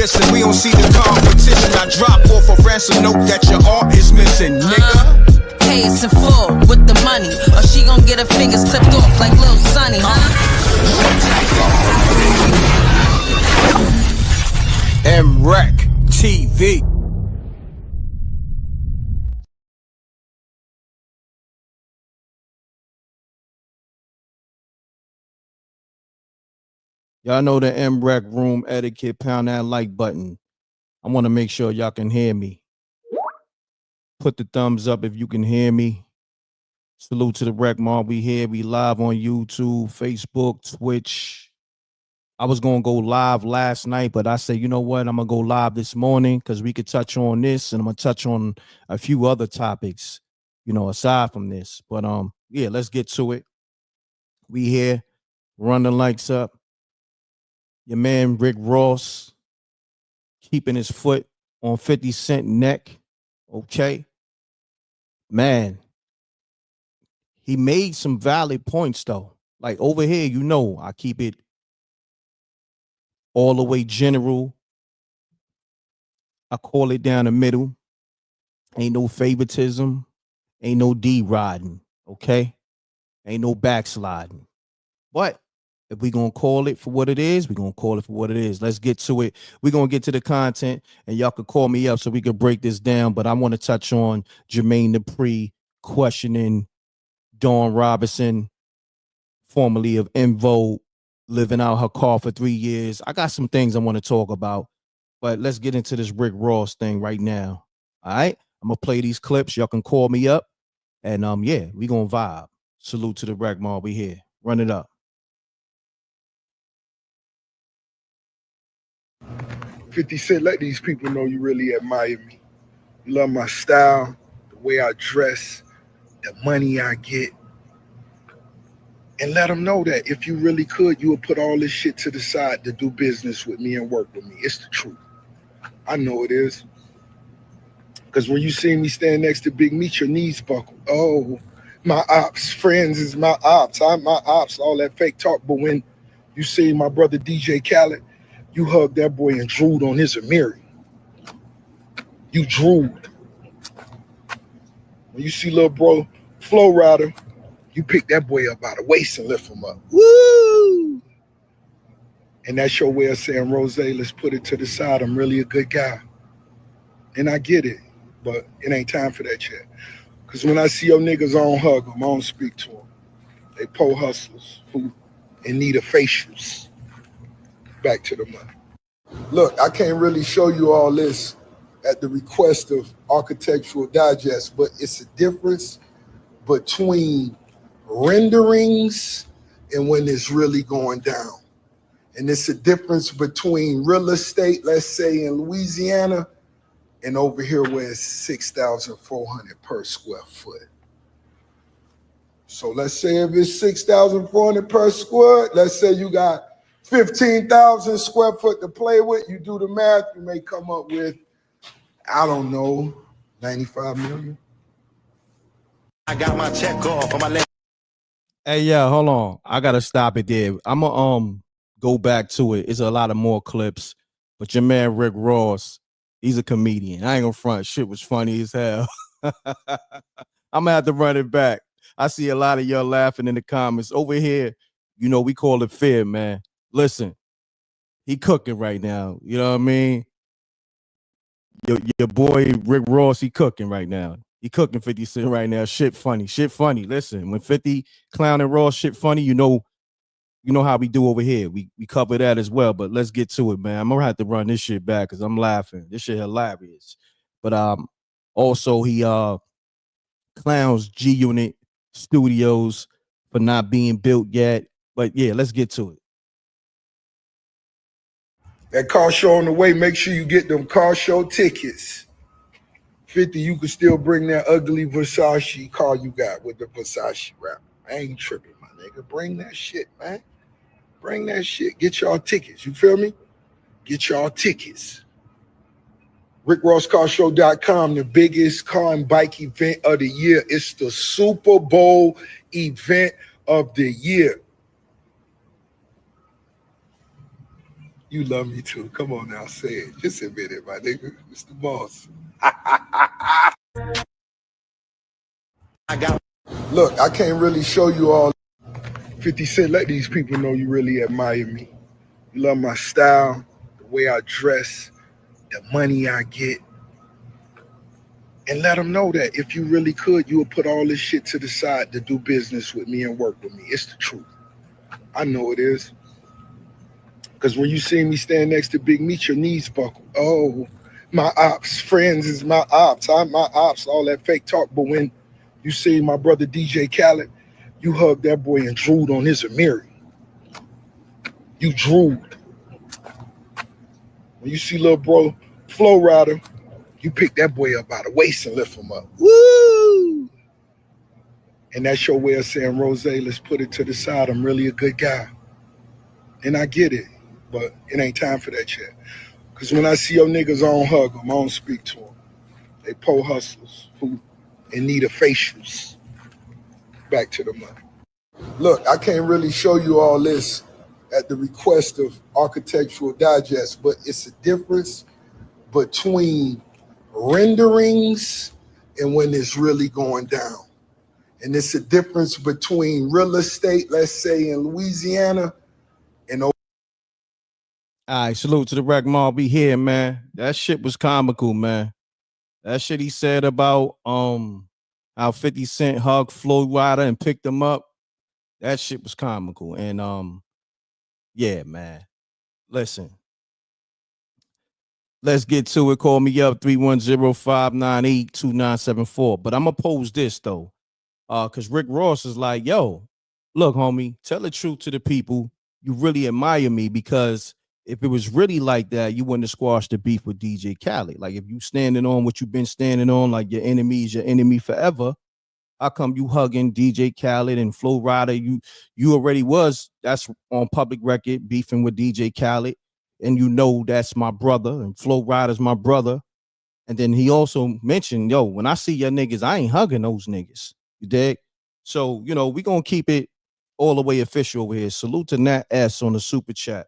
dissing. We don't see the competition. I drop off a ransom note that your art is missing, nigga. Pay us in full with the money, or she gon' get her fingers clipped off like Lil Sonny, MRecktv. Y'all know the M.Reck room etiquette. Pound that like button. I want to make sure y'all can hear me. Put the thumbs up if you can hear me. Salute to the Rec Mom. We here. We live on YouTube, Facebook, Twitch. I was going to go live last night, but I said, you know what? I'm going to go live this morning because we could touch on this, and I'm going to touch on a few other topics, you know, aside from this. But yeah, let's get to it. We here. Run the likes up. Your man Rick Ross keeping his foot on 50 Cent neck. Okay. Man, he made some valid points though. Like over here, you know, I keep it all the way general. I call it down the middle. Ain't no favoritism. Ain't no D-riding. Okay. Ain't no backsliding. But if we're going to call it for what it is, we're going to call it for what it is. Let's get to it. We're going to get to the content, and y'all can call me up so we can break this down. But I want to touch on Jermaine Dupri questioning Dawn Robinson, formerly of Invo, living out her car for 3 years. I got some things I want to talk about, but let's get into this Rick Ross thing right now. All right? I'm going to play these clips. Y'all can call me up, and yeah, we going to vibe. Salute to the Rec Mall. We here. Run it up. 50 Cent, let these people know you really admire me. You love my style, the way I dress, the money I get. And let them know that if you really could, you would put all this shit to the side to do business with me and work with me. It's the truth. I know it is. Because when you see me stand next to Big Meat, your knees buckle. Oh, my ops, friends is my ops. I'm my ops, all that fake talk. But when you see my brother DJ Khaled, you hugged that boy and drooled on his Amiri. You drooled. When you see little bro Flow Rider, you pick that boy up by the waist and lift him up. Woo! And that's your way of saying, Rose, let's put it to the side. I'm really a good guy. And I get it, but it ain't time for that yet. Because when I see your niggas, I don't hug them. I don't speak to them. They po hustlers who in need of facials. Back to the money. Look, I can't really show you all this at the request of Architectural Digest, but it's a difference between renderings and when it's really going down. And it's a difference between real estate, let's say in Louisiana, and over here where it's 6,400 per square foot. So let's say if it's 6,400 per square, let's say you got 15,000 square foot to play with, you do the math, you may come up with, I don't know, 95 million. I got my check off on my leg. Hey, yeah, hold on. I gotta stop it there. I'm gonna go back to it. It's a lot of more clips, but your man Rick Ross, he's a comedian. I ain't gonna front. Shit was funny as hell. I'm gonna have to run it back. I see a lot of y'all laughing in the comments over here. You know, we call it fear, man. Listen, he cooking right now. You know what I mean? Your boy Rick Ross, he cooking right now. He cooking 50 Cent right now. Shit funny. Shit funny. Listen, when 50 clown and Ross shit funny, you know how we do over here. We cover that as well. But let's get to it, man. I'm gonna have to run this shit back because I'm laughing. This shit hilarious. But also he clowns G Unit Studios for not being built yet. But yeah, let's get to it. That car show on the way, make sure you get them car show tickets. 50, you can still bring that ugly Versace car you got with the Versace wrap. I ain't tripping, my nigga. Bring that shit, man. Bring that shit. Get y'all tickets. You feel me? Get y'all tickets. RickRossCarShow.com, the biggest car and bike event of the year. It's the Super Bowl event of the year. You love me too. Come on now, say it. Just admit it, my nigga. It's the boss. I got Look, I can't really show you all. 50 Cent, let these people know you really admire me. You love my style, the way I dress, the money I get. And let them know that if you really could, you would put all this shit to the side to do business with me and work with me. It's the truth. I know it is. Because when you see me stand next to Big Meat, your knees buckle. Oh, my ops, friends is my ops. I'm my ops, all that fake talk. But when you see my brother DJ Khaled, you hug that boy and drooled on his Amiri. You drooled. When you see little bro Flow Rider, you pick that boy up by the waist and lift him up. Woo! And that's your way of saying, Rose, let's put it to the side. I'm really a good guy. And I get it, but it ain't time for that yet. Because when I see your niggas, I don't hug them. I don't speak to them. They po hustlers who in need of facials. Back to the money. Look, I can't really show you all this at the request of Architectural Digest, but it's a difference between renderings and when it's really going down. And it's a difference between real estate, let's say in Louisiana, and All right, salute to the Wreck Mob. Be here, man. That shit was comical, man. That shit he said about how 50 Cent hugged Floyd Rider and picked him up. That shit was comical. And yeah, man. Listen. Let's get to it. Call me up 310-598-2974. But I'm gonna pose this though. Because Rick Ross is like, yo, look, homie, tell the truth to the people. You really admire me because if it was really like that, you wouldn't have squashed the beef with DJ Khaled. Like if you standing on what you've been standing on, like your enemy is your enemy forever. How come you hugging DJ Khaled and Flo Rida? You already was, that's on public record, beefing with DJ Khaled. And you know that's my brother, and Flo Rida's my brother. And then he also mentioned, yo, when I see your niggas, I ain't hugging those niggas. You dig? So, you know, we gonna keep it all the way official over here. Salute to Nat S on the super chat.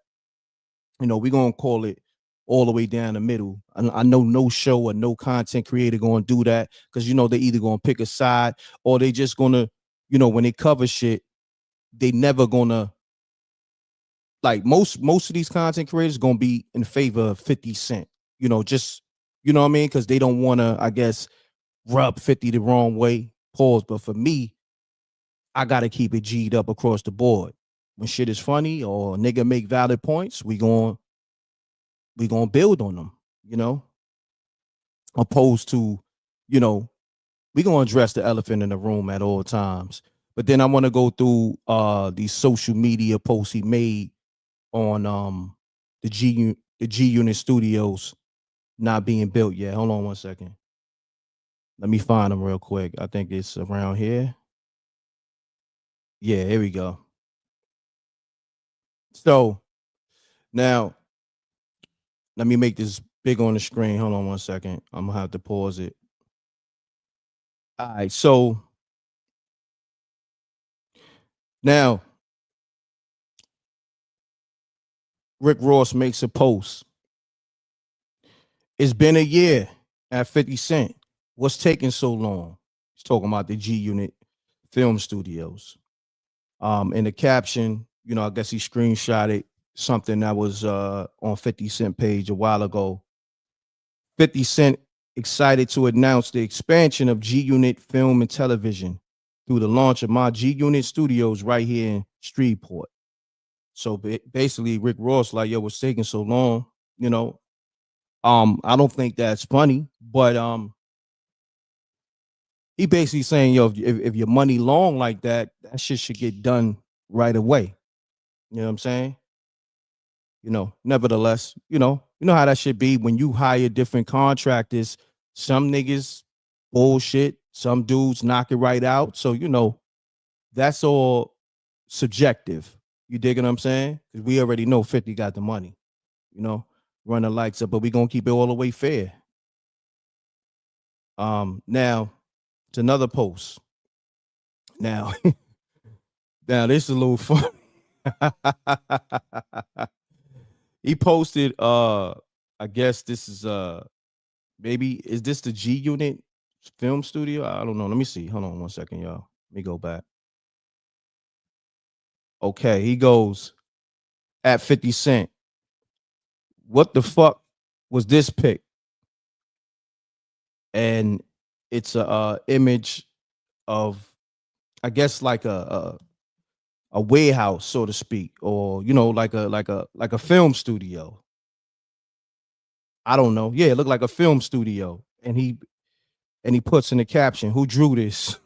You know, we gonna call it all the way down the middle. I know no show or no content creator gonna do that because you know they either gonna pick a side or they just gonna, you know, when they cover shit, they never gonna like most of these content creators gonna be in favor of 50 Cent. You know, just you know what I mean? Because they don't wanna, I guess, rub 50 the wrong way. Pause. But for me, I gotta keep it G'd up across the board. When shit is funny or nigga make valid points, we gonna build on them, you know, opposed to, you know, we gonna address the elephant in the room at all times. But then I want to go through these social media posts he made on the G Unit Studios not being built yet. Hold on one second. Let me find them real quick. I think it's around here. Yeah, here we go. So now let me make this big on the screen. Hold on one second. I'm gonna have to pause it. All right, so now Rick Ross makes a post. It's been a year at 50 Cent. What's taking so long? He's talking about the G Unit Film Studios. In the caption, you know, I guess he screenshotted something that was on 50 Cent page a while ago. 50 Cent excited to announce the expansion of G Unit Film and Television through the launch of my G Unit Studios right here in Shreveport. So basically, Rick Ross like, yo, what's taking so long? You know, I don't think that's funny, but he basically saying, yo, if your money long like that, that shit should get done right away. You know what I'm saying? You know, nevertheless, you know how that should be when you hire different contractors. Some niggas bullshit, some dudes knock it right out. So, you know, that's all subjective. You dig what I'm saying? Because we already know 50 got the money, you know, run the lights up, but we gonna keep it all the way fair. Now it's another post. Now, now this is a little fun. He posted I guess this is maybe is this the G Unit film studio? I don't know. Let me see. Hold on one second, y'all. Let me go back. Okay, he goes at 50 Cent. What the fuck was this pic? And it's a image of I guess like a warehouse, so to speak, or you know, like a film studio. I don't know. Yeah, it looked like a film studio. And he puts in the caption, "Who drew this?"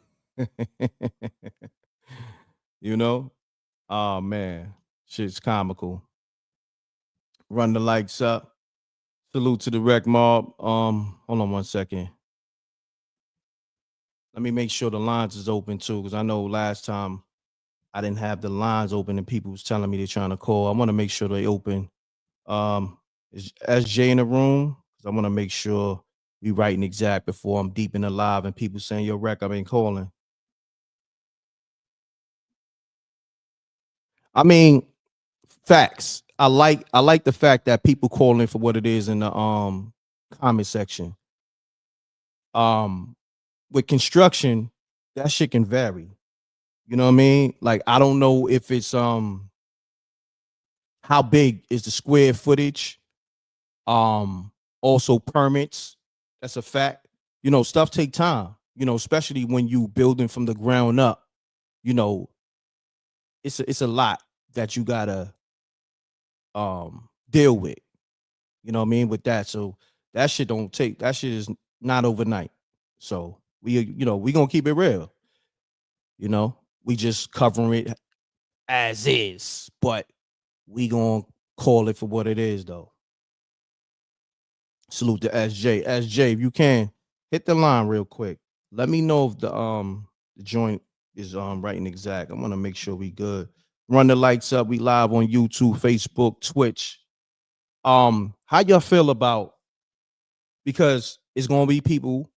you know? Oh man, shit's comical. Run the lights up. Salute to the rec mob. Hold on one second. Let me make sure the lines is open too, because I know last time I didn't have the lines open and people was telling me they're trying to call. I want to make sure they open. Is SJ in the room? Because I want to make sure we writing exact before I'm deep in the live and people saying, "Yo, rec, I've been calling." I mean, facts. I like the fact that people calling for what it is in the comment section. Um, with construction, that shit can vary. You know what I mean? Like I don't know if it's how big is the square footage. Also permits. That's a fact. You know, stuff take time. You know, especially when you building from the ground up. You know, it's a lot that you gotta deal with. You know what I mean? With that. So that shit don't take that shit is not overnight. So we gonna keep it real. You know, we just covering it as is, but we gonna call it for what it is though. Salute to SJ. SJ, if you can hit the line real quick. Let me know if the joint is right and exact. I want to make sure we good. Run the lights up. We live on YouTube, Facebook, Twitch. How y'all feel about because it's gonna be people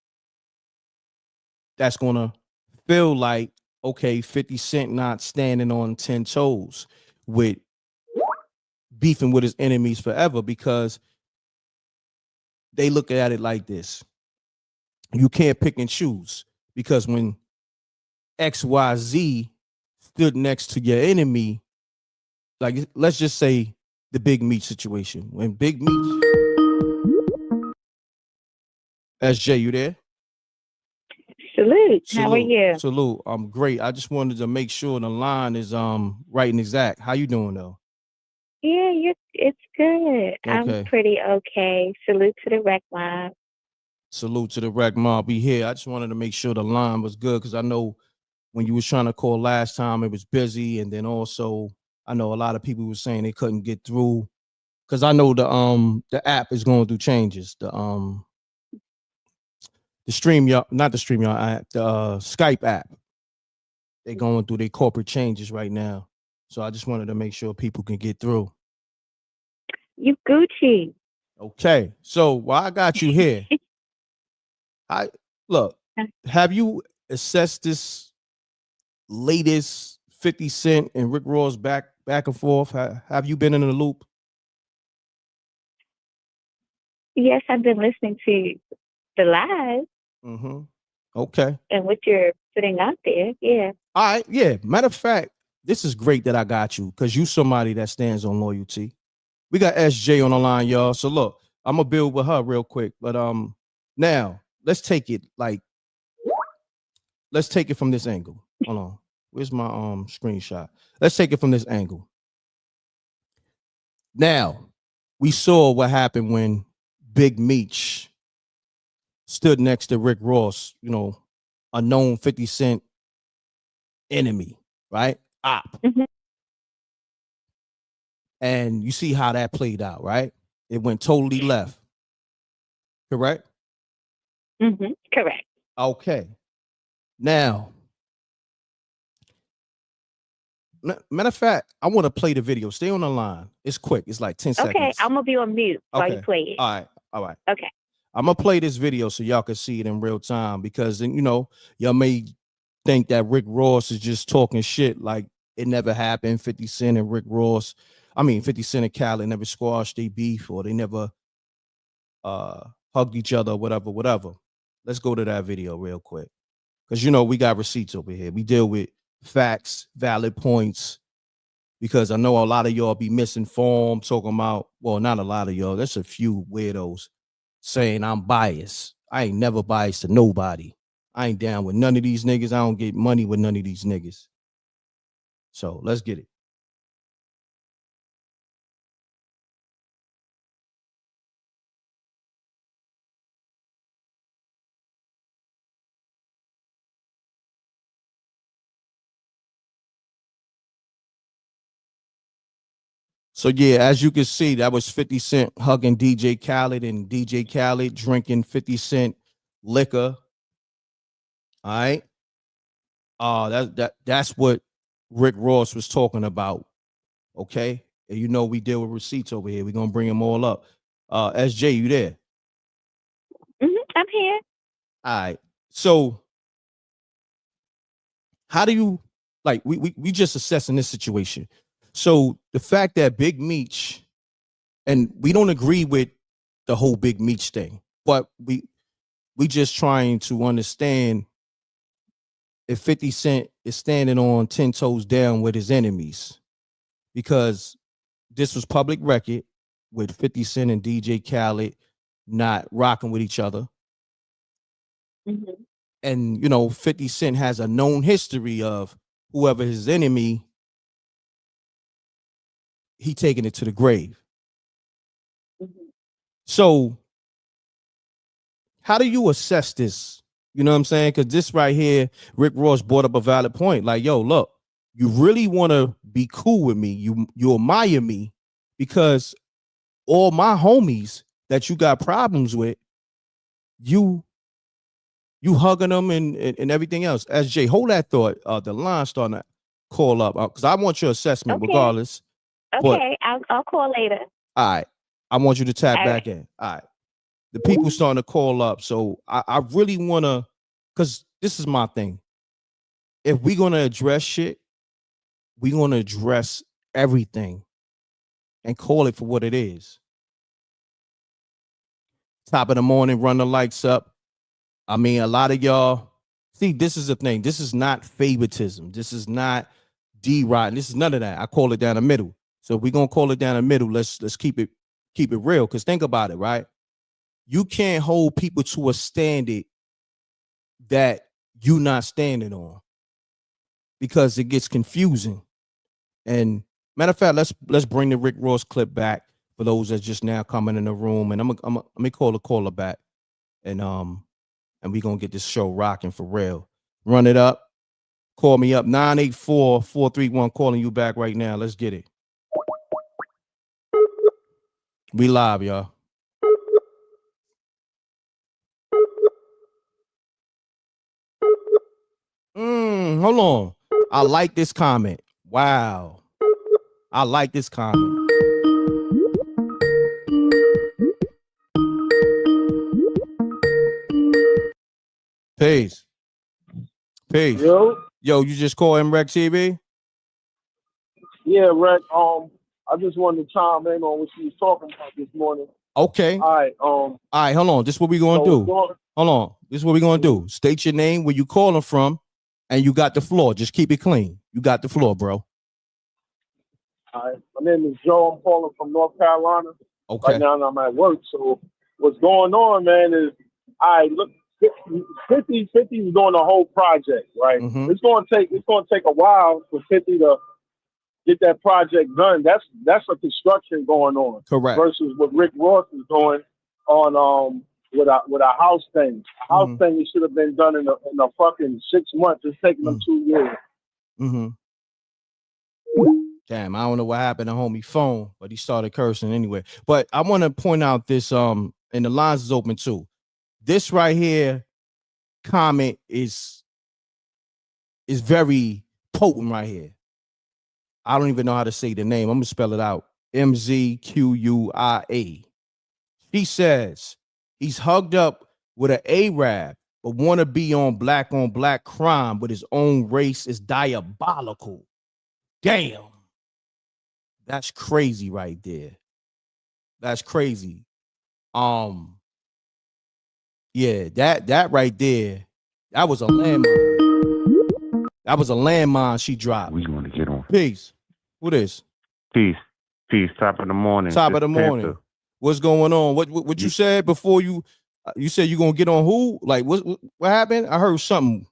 that's gonna feel like okay, 50 Cent not standing on 10 toes with beefing with his enemies forever because they look at it like this. You can't pick and choose because when XYZ stood next to your enemy, like let's just say the Big Meat situation. When Big Meat, SJ, you there? Salute. How are Salute, you? salute. I'm great. I just wanted to make sure the line is right and exact. How you doing though? Yeah, it's good. I'm Okay. pretty okay. Salute to the rec mob. Salute to the rec mob. Be here. I just wanted to make sure the line was good because I know when you was trying to call last time, it was busy, and then also I know a lot of people were saying they couldn't get through because I know the app is going through changes. The stream y'all, not the stream y'all app, the Skype app. They're going through their corporate changes right now, so I just wanted to make sure people can get through. You Gucci. Okay, so while I got you here, I look. Have you assessed this latest 50 Cent and Rick Ross back and forth? Have you been in the loop? Yes, I've been listening to the live Mm-hmm. Okay. and what you're putting out there. Yeah. All right. Yeah. Matter of fact, this is great that I got you because you somebody that stands on loyalty. We got SJ on the line, y'all. So look, I'm gonna build with her real quick. But now let's take it from this angle. Hold on. Where's my screenshot? Let's take it from this angle. Now, we saw what happened when Big Meech stood next to Rick Ross, you know, a known 50 Cent enemy, right? Op. Mm-hmm. And you see how that played out, right? It went totally left. Correct? Mm-hmm. Correct. Okay. Now, matter of fact, I want to play the video. Stay on the line. It's quick. It's like 10 seconds. Okay, I'm gonna be on mute while you Okay. play it. All right. All right. Okay. I'm gonna play this video so y'all can see it in real time because then you know y'all may think that Rick Ross is just talking shit like it never happened. 50 Cent and Rick Ross 50 Cent and Khaled never squashed their beef or they never hugged each other, whatever. Let's go to that video real quick. Because we got receipts over here. We deal with facts, valid points, because I know a lot of y'all be misinformed, talking about, well, not a lot of y'all, there's a few weirdos saying I'm biased. I ain't never biased to nobody. I ain't down with none of these niggas. I don't get money with none of these niggas. So let's get it. So yeah, as you can see, that was 50 Cent hugging DJ Khaled and DJ Khaled drinking 50 Cent liquor. All right. That's what Rick Ross was talking about. Okay. And we deal with receipts over here. We're gonna bring them all up. SJ, you there? I'm here. All right. So how do you we just assessing this situation? So the fact that Big Meech, and we don't agree with the whole Big Meech thing, but we just trying to understand if 50 Cent is standing on 10 toes down with his enemies, because this was public record with 50 Cent and DJ Khaled not rocking with each other. Mm-hmm. And 50 Cent has a known history of whoever his enemy, he taking it to the grave. Mm-hmm. So how do you assess this? You know what I'm saying? Because this right here, Rick Ross brought up a valid point. Like, yo, look, you really want to be cool with me. You admire me because all my homies that you got problems with, you hugging them and everything else. SJ, hold that thought. The line starting to call up because I want your assessment regardless. Okay, I'll call later. All right. I want you to tap All back in. All right. The people starting to call up. So I really want to, because this is my thing. If we're going to address shit, we're going to address everything and call it for what it is. Top of the morning, run the lights up. I mean, a lot of y'all, see, this is the thing. This is not favoritism. This is not D-Rod. This is none of that. I call it down the middle. So if we're going to call it down the middle, let's keep it real. Because think about it, right? You can't hold people to a standard that you're not standing on, because it gets confusing. And matter of fact, let's bring the Rick Ross clip back for those that's just now coming in the room. And I'm gonna call the caller back, and we're gonna get this show rocking for real. Run it up. Call me up 984-431. Calling you back right now. Let's get it. We live, y'all. Hold on. I like this comment. Wow. I like this comment. Peace. Yo, you just call MRecktv? yeah, Reck. I just wanted to chime in on what you was talking about this morning. Okay. All right. Hold on. This is what we're gonna do. Hold on. This is what we're gonna do. State your name, where you calling from, and you got the floor. Just keep it clean. You got the floor, bro. All right. My name is Joe. I'm calling from North Carolina. Okay. Right now I'm at work. So what's going on, man, is look, 50 is doing the whole project, right? Mm-hmm. It's gonna take a while for 50 to get that project done. That's a construction going on. Correct. Versus what Rick Ross is doing on with a house thing. A house thing, it should have been done in a fucking 6 months. It's taking them 2 years. Mm-hmm. Damn, I don't know what happened to homie phone, but he started cursing anyway. But I want to point out this, and the lines is open too. This right here comment is very potent right here. I don't even know how to say the name. I'm gonna spell it out. MZQUIA. She says he's hugged up with an Arab, but want to be on black crime with his own race is diabolical. Damn. That's crazy right there. That's crazy. Yeah, that right there, that was a landmine. That was a landmine she dropped. We want to get on. Peace. Who this? Peace. Peace. Top of the morning. Top This of the morning. Panther. What's going on? What you said before you said you gonna get on who? Like what happened? I heard something.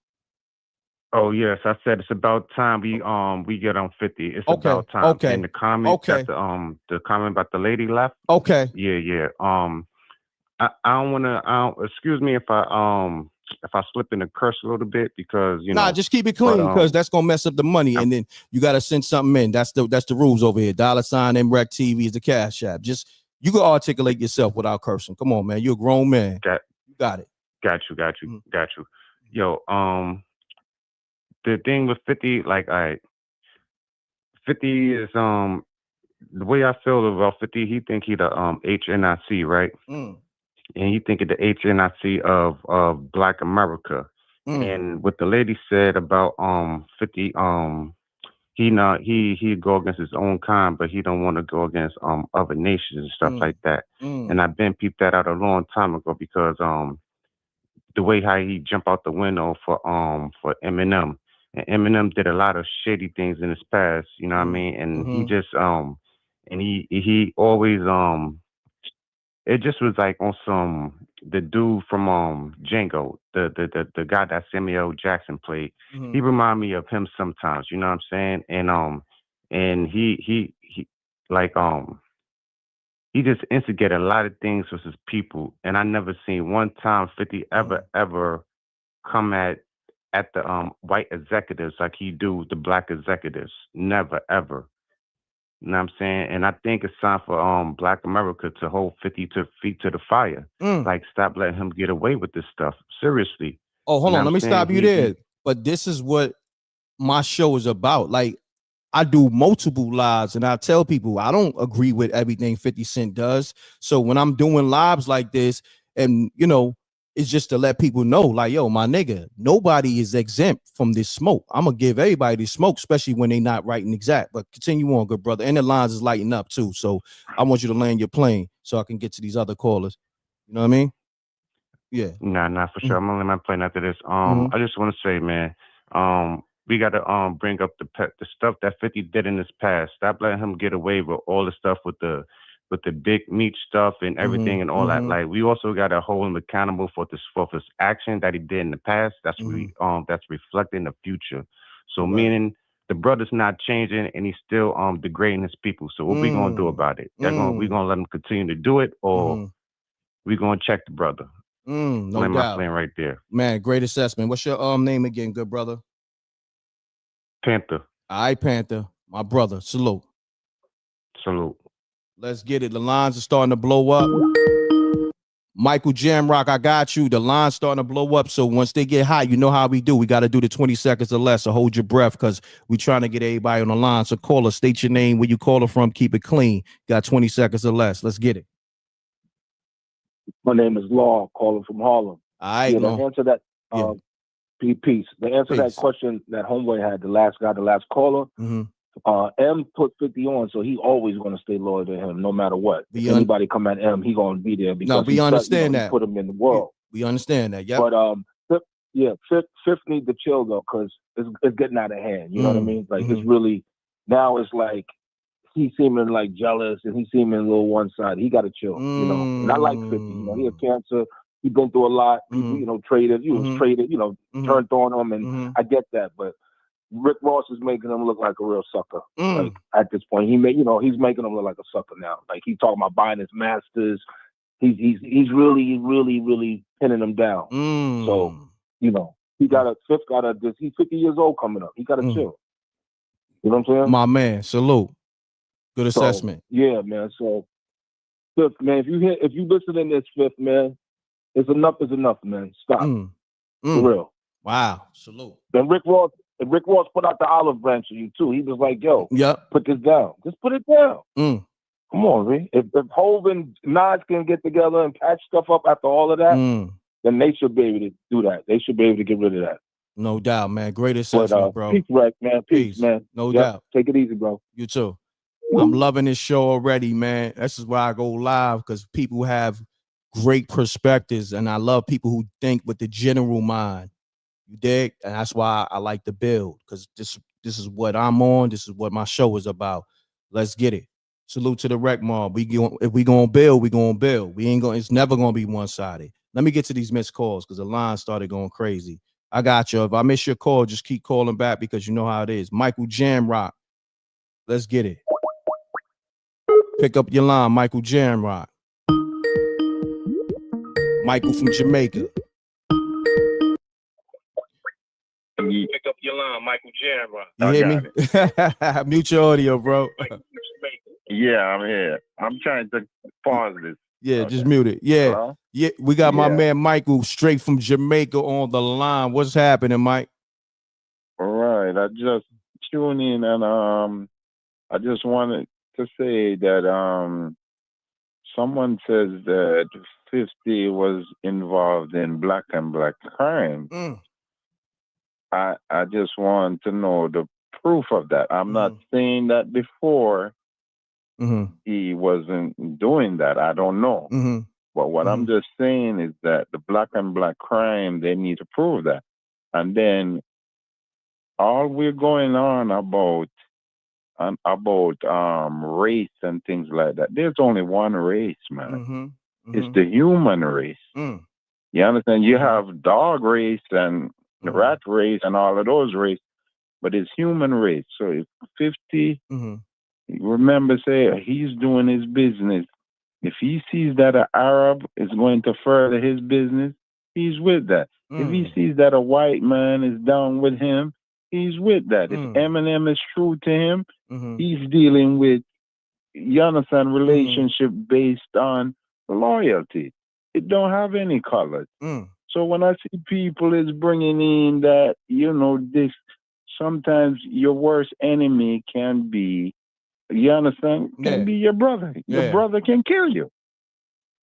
Oh yes, I said it's about time we get on 50. It's Okay, about time. okay, And the comment okay. that the comment about the lady left. Okay. Yeah. I don't wanna excuse me if I slip in the curse a little bit because Nah, just keep it clean because that's gonna mess up the money, and then you gotta send something in. That's the rules over here. $sign MRecktv is the cash app. Just you can articulate yourself without cursing. Come on, man. You're a grown man. You got it. Got you. Yo, the thing with 50, like 50 is the way I feel about 50, he think he the HNIC, right? And he think of the HNIC of Black America. And what the lady said about 50, he go against his own kind, but he don't want to go against other nations and stuff like that. And I've been peeped that out a long time ago because the way how he jump out the window for Eminem. And Eminem did a lot of shady things in his past, you know what I mean? And he just and he always it just was like on some the dude from Django, the guy that Samuel Jackson played. He remind me of him sometimes, you know what I'm saying? And he like he just instigated a lot of things with his people, and I never seen one time 50 ever come at the white executives like he do the black executives. Never ever. You know what I'm saying? And I think it's time for Black America to hold 50 feet to the fire. Like stop letting him get away with this stuff. Seriously. Oh, hold on. Let me stop you there. But this is what my show is about. Like I do multiple lives and I tell people I don't agree with everything 50 Cent does. So when I'm doing lives like this, and it's just to let people know, like, yo, my nigga, nobody is exempt from this smoke. I'm gonna give everybody this smoke, especially when they not writing exact. But continue on, good brother. And the lines is lighting up too. So I want you to land your plane so I can get to these other callers. You know what I mean? Yeah. Nah, for sure. I'm gonna let my plane after this. I just want to say, man, we gotta bring up the stuff that 50 did in his past. Stop letting him get away with all the stuff with the big meat stuff and everything and all that. Like we also gotta hold him accountable for his action that he did in the past. That's that's reflecting the future. So meaning the brother's not changing and he's still degrading his people. So what we gonna do about it? We gonna let him continue to do it, or we gonna check the brother? No Land doubt. my plane right there. Man, great assessment. What's your name again, good brother? Panther. All right, Panther. My brother. Salute. Let's get it. The lines are starting to blow up. Michael Jamrock, I got you. The line's starting to blow up. So once they get hot, you know how we do. We got to do the 20 seconds or less. So hold your breath because we're trying to get everybody on the line. So call us, state your name, where you call it from, keep it clean. Got 20 seconds or less. Let's get it. My name is Law, calling from Harlem. All right, to answer that, peace. The answer to that question that Homeboy had, the last caller, M put 50 on, so he always going to stay loyal to him, no matter what. If anybody come at M, he going to be there because we understand that. He put him in the world. We understand that, yeah. But Fifth need to chill though, because it's getting out of hand. You know what I mean? Like it's really now it's like he's seeming like jealous and he's seeming a little one sided. He got to chill, you know. And I like 50. You know, he had cancer. He's been through a lot. People, traded. He was traded. Turned on him, and I get that. But Rick Ross is making him look like a real sucker. Like at this point, he's making him look like a sucker now. Like he's talking about buying his masters. He's really pinning him down. So he's 50 years old coming up. He got to chill. You know what I'm saying? My man, salute. Good assessment. Yeah, man. So Fifth, man, if you listen in this, Fifth, man, it's enough is enough, man. Stop. For real. Wow. Salute. Then Rick Ross put out the olive branch of you too. He was like, yo, put this down. Just put it down. Come on, Rick. If Hov and Nas can get together and patch stuff up after all of that, then they should be able to do that. They should be able to get rid of that. No doubt, man. Great assessment, bro. Peace, Reck, man. Peace, man. No doubt. Take it easy, bro. You too. I'm loving this show already, man. This is why I go live, because people have great perspectives, and I love people who think with the general mind. You dig? And that's why I like to build, because this is what I'm on. This is what my show is about. Let's get it. Salute to the rec mob. If we gonna build, we gonna build. We ain't gonna. It's never gonna be one sided. Let me get to these missed calls because the line started going crazy. I got you. If I miss your call, just keep calling back because you know how it is. Michael Jamrock. Let's get it. Pick up your line, Michael Jamrock. Michael from Jamaica. Pick up your line, Michael Jamrock. You hear me? Mute your audio, bro. Yeah, I'm here. I'm trying to pause this. Yeah, okay. Just mute it. Yeah. Hello? Yeah, we got my man Michael straight from Jamaica on the line. What's happening, Mike? All right. I just tuned in and I just wanted to say that someone says that 50 was involved in black and black crime. I just want to know the proof of that. I'm not saying that before he wasn't doing that. I don't know. But what I'm just saying is that the black and black crime, they need to prove that. And then all we're going on about race and things like that. There's only one race, man. It's the human race. You understand? You have dog race and rat race and all of those race, but it's human race. So if 50, remember, say he's doing his business. If he sees that an Arab is going to further his business, he's with that. If he sees that a white man is down with him, he's with that. If Eminem is true to him, he's dealing with, you understand, relationship based on loyalty. It don't have any colors. So when I see people is bringing in that, this, sometimes your worst enemy can be, you understand, can be your brother. Your brother can kill you.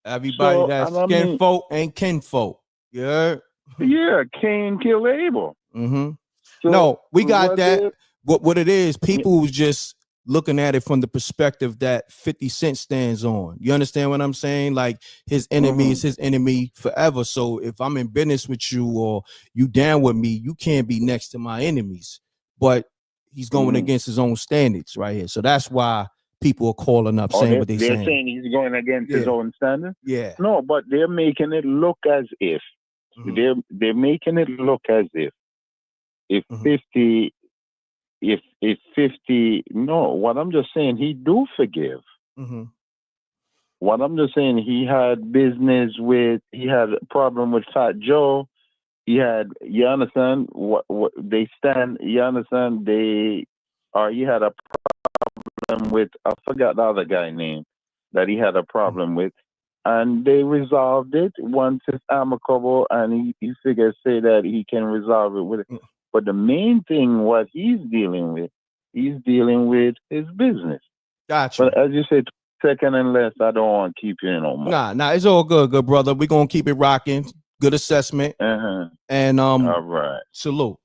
Everybody that's skinfolk and kinfolk. Yeah. Yeah, Cain killed Abel. So no, we got that. What it is, people who's just looking at it from the perspective that 50 Cent stands on. You understand what I'm saying? Like his enemy is his enemy forever. So if I'm in business with you or you down with me, you can't be next to my enemies. But he's going against his own standards right here. So that's why people are calling up saying what they're saying. They're saying he's going against his own standards? Yeah. No, but they're making it look as if. They're making it look as if 50, if 50, no, what I'm just saying, he do forgive. What I'm just saying, he had a problem with Fat Joe. He had, you understand, what they stand, you understand, he had a problem with, I forgot the other guy's name that he had a problem with, and they resolved it once it's amicable, and he figures, say that he can resolve it with it. But the main thing, what he's dealing with his business. Gotcha. But as you said, second and less, I don't want to keep you in no more. Nah, it's all good brother. We're gonna keep it rocking. Good assessment. And all right. Salute.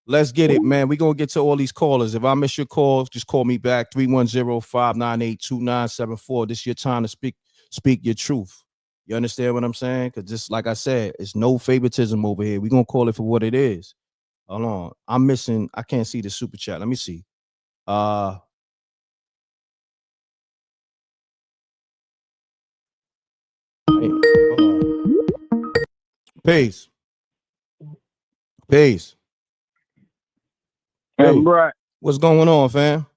Let's get it, man. We're gonna get to all these callers. If I miss your calls, just call me back. 310-598-2974. This is your time to speak your truth. You understand what I'm saying? Because just like I said, it's no favoritism over here. We're gonna call it for what it is. Hold on. I can't see the super chat. Let me see. Peace. M.Reck. What's going on, fam?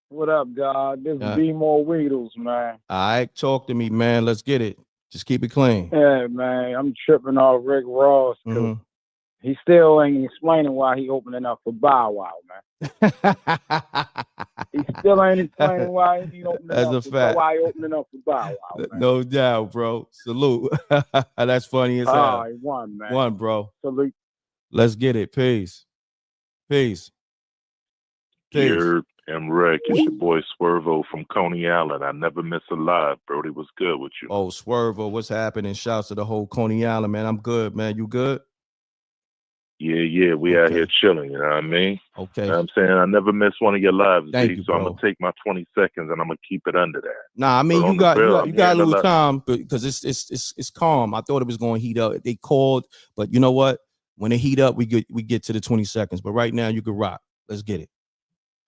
What up, God? This is B-More Weedles, man. All right, talk to me, man. Let's get it. Just keep it clean. Yeah, man. I'm tripping off Rick Ross because he still ain't explaining why he opening up for Bow Wow, man. He still ain't explaining why he opening That's up a fact. Why he opening up for Bow Wow, man. No doubt, bro. Salute. That's funny as hell. He won, man. One, bro. Salute. Let's get it. Peace. Here, M.Reck, it's your boy Swervo from Coney Island. I never miss a live, Brody. Was good with you. Oh, Swervo, what's happening? Shouts to the whole Coney Island, man. I'm good, man. You good? Yeah, we out here chilling, you know what I mean? Okay. You know what I'm saying? I never miss one of your lives, Thank D, you, so I'm bro. gonna take my 20 seconds and I'm gonna keep it under that. Nah, I mean, But you on the got real, you got a I'm hearing little lot. time because it's calm. I thought it was going to heat up. They called, but you know what? When it heat up, we get to the 20 seconds. But right now, you can rock. Let's get it.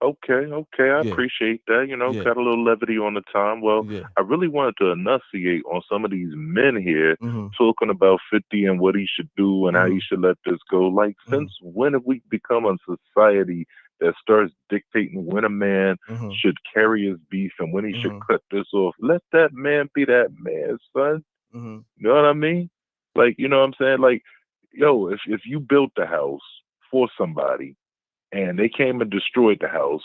Okay, I Yeah. appreciate that. You know, Yeah. got a little levity on the time. Well, Yeah. I really wanted to enunciate on some of these men here Mm-hmm. talking about 50 and what he should do and how he should let this go. Like, since when have we become a society that starts dictating when a man should carry his beef and when he should cut this off? Let that man be that man, son. You know what I mean? Like, you know what I'm saying? Like, yo, if you built the house for somebody and they came and destroyed the house,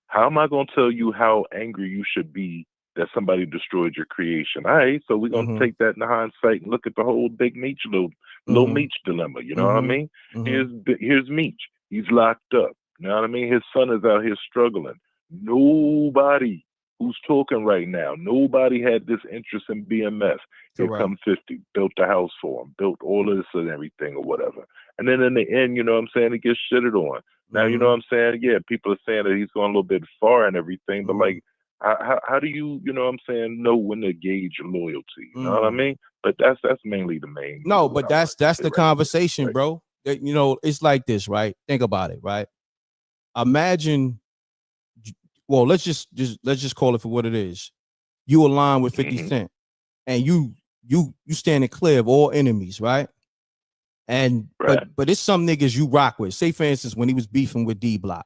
how am I going to tell you how angry you should be that somebody destroyed your creation? All right, so we're going to take that in hindsight and look at the whole big Meech, little Meech dilemma. You know what I mean? Here's Meech. He's locked up. You know what I mean? His son is out here struggling. Nobody who's talking right now, nobody had this interest in BMF. Here come 50, built the house for him, built all of this and everything or whatever. And then in the end, you know what I'm saying, it gets shitted on. Now, you know what I'm saying? Yeah, people are saying that he's going a little bit far and everything, but like, how do you, you know what I'm saying, know when to gauge your loyalty? You know what I mean? But that's mainly the main. No, but that's the conversation, bro. You know, it's like this, right? Think about it, right? Imagine, well, let's just call it for what it is. You align with 50 Cent, and you standing clear of all enemies, right? And but it's some niggas you rock with. Say for instance, when he was beefing with D Block,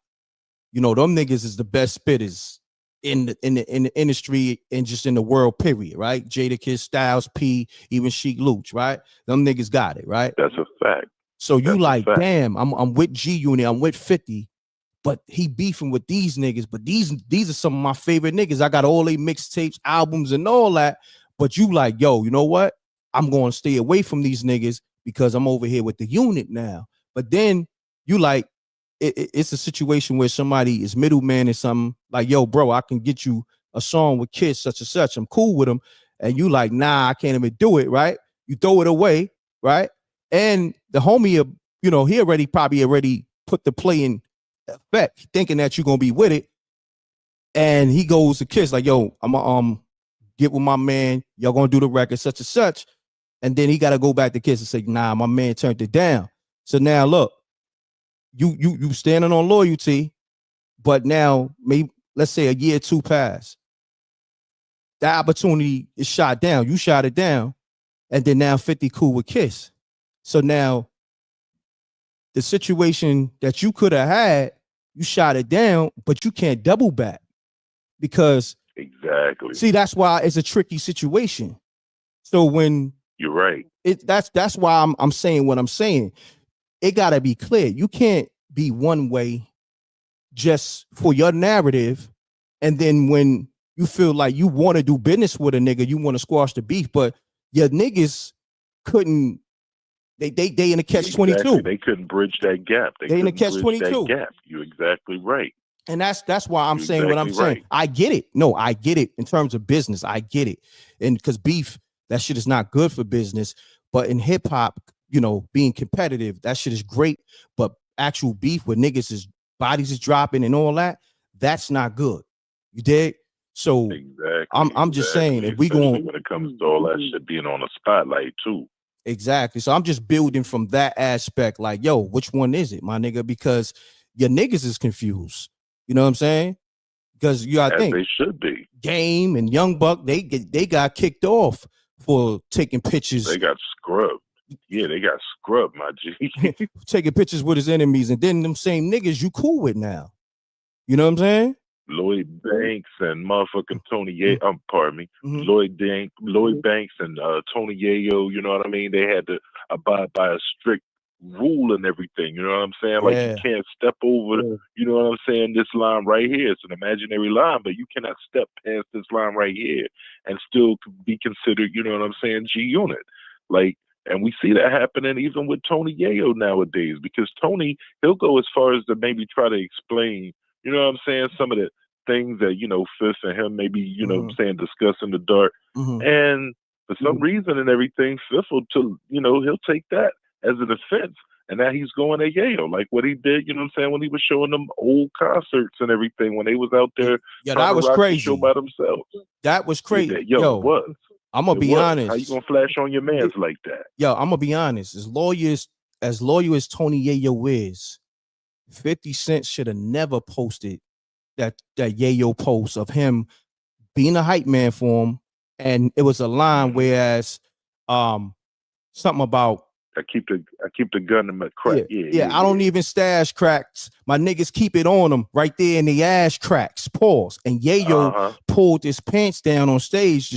you know, them niggas is the best spitters in the industry and just in the world, period, right? Jadakiss, Styles P, even Sheek Luch, right? Them niggas got it, right? That's a fact. So you like, damn, I'm with G Unit, I'm with 50, but he beefing with these niggas. But these are some of my favorite niggas. I got all they mixtapes, albums, and all that. But you like, yo, you know what? I'm going to stay away from these niggas because I'm over here with the unit now. But then you like, it's a situation where somebody is middleman and something like, yo, bro, I can get you a song with Kiss such and such. I'm cool with them. And you like, nah, I can't even do it, right? You throw it away, right? And the homie, you know, he probably already put the play in effect, thinking that you're gonna be with it. And he goes to Kiss like, yo, I'm gonna get with my man. Y'all gonna do the record such and such. And then he got to go back to Kiss and say, nah, my man turned it down. So now look, you standing on loyalty, but now maybe let's say a year or two pass. The opportunity is shot down. You shot it down, and then now 50 cool with Kiss. So now the situation that you could have had, you shot it down, but you can't double back because see, that's why it's a tricky situation. So when you're right, that's why I'm saying what I'm saying. It gotta be clear. You can't be one way just for your narrative, and then when you feel like you want to do business with a nigga, you want to squash the beef, but your niggas couldn't. They in a catch-22. They couldn't bridge that gap. They in a catch-22. You're exactly right. And that's why I'm saying what I'm saying. I get it. No, I get it in terms of business. I get it. And because beef, that shit is not good for business. But in hip hop, you know, being competitive, that shit is great. But actual beef where niggas is bodies is dropping and all that, that's not good. You dig? So I'm just saying, if we going when it comes to all that shit being on a spotlight too. Exactly. So I'm just building from that aspect, like, yo, which one is it, my nigga? Because your niggas is confused. You know what I'm saying? Because you gotta think they should be. Game and Young Buck, they got kicked off for taking pictures. They got scrubbed. Yeah, they got scrubbed, my G. Taking pictures with his enemies, and then them same niggas you cool with now. You know what I'm saying? Lloyd Banks and motherfucking Tony Yayo, pardon me, Lloyd Banks and Tony Yayo, you know what I mean? They had to abide by a strict rule and everything, you know what I'm saying? Like, you can't step over, you know what I'm saying, this line right here. It's an imaginary line, but you cannot step past this line right here and still be considered, you know what I'm saying, G-Unit. Like, and we see that happening even with Tony Yayo nowadays, because Tony, he'll go as far as to maybe try to explain, you know what I'm saying, some of the things that, you know, Fifth and him maybe, you know what I'm saying, discuss in the dark. And for some reason and everything, Fifth will, you know, he'll take that as a defense and now he's going to Yale, like what he did, you know what I'm saying, when he was showing them old concerts and everything, when they was out there trying that to was rock crazy. the show by themselves. That was crazy. It was. I'm gonna be honest. How you gonna flash on your mans like that? Yo, I'm gonna be honest. As loyal as Tony Yayo is, 50 Cent should have never posted that Yayo post of him being a hype man for him, and it was a line whereas something about I keep the gun in my crack. Yeah, I don't even stash cracks. My niggas keep it on them right there in the ass cracks. Pause. And Yayo pulled his pants down on stage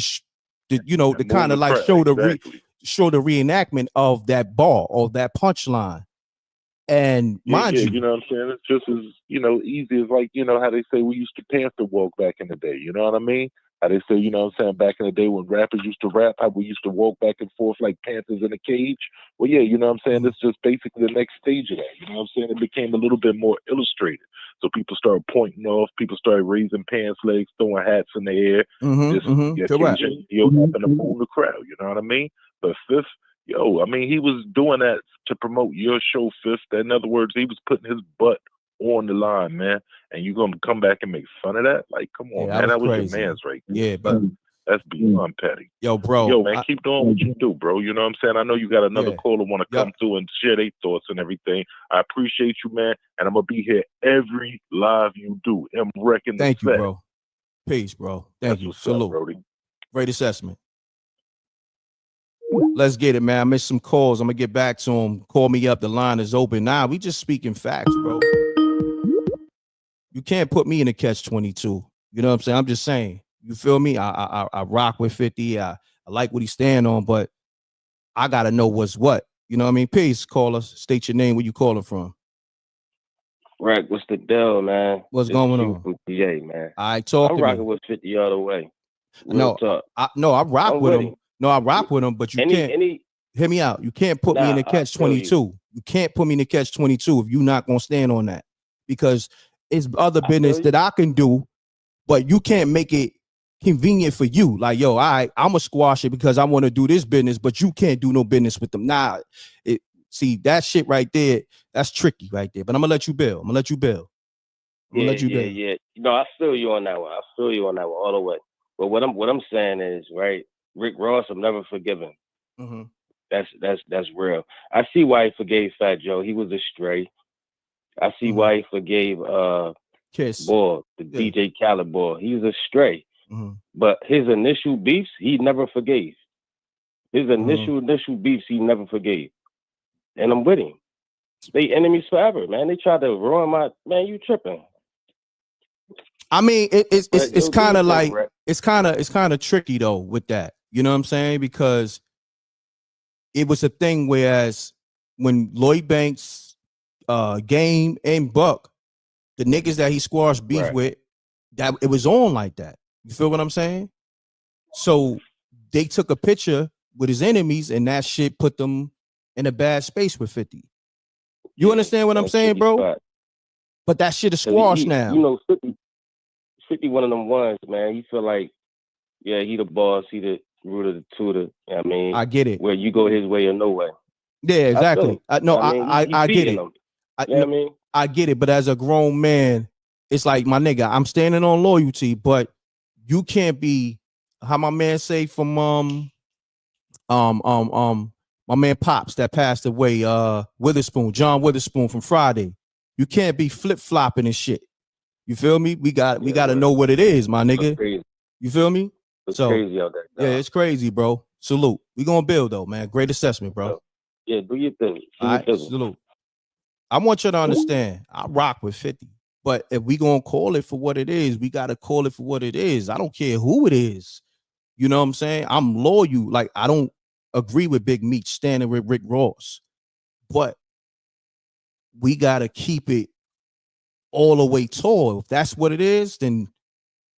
to kind of like show the reenactment of that bar or that punchline. And mind you, you know what I'm saying? It's just as, easy as like, how they say we used to panther walk back in the day. You know what I mean? How they say, you know what I'm saying, back in the day when rappers used to rap, how we used to walk back and forth like panthers in a cage. Well, yeah, you know what I'm saying? It's just basically the next stage of that. You know what I'm saying? It became a little bit more illustrated. So people started pointing off, people started raising pants legs, throwing hats in the air. Occasion, happen to fool the crowd. You know what I mean? But Fifth, I mean, he was doing that to promote your show, Fifth. In other words, he was putting his butt on the line, man. And you gonna come back and make fun of that? Like, come on, man. That was your man's right there. Yeah, but that's beyond petty. Yo, bro. Yo, man, keep doing what you do, bro. You know what I'm saying? I know you got another caller want to come through and share their thoughts and everything. I appreciate you, man. And I'm gonna be here every live you do. M.Reck in the Thank you, set. bro. Peace, bro. Thank you. Salute. Brody. Great assessment. Let's get it, man. I missed some calls. I'm gonna get back to him. Call me up. The line is open. Nah, we just speaking facts, bro. You can't put me in a catch-22. You know what I'm saying? I'm just saying. You feel me? I rock with 50. I like what he's standing on, but I gotta know what's what. You know what I mean? Peace, caller. State your name. Where you calling from? Reck, what's the deal, man? What's going on? From PA, man. I talk I'm to rocking me. with 50 all the way. No, I rock with him. No, I rock with him, but you can't hear me out. You can't put me in a catch-22. You can't put me in a catch-22 if you're not gonna stand on that, because it's other business that I can do, but you can't make it convenient for you. Like, yo, I'm gonna squash it because I want to do this business, but you can't do no business with them. Nah, see that shit right there. That's tricky right there. But I'm gonna let you build. I'm gonna let you build. Yeah. No, I feel you on that one. I feel you on that one all the way. But what I'm saying is, right, Rick Ross, I'm never forgiven. Mm-hmm. That's real. I see why he forgave Fat Joe. He was a stray. I see why he forgave Kiss. Boy, the DJ Khaled boy. He was a stray. Mm-hmm. But his initial beefs, he never forgave. His initial beefs, he never forgave. And I'm with him. They enemies forever, man. They tried to ruin my man. You tripping? I mean, it's kind of like it's kind of tricky though with that. You know what I'm saying? Because it was a thing whereas when Lloyd Banks, Game and Buck, the niggas that he squashed beef with, that it was on like that. You feel what I'm saying? So they took a picture with his enemies, and that shit put them in a bad space with 50. You understand what I'm saying, bro? Spot. But that shit is squashed now. You know, 50 one of them ones, man. You feel like, yeah, he the boss, he the root of the tutor. You know what I mean? I get it. Where you go his way or no way. Yeah, exactly. I get it. You know what I mean? I get it, but as a grown man, it's like, my nigga, I'm standing on loyalty, but you can't be, how my man say from my man Pops that passed away, Witherspoon, John Witherspoon from Friday. You can't be flip-flopping and shit. You feel me? We got to know what it is, my nigga. You feel me? It's crazy out there. Yeah, it's crazy, bro. Salute. We gonna build though, man. Great assessment, bro. Yeah, do your thing. All right, salute. I want you to understand, I rock with 50. But if we gonna call it for what it is, we gotta call it for what it is. I don't care who it is. You know what I'm saying? I'm loyal. Like, I don't agree with Big Meech standing with Rick Ross, but we gotta keep it all the way tall. If that's what it is, then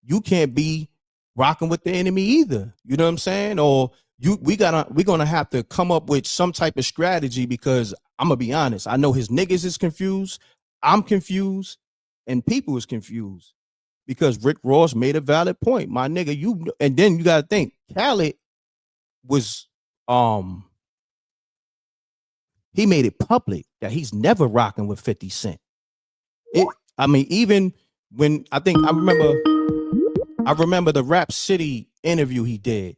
you can't be rocking with the enemy either. You know what I'm saying? Or we're gonna have to come up with some type of strategy, because I'm gonna be honest. I know his niggas is confused. I'm confused, and people is confused because Rick Ross made a valid point. My nigga, and then you gotta think Khaled was he made it public that he's never rocking with 50 Cent. I mean, even when I remember the Rap City interview he did.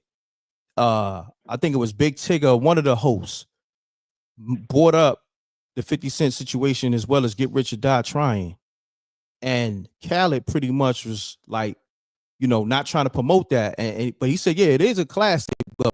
I think it was Big Tigger, one of the hosts, brought up the 50 Cent situation as well as Get Rich or Die Trying. And Khaled pretty much was like, not trying to promote that. But he said, yeah, it is a classic, but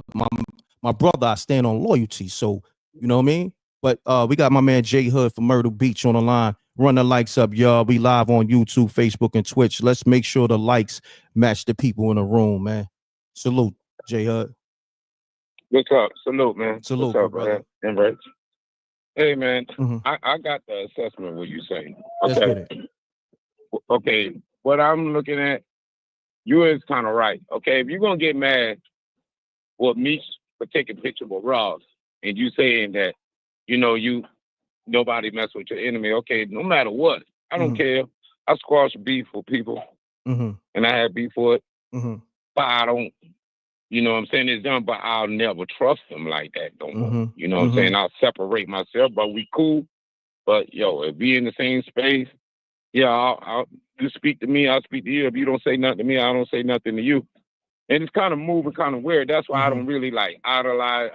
my brother, I stand on loyalty. So, you know what I mean? But we got my man J Hood from Myrtle Beach on the line. Run the likes up, y'all. We live on YouTube, Facebook, and Twitch. Let's make sure the likes match the people in the room, man. Salute, J Hood. What's up? Salute, man. Salute, what's up, brother. M.Reck? Hey, man. I got the assessment of what you're saying. Let's Okay. get it. Okay. What I'm looking at, you is kind of right. Okay. If you're going to get mad with me for taking picture with Ross and you saying that, nobody mess with your enemy. Okay. No matter what, I don't care. I squash beef for people and I have beef for it. But I don't, you know what I'm saying? It's done, but I'll never trust them like that no more. You know what I'm saying? I'll separate myself, but we cool. But if we in the same space, I'll you speak to me, I'll speak to you. If you don't say nothing to me, I don't say nothing to you. And it's kind of moving, kind of weird. That's why I don't really like idolize.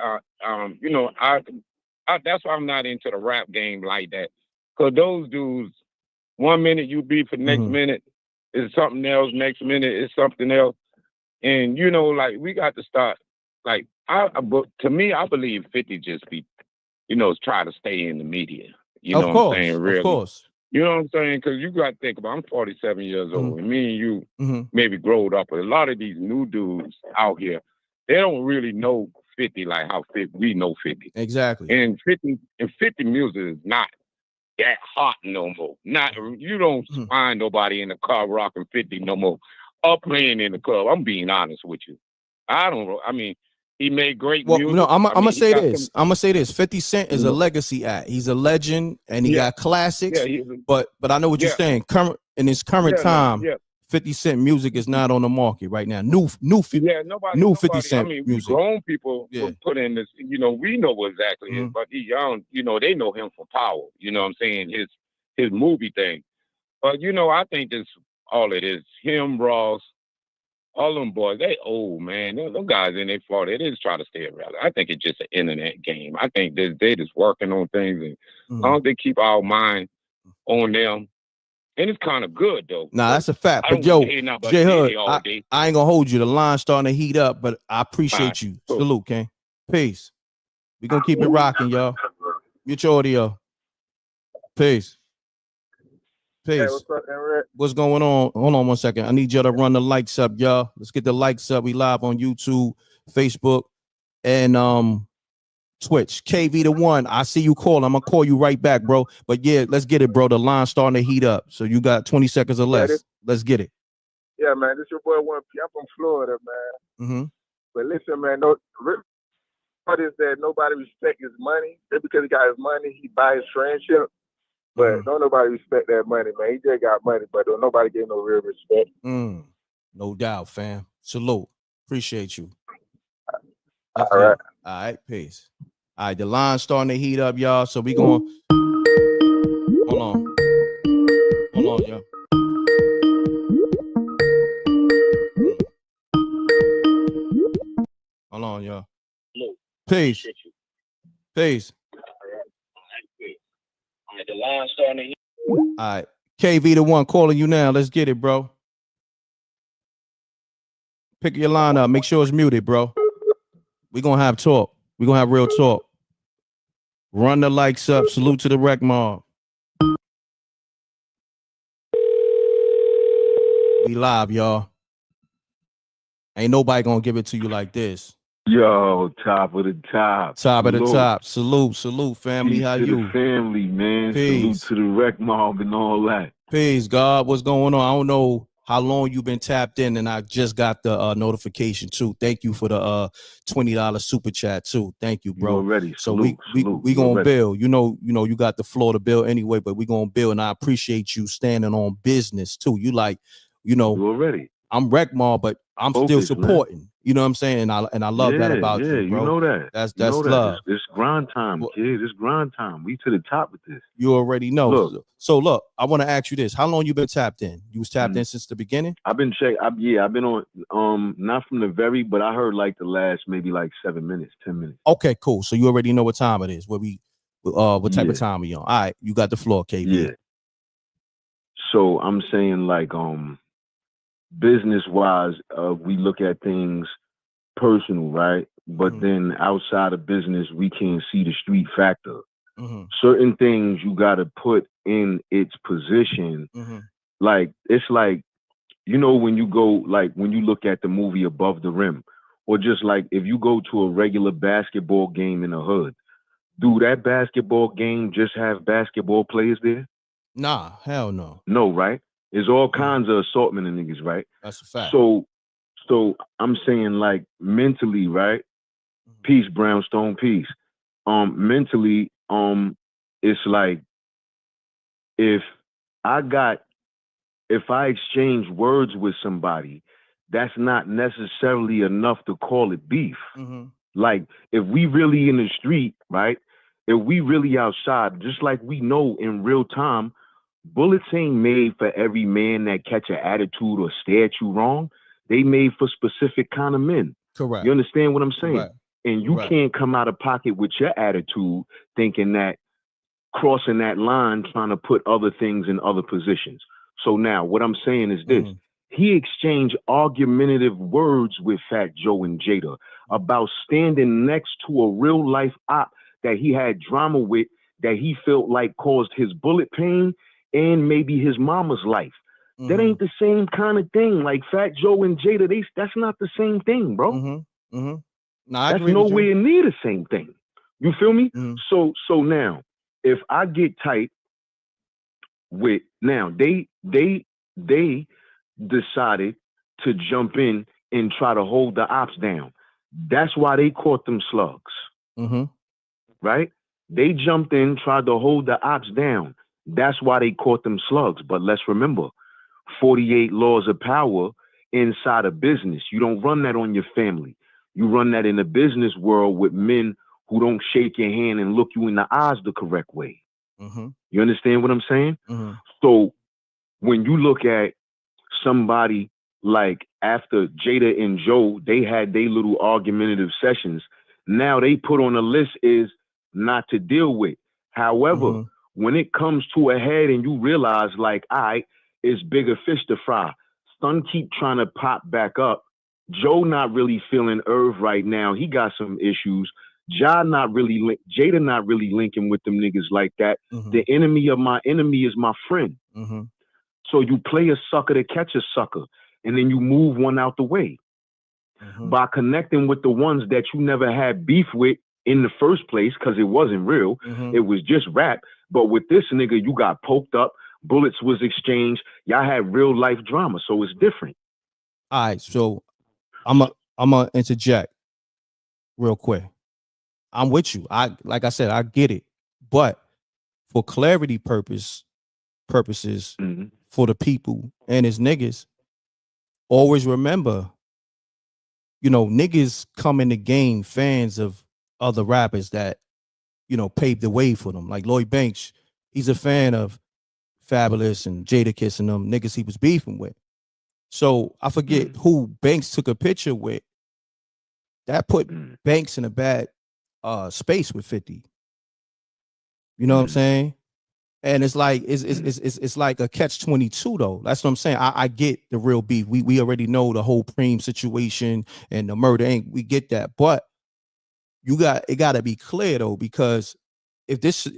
That's why I'm not into the rap game like that. Cause those dudes, 1 minute you beef, for next minute is something else. Next minute is something else. And we got to start. Like to me, I believe 50 just be, try to stay in the media. You know what I'm saying? Really. Of course. You know what I'm saying? Because you got to think about, I'm 47 years old, and me and you maybe growed up. But a lot of these new dudes out here, they don't really know 50 like how 50 we know 50. Exactly. And 50 music is not that hot no more. You don't find nobody in the car rocking 50 no more. Or playing in the club. I'm being honest with you. He made great music. I'm gonna say this. I'm gonna say this. 50 Cent is a legacy act. He's a legend, and he got classics. But I know what you're saying. In his current time, 50 Cent music is not on the market right now. New 50 Cent music. Grown people put in this. We know exactly it, but he young. They know him for Power. You know what I'm saying? His movie thing. But I think this all it is. Him, Ross. All them boys, they old, man. Them guys in their 40s, they just try to stay around. I think it's just an internet game. I think they just working on things, and I don't think keep our mind on them. And it's kind of good, though. Nah, that's a fact. But J Hood, I ain't gonna hold you. The line's starting to heat up, but I appreciate you. Cool. Salute, King. Peace. We gonna keep it rocking, y'all. Mute your audio. Peace. Peace. Hey, what's up, M.Reck? What's going on? Hold on 1 second. I need y'all to run the likes up, y'all. Let's get the likes up. We live on YouTube, Facebook, and Twitch. KV the one. I see you calling. I'm gonna call you right back, bro. But yeah, let's get it, bro. The line's starting to heat up. So you got 20 seconds or less. Let's get it. Yeah, man. This your boy 1P. I'm from Florida, man. But listen, man, what is that nobody respect his money? Just because he got his money, he buys friendship. But don't nobody respect that money, man. He just got money, but don't nobody give no real respect. No doubt, fam. Salute. Appreciate you. All right. All right, peace. All right, the line's starting to heat up, y'all. So we going. Hold on. Hold on, y'all. Hold on, y'all. Peace. Peace. The line starting to heat. All right. KV the one calling you now. Let's get it, bro. Pick your line up. Make sure it's muted, bro. We're going to have talk. We're going to have real talk. Run the likes up. Salute to the Rec Mob. We live, y'all. Ain't nobody going to give it to you like this. Yo, top of the top. Top of the top. Salute, family. Peace How to you? the family, man. Peace. Salute to the Rec Mob and all that. Peace, God. What's going on? I don't know how long you've been tapped in, and I just got the notification too. Thank you for the $20 super chat too. Thank you, bro. Already. So we gonna build. You know, you got the floor to build anyway, but we gonna build, and I appreciate you standing on business too. You already. I'm Rec Mob, but I'm still supporting. Man. You know what I'm saying? And I love that about you, you bro. know that. That's You know that. love. It's grind time, kid. It's grind time. We to the top with this. You already know. Look. So look, I want to ask you this: how long you been tapped in? You was tapped in since the beginning? I've been I've been on not from the very, but I heard like the last maybe like 7 minutes, 10 minutes. Okay, cool. So you already know what time it is. What type of time we on? All right, you got the floor, KV. Yeah. So I'm saying like business wise, we look at things personal, right? But then outside of business, we can see the street factor. Certain things you got to put in its position. Like it's like, you know, when you go, like when you look at the movie Above the Rim, or just like if you go to a regular basketball game in the hood, do that basketball game just have basketball players there? Nah, hell no. No, right? There's all kinds of assortment of niggas, right? That's a fact. So I'm saying like mentally, right? Peace, Brownstone, peace. Mentally, it's like if I exchange words with somebody, that's not necessarily enough to call it beef. Like if we really in the street, right? If we really outside, just like we know in real time, bullets ain't made for every man that catch an attitude or stare at you wrong. They made for specific kind of men. Correct. You understand what I'm saying? Correct. And you can't come out of pocket with your attitude thinking that crossing that line, trying to put other things in other positions. So now what I'm saying is this. He exchanged argumentative words with Fat Joe and Jada about standing next to a real life op that he had drama with, that he felt like caused his bullet pain and maybe his mama's life. That ain't the same kind of thing. Like Fat Joe and Jada, that's not the same thing, bro. Nah, I that's agree with you. nowhere near the same thing. You feel me? So now, if I get tight with now, they decided to jump in and try to hold the ops down. That's why they caught them slugs. Right? They jumped in, tried to hold the ops down. That's why they caught them slugs. But let's remember, 48 laws of power inside of business. You don't run that on your family. You run that in the business world with men who don't shake your hand and look you in the eyes the correct way. You understand what I'm saying? So when you look at somebody like after Jada and Joe, they had their little argumentative sessions. Now they put on a list is not to deal with. However, when it comes to a head and you realize like, all right, it's bigger fish to fry. Son keep trying to pop back up. Joe not really feeling Irv right now. He got some issues. Jada not really linking with them niggas like that. The enemy of my enemy is my friend. So you play a sucker to catch a sucker, and then you move one out the way. By connecting with the ones that you never had beef with in the first place, because it wasn't real. It was just rap. But with this nigga, you got poked up, bullets was exchanged, y'all had real life drama, so it's different. All right, so I'm gonna interject real quick. I'm with you. Like I said, I get it. But for clarity purposes, for the people and his niggas, always remember, you know, niggas come in the game fans of other rappers that, you know, paved the way for them. Like Lloyd Banks, he's a fan of Fabulous and Jadakiss and them niggas he was beefing with. So I forget who Banks took a picture with. That put Banks in a bad space with 50. You know what I'm saying? And it's like it's like a catch-22 though. That's what I'm saying. I get the real beef. We already know the whole Preem situation and the murder ain't. We get that, but it got to be clear though, because if this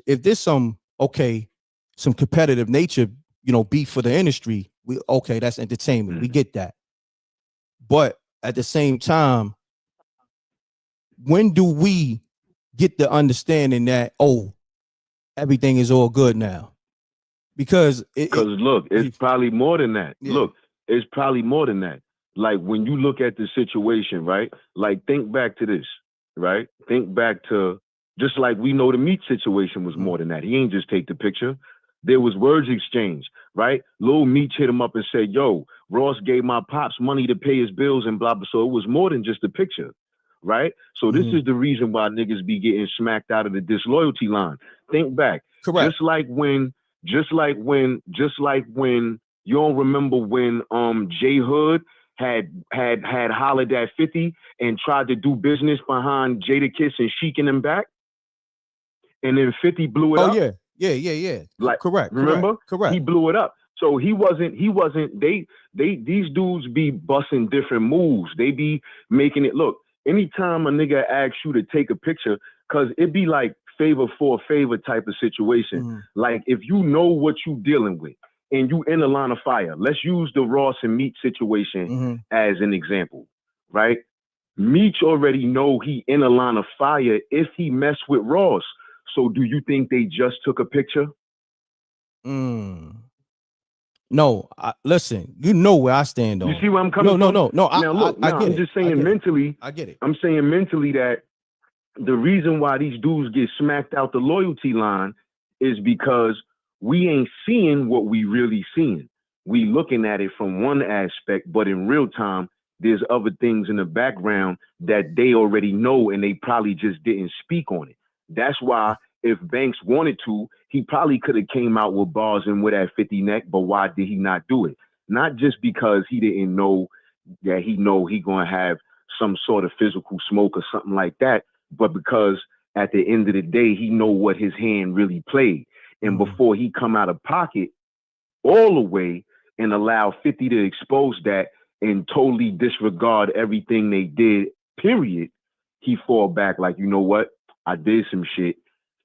some competitive nature, you know, beef for the industry, that's entertainment. We get that, but at the same time, when do we get the understanding that everything is all good now? Because look, it's probably more than that. Yeah. Look, it's probably more than that. Like when you look at the situation, right? Like think back to this, right? Think back to just like we know the Meat situation was more than that. He ain't just take the picture. There was words exchanged, right? Lil Meech hit him up and said, yo, Ross gave my pops money to pay his bills and blah, blah. So it was more than just a picture, right? So this is the reason why niggas be getting smacked out of the disloyalty line. Think back. Correct. Just like when you don't remember when J Hood had hollered at 50 and tried to do business behind Jadakiss and Sheik and back, and then 50 blew it up. Oh yeah. Like, correct. Remember? Correct. He blew it up. So he wasn't, these dudes be busting different moves. They be making it look. Anytime a nigga asks you to take a picture, cause it be like favor for a favor type of situation. Like if you know what you dealing with and you in a line of fire, let's use the Ross and Meech situation as an example, right? Meech already know he in a line of fire if he mess with Ross. So do you think they just took a picture? No, listen, you know where I stand on. You see where I'm coming from? No. Now look, I'm just saying mentally. I get it. I'm saying mentally that the reason why these dudes get smacked out the loyalty line is because we ain't seeing what we really seeing. We looking at it from one aspect, but in real time, there's other things in the background that they already know and they probably just didn't speak on it. That's why if Banks wanted to, he probably could have came out with bars and with that 50 neck, but why did he not do it? Not just because he didn't know that he gonna have some sort of physical smoke or something like that, but because at the end of the day, he know what his hand really played. And before he come out of pocket all the way and allow 50 to expose that and totally disregard everything they did, period, he fall back like, you know what? I did some shit.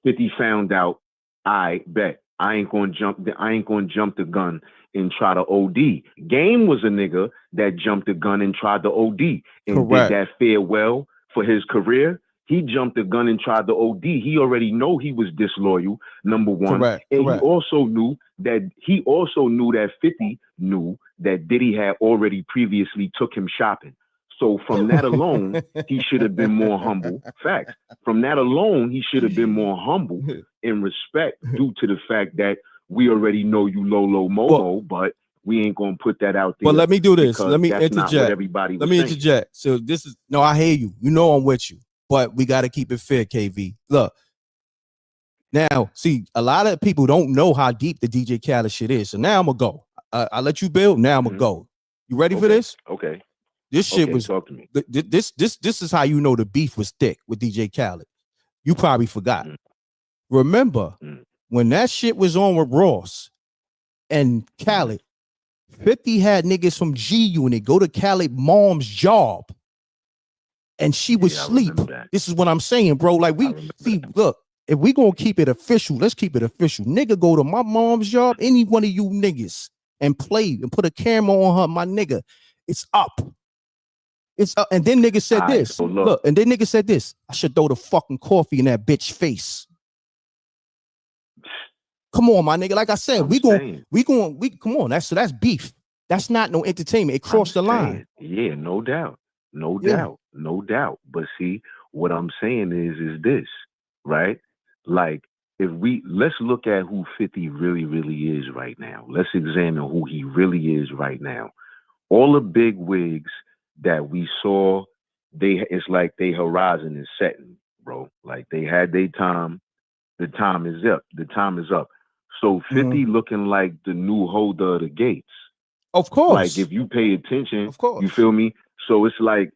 50 found out, I bet. I ain't gonna jump the gun and try to OD. Game was a nigga that jumped the gun and tried to OD and did that farewell for his career. He jumped the gun and tried to OD. He already know he was disloyal, number one. Correct. He also knew that 50 knew that Diddy had already previously took him shopping. So from that alone, he should have been more humble. Facts. From that alone, he should have been more humble in respect due to the fact that we already know you Lolo Momo, but we ain't gonna put that out there. But let me do this. Let me interject. Not what everybody was let me saying. interject. So this is I hear you. You know I'm with you, but we got to keep it fair, KV. Look, now see, a lot of people don't know how deep the DJ Khaled shit is. So now I'm gonna go. I let you build. Now I'm gonna go. You ready for this? Okay. This shit was talk to me. This is how you know the beef was thick with DJ Khaled. You probably forgot. Remember when that shit was on with Ross and Khaled, 50 had niggas from G Unit go to Khaled mom's job and she was asleep. This is what I'm saying, bro. Like we see, look, if we gonna keep it official, let's keep it official. Nigga, go to my mom's job, any one of you niggas, and play and put a camera on her, my nigga. It's up. It's up. And then nigga said this. So look, and then nigga said this. I should throw the fucking coffee in that bitch face. Come on, my nigga. Like I said, we come on. That's beef. That's not no entertainment. It crossed the line. Yeah, no doubt. No doubt. But see, what I'm saying is this, right? Like, let's look at who 50 really, really is right now. Let's examine who he really is right now. All the big wigs that we saw, it's like their horizon is setting, bro. Like they had their time. The time is up. The time is up. So 50 looking like the new holder of the gates. Of course. Like if you pay attention, of course. You feel me? So it's like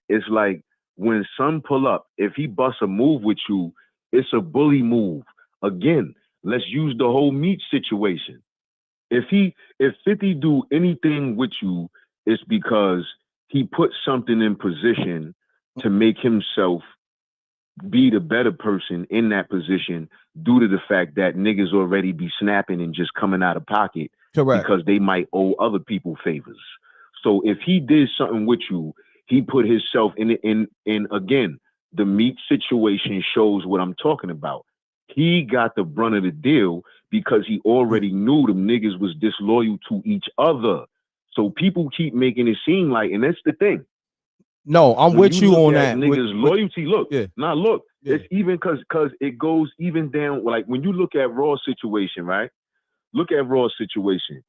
when Son pull up, if he busts a move with you, it's a bully move. Again, let's use the whole Meech situation. If 50 do anything with you, it's because he put something in position to make himself be the better person in that position due to the fact that niggas already be snapping and just coming out of pocket. Correct. Because they might owe other people favors. So if he did something with you, he put himself in again, the Meech situation shows what I'm talking about. He got the brunt of the deal because he already knew them niggas was disloyal to each other. So people keep making it seem like, and that's the thing. No, I'm with you on that. Niggas loyalty. Look, it's even because it goes even down. Like when you look at Raw's situation, right? look at Raw's situation.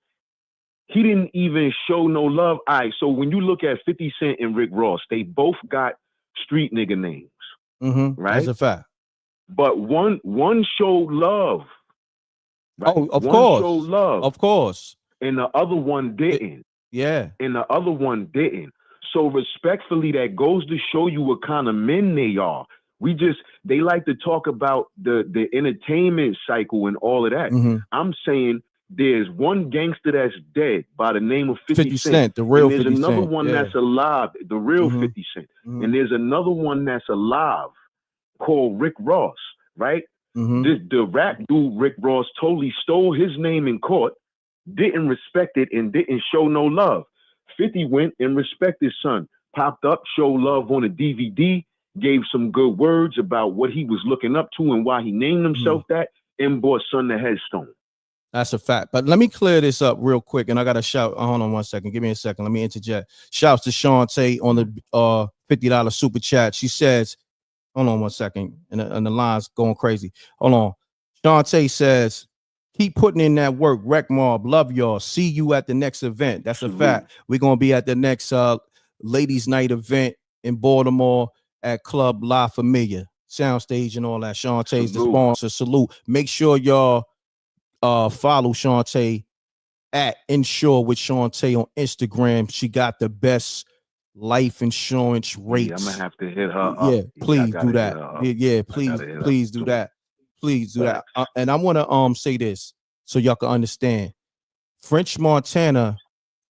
He didn't even show no love. All right, so when you look at 50 Cent and Rick Ross, they both got street nigga names, right? That's a fact. But one showed love. Right? Oh, of one course. showed love. Of course. And the other one didn't. Yeah. And the other one didn't. So respectfully, that goes to show you what kind of men they are. They like to talk about the entertainment cycle and all of that. I'm saying there's one gangster that's dead by the name of 50 Cent. The real 50 Cent. And there's another one yeah. that's alive, the real 50 Cent. And there's another one that's alive called Rick Ross, right? The rap dude, Rick Ross, totally stole his name in court, didn't respect it, and didn't show no love. 50 went and respected his son, popped up, showed love on a DVD, gave some good words about what he was looking up to and why he named himself that, and bought son the headstone. That's a fact. But let me clear this up real quick, and I got to shout. Hold on 1 second. Give me a second. Let me interject. Shouts to Shantae on the $50 super chat. She says, hold on 1 second, and the line's going crazy. Hold on. Shantae says, keep putting in that work. Wreck Mob, love y'all. See you at the next event. That's a fact. We're going to be at the next ladies' night event in Baltimore at Club La Familia, soundstage and all that. Shantae's the sponsor. Salute. Make sure y'all follow Shantae at Insure with Shantae on Instagram. She got the best life insurance rates. Yeah, I'm gonna have to hit her yeah, up. please do that. Yeah, please do that. Please do that. And I want to say this so y'all can understand. French Montana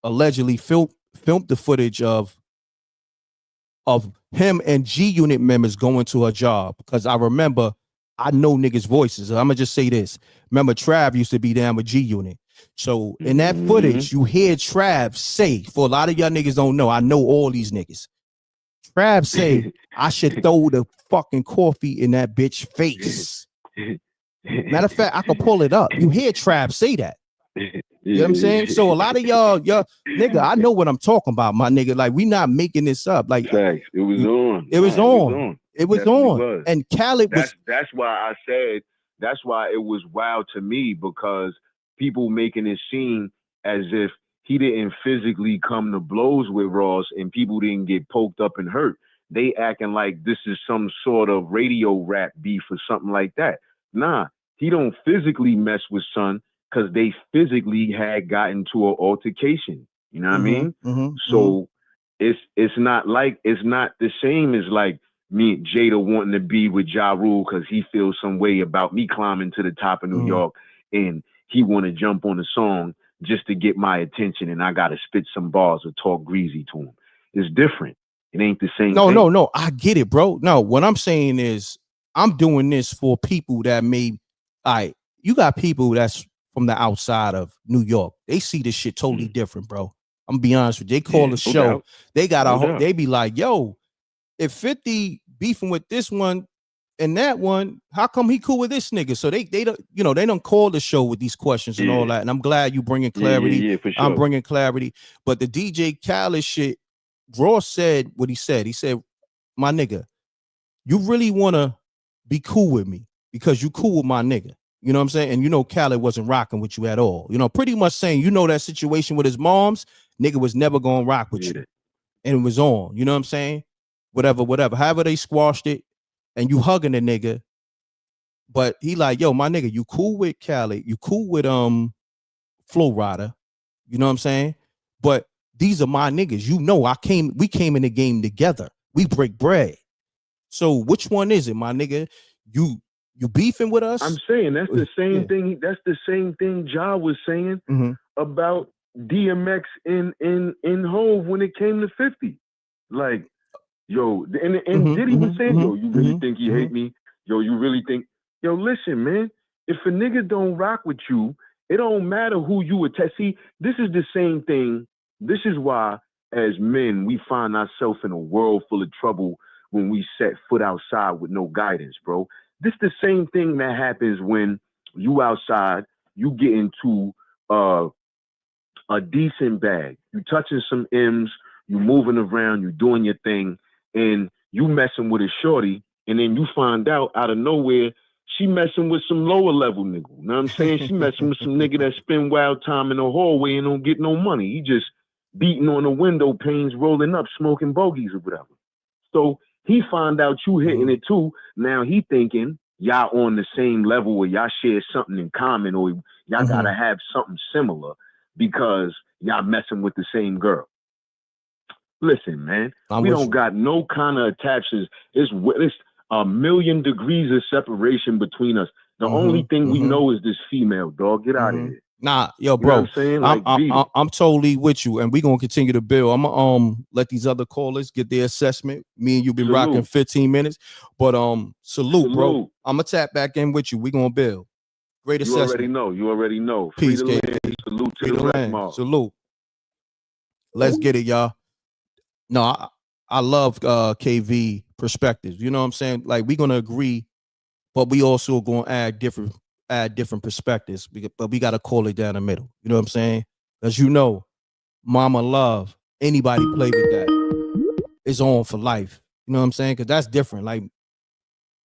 allegedly filmed the footage of him and G Unit members going to her job, because I remember, I know niggas' voices. I'm gonna just say this. Remember, Trav used to be down with G Unit. So in that footage, you hear Trav say, for a lot of y'all niggas don't know, I know all these niggas. Trav say, I should throw the fucking coffee in that bitch face. Matter of fact, I could pull it up. You hear Trav say that. You know what I'm saying? So a lot of y'all, nigga, I know what I'm talking about, my nigga. Like, we not making this up. Like, facts. It was on. It was on. It was on. And Khaled was. That's why I said. That's why it was wild to me, because people making it seem as if he didn't physically come to blows with Ross and people didn't get poked up and hurt. They acting like this is some sort of radio rap beef or something like that. Nah, he don't physically mess with son because they physically had gotten to an altercation. You know what I mean? So it's not the same as like me and Jada wanting to be with Ja Rule because he feels some way about me climbing to the top of New York and he want to jump on the song just to get my attention and I got to spit some bars or talk greasy to him. It's different. It ain't the same thing. No. I get it, bro. No, what I'm saying is I'm doing this for people that you got people that's from the outside of New York. They see this shit totally different, bro. I'm gonna be honest with you. They call the show. Doubt. They got they be like, yo, if 50 beefing with this one and that one, how come he cool with this nigga? So they don't, they don't call the show with these questions and all that. And I'm glad you bringing clarity. Yeah, for sure. I'm bringing clarity. But the DJ Khaled shit, Ross said what he said. He said, my nigga, you really want to be cool with me because you cool with my nigga. You know what I'm saying? And Khaled wasn't rocking with you at all. Pretty much saying, that situation with his moms, nigga was never going to rock with you. And it was on. You know what I'm saying? Whatever. However they squashed it, and you hugging the nigga. But he like, yo, my nigga, you cool with Khaled. You cool with Flow Rider. You know what I'm saying? But these are my niggas. We came in the game together. We break bread. So which one is it, my nigga? You beefing with us? I'm saying that's the same thing. That's the same thing Ja was saying about DMX in Hove when it came to 50. Like, yo, and Diddy was saying, yo, you really think he hate me? Yo, you really think? Yo, listen, man. If a nigga don't rock with you, it don't matter who you attach. See, this is the same thing. This is why, as men, we find ourselves in a world full of trouble when we set foot outside with no guidance, bro. This the same thing that happens when you outside, you get into a decent bag. You touching some M's, you moving around, you doing your thing, and you messing with a shorty, and then you find out of nowhere she messing with some lower level nigga. You know what I'm saying? She messing with some nigga that spend wild time in the hallway and don't get no money. He just beating on the window panes, rolling up, smoking bogeys or whatever. So he find out you hitting it too. Now he thinking y'all on the same level or y'all share something in common or y'all gotta have something similar because y'all messing with the same girl. Listen, man, we don't got no kind of attachments. It's a million degrees of separation between us. The only thing we know is this female, dog. Get out of here. Nah, yo, bro, you know what I'm saying? Like, I'm totally with you, and we're gonna continue to build. I'm gonna let these other callers get their assessment. Me and you been rocking 15 minutes, but salute, bro. I'm gonna tap back in with you. We're gonna build. Great assessment. You already know. Peace, Free the land. Salute to the Wreck Mob. Salute. Let's get it, y'all. No, I love KV perspectives. You know what I'm saying? Like, we're gonna agree, but we also gonna add different perspectives. But we gotta call it down the middle. You know what I'm saying? As you know, mama love, anybody play with that, it's on for life. You know what I'm saying? Because that's different. Like,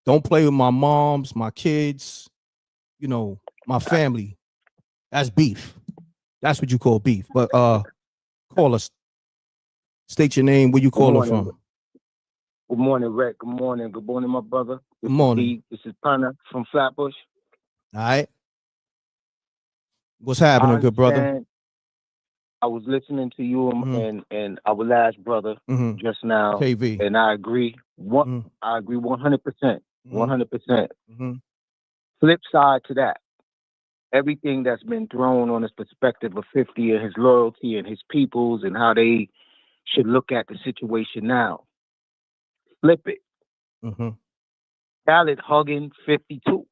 don't play with my moms, my kids, you know, my family. That's beef. That's what you call beef. But call us. State your name, where you calling from. Good morning, Reck. Good morning. Good morning, my brother. Good morning. This is Pana from Flatbush. All right. What's happening, good brother? I was listening to you and our last brother just now, KV, and I agree. I agree 100%. 100%. Flip side to that, everything that's been thrown on his perspective of 50 and his loyalty and his peoples and how they should look at the situation now. Flip it. Khaled hugging 52.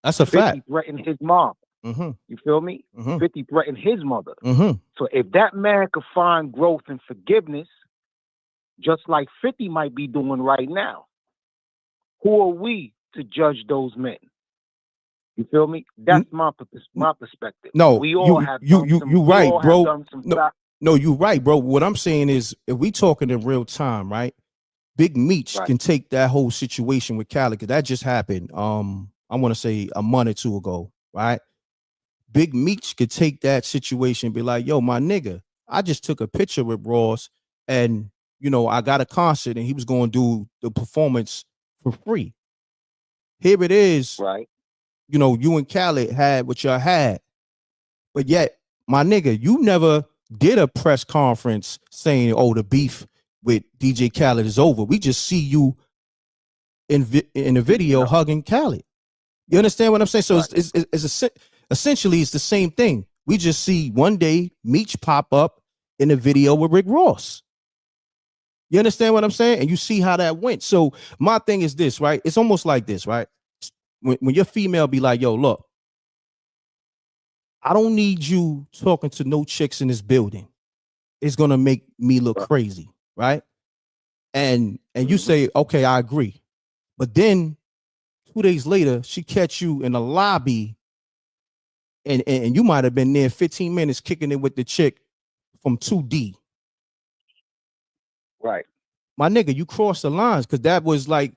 That's a 50 fact. threatened his mom. You feel me? 50 threatened his mother. So if that man could find growth and forgiveness, just like 50 might be doing right now, who are we to judge those men? You feel me? That's my perspective. No, we all have you right, bro. No, you're right, bro. What I'm saying is, if we talking in real time, right? Big Meech can take that whole situation with Khaled, because that just happened. I want to say a month or two ago, right? Big Meech could take that situation and be like, yo, my nigga, I just took a picture with Ross and, you know, I got a concert and he was going to do the performance for free. Here it is. Right. You know, you and Khaled had what y'all had, but yet, my nigga, you never did a press conference saying, oh, the beef with DJ Khaled is over. We just see you in the video hugging Khaled. You understand what I'm saying? So essentially it's the same thing. We just see one day Meech pop up in a video with Rick Ross. You understand what I'm saying? And you see how that went. So my thing is this, right? It's almost like this, right? When your female be like, yo, look, I don't need you talking to no chicks in this building. It's gonna make me look crazy, right? And you say, okay, I agree. But then 2 days later, she catch you in the lobby, and you might have been there 15 minutes kicking it with the chick from 2D. Right. My nigga, you crossed the lines, because that was like,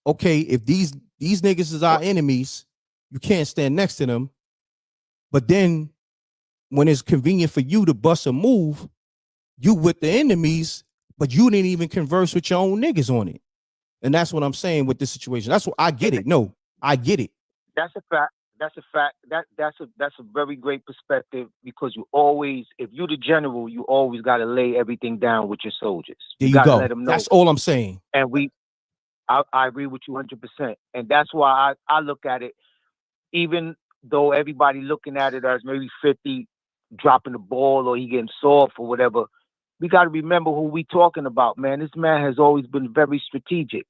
okay, if these niggas is our enemies, you can't stand next to them. But then when it's convenient for you to bust a move, you with the enemies, but you didn't even converse with your own niggas on it. And that's what I'm saying with this situation. That's what I get it. No, I get it. That's a fact. That's a fact. That's a very great perspective, because you always, if you're the general, you always got to lay everything down with your soldiers. There you got to go. let them know. That's all I'm saying. And I agree with you 100%. And that's why I look at it, even though everybody looking at it as maybe 50 dropping the ball or he getting soft or whatever, we got to remember who we talking about, man. This man has always been very strategic.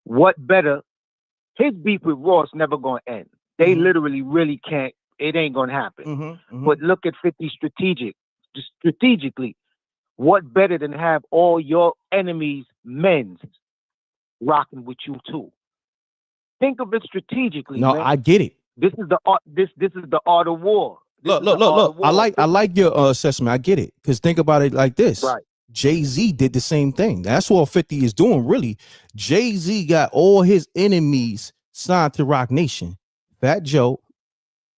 What better? His beef with Ross never going to end. They literally really can't. It ain't going to happen. But look at 50 strategically. What better than have all your enemies' men rocking with you too? Think of it strategically. No, man. I get it. This is the art. This is the art of war. Look. I like your assessment. I get it, because think about it like this. Right. Jay-Z did the same thing. That's what 50 is doing, really. Jay-Z got all his enemies signed to Rock Nation. Fat Joe,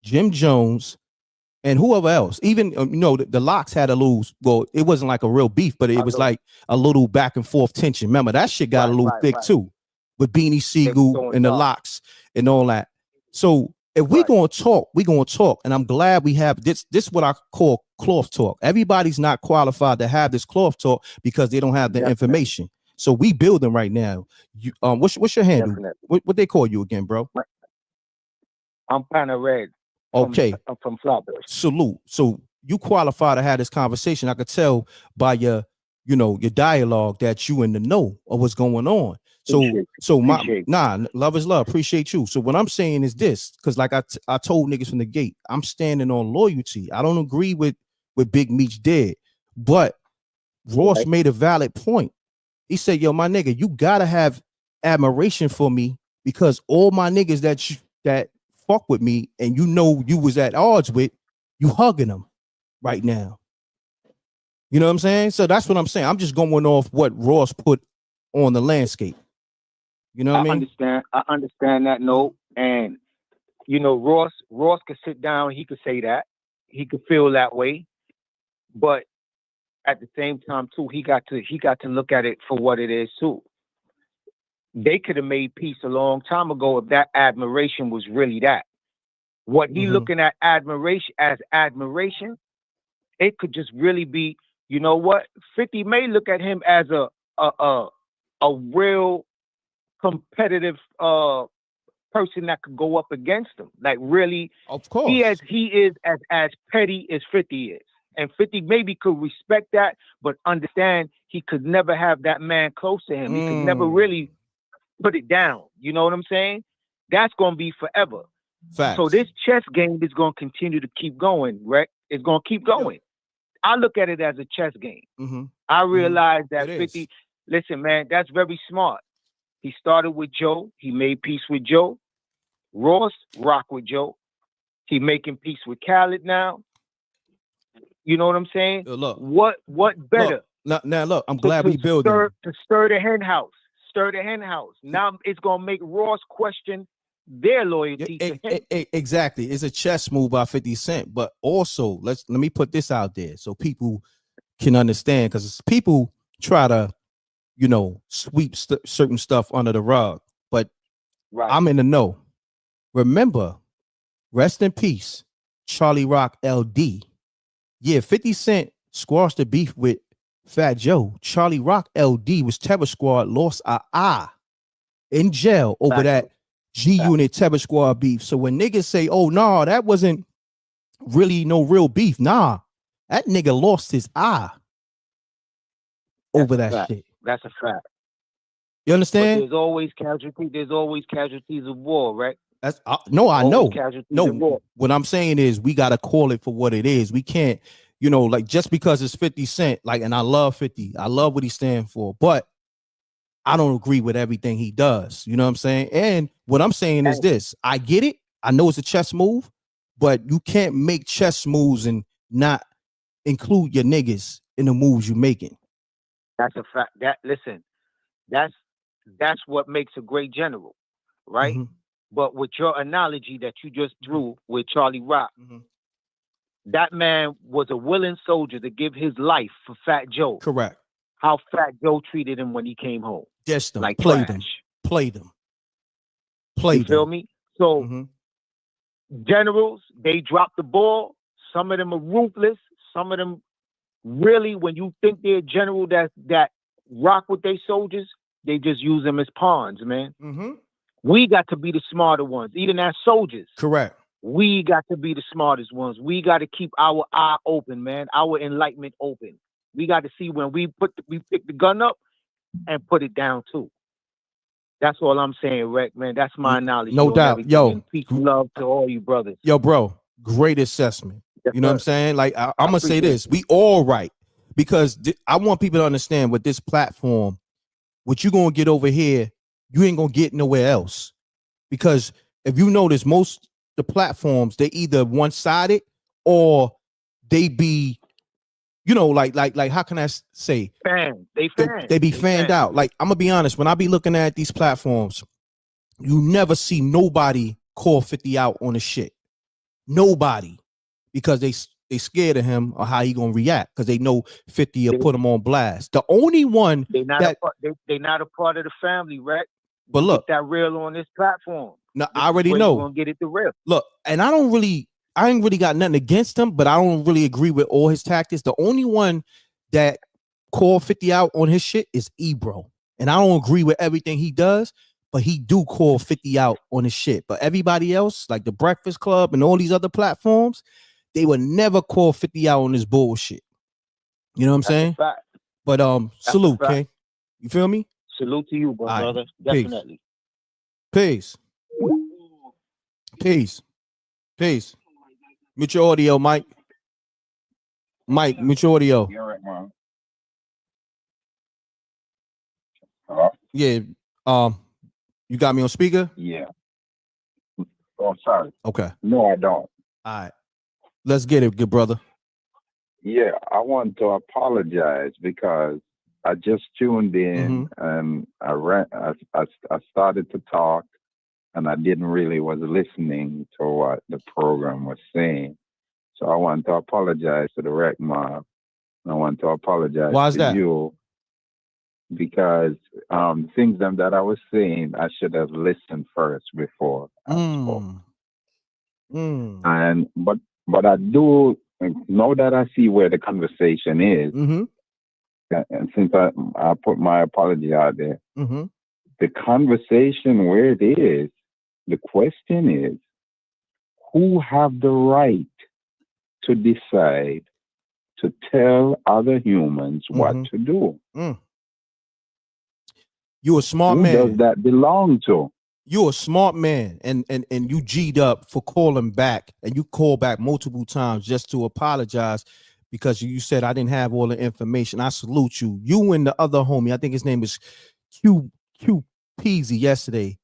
Jim Jones, and whoever else. Even the Locks had a little. Well, it wasn't like a real beef, but it was like a little back and forth tension. Remember that shit got a little thick too, with Beanie Siegel and the Locks and all that. So if we gonna talk, we gonna talk, and I'm glad we have this. This is what I call cloth talk. Everybody's not qualified to have this cloth talk because they don't have the information. So we building right now. You, what's your handle? What they call you again, bro? I'm kind of red. Okay. From Flatbush. Salute. So you qualify to have this conversation. I could tell by your dialogue that you in the know of what's going on. Love is love. Appreciate you. So what I'm saying is this, because like I told niggas from the gate, I'm standing on loyalty. I don't agree with Big Meech did, but Ross made a valid point. He said, yo, my nigga, you gotta have admiration for me because all my niggas that fuck with me and you was at odds with, you hugging them right now. You know what I'm saying? So that's what I'm saying. I'm just going off what Ross put on the landscape. You know what I mean? I understand that note. And Ross could sit down, he could say that. He could feel that way. But at the same time too, he got to look at it for what it is too. They could have made peace a long time ago if that admiration was really that. What he looking at admiration, it could just really be, you know what? 50 may look at him as a real competitive person that could go up against him. Like really, of course, he is as petty as 50 is. And 50 maybe could respect that, but understand he could never have that man close to him. He could never really put it down. You know what I'm saying? That's going to be forever. Facts. So this chess game is going to continue to keep going, right? It's going to keep going. I look at it as a chess game. I realize that 50, listen, man, that's very smart. He started with Joe. He made peace with Joe. Ross rock with Joe. He making peace with Khaled now. You know what I'm saying? Look, what better? Look, I'm glad we building. To stir the hen house. Stir the hen house. Now it's going to make Ross question their loyalty to him. Exactly. It's a chess move by 50 Cent. But also, let me put this out there so people can understand, because people try to, sweep certain stuff under the rug. But I'm in the know. Remember, rest in peace, Charlie Rock LD. Yeah, 50 Cent squashed the beef with Fat Joe. Charlie Rock LD was Terror Squad, lost an eye in jail over that G-Unit Terror Squad beef. So when niggas say, oh, no, that wasn't really no real beef. Nah, that nigga lost his eye over that shit. That's a fact. You understand? But there's always casualties of war, right? That's I know. No, what I'm saying is we got to call it for what it is. We can't, like just because it's 50 Cent, like, and I love 50. I love what he stands for, but I don't agree with everything he does. You know what I'm saying? And what I'm saying is this. I get it. I know it's a chess move, but you can't make chess moves and not include your niggas in the moves you're making. That's a fact. That's what makes a great general, right? But with your analogy that you just drew with Charlie Rock, that man was a willing soldier to give his life for Fat Joe. Correct. How Fat Joe treated him when he came home. Dissed him, like played trash. him. You feel me? So generals, they drop the ball. Some of them are ruthless. Some of them really, when you think they're a general that rock with their soldiers, they just use them as pawns, man. We got to be the smarter ones, even as soldiers. Correct. We got to be the smartest ones. We got to keep our eye open, man. Our enlightenment open. We got to see when we pick the gun up and put it down too. That's all I'm saying, Reck, man. That's my knowledge. No doubt. Yo, and peace and love to all you brothers. Yo, bro, great assessment. You know what I'm saying? Like, I'm going to say this. We all right. Because I want people to understand with this platform, what you're going to get over here, you ain't going to get nowhere else. Because if you notice, most the platforms, they either one-sided or they be, like how can I say? Fan. They be fanned out. Like, I'm going to be honest. When I be looking at these platforms, You never see nobody call 50 out on the shit. Nobody, because they scared of him or how he gonna react, because they know 50 will put him on blast. The only one They not a part of the family, right? But look, get that real on this platform. No, I already know. Gonna get it the real. Look, and I ain't really got nothing against him, but I don't really agree with all his tactics. The only one that called 50 out on his shit is Ebro, and I don't agree with everything he does, but he do call 50 out on his shit. But everybody else, like the Breakfast Club and all these other platforms, they would never call 50 out on this bullshit. You know what I'm saying? But salute, King. You feel me? Salute to you, brother. Definitely. Peace. Mute your audio, Mike. Mute your audio. You're right, man. Yeah. You got me on speaker? Yeah. Oh, sorry. Okay. No, I don't. All right. Let's get it, good brother. Yeah, I want to apologize because I just tuned in and I started to talk, and I didn't really was listening to what the program was saying. So I want to apologize to the Wreck Mob. I want to apologize to you because things that I was saying, I should have listened first before I spoke. And but I do know that I see where the conversation is. And since I put my apology out there, the conversation where it is, the question is, who have the right to decide to tell other humans what to do? You a smart man. Who does that belong to? You a smart man, and you G'd up for calling back, and you called back multiple times just to apologize because you said I didn't have all the information. I salute you. You and the other homie, I think his name is Q Peasy yesterday.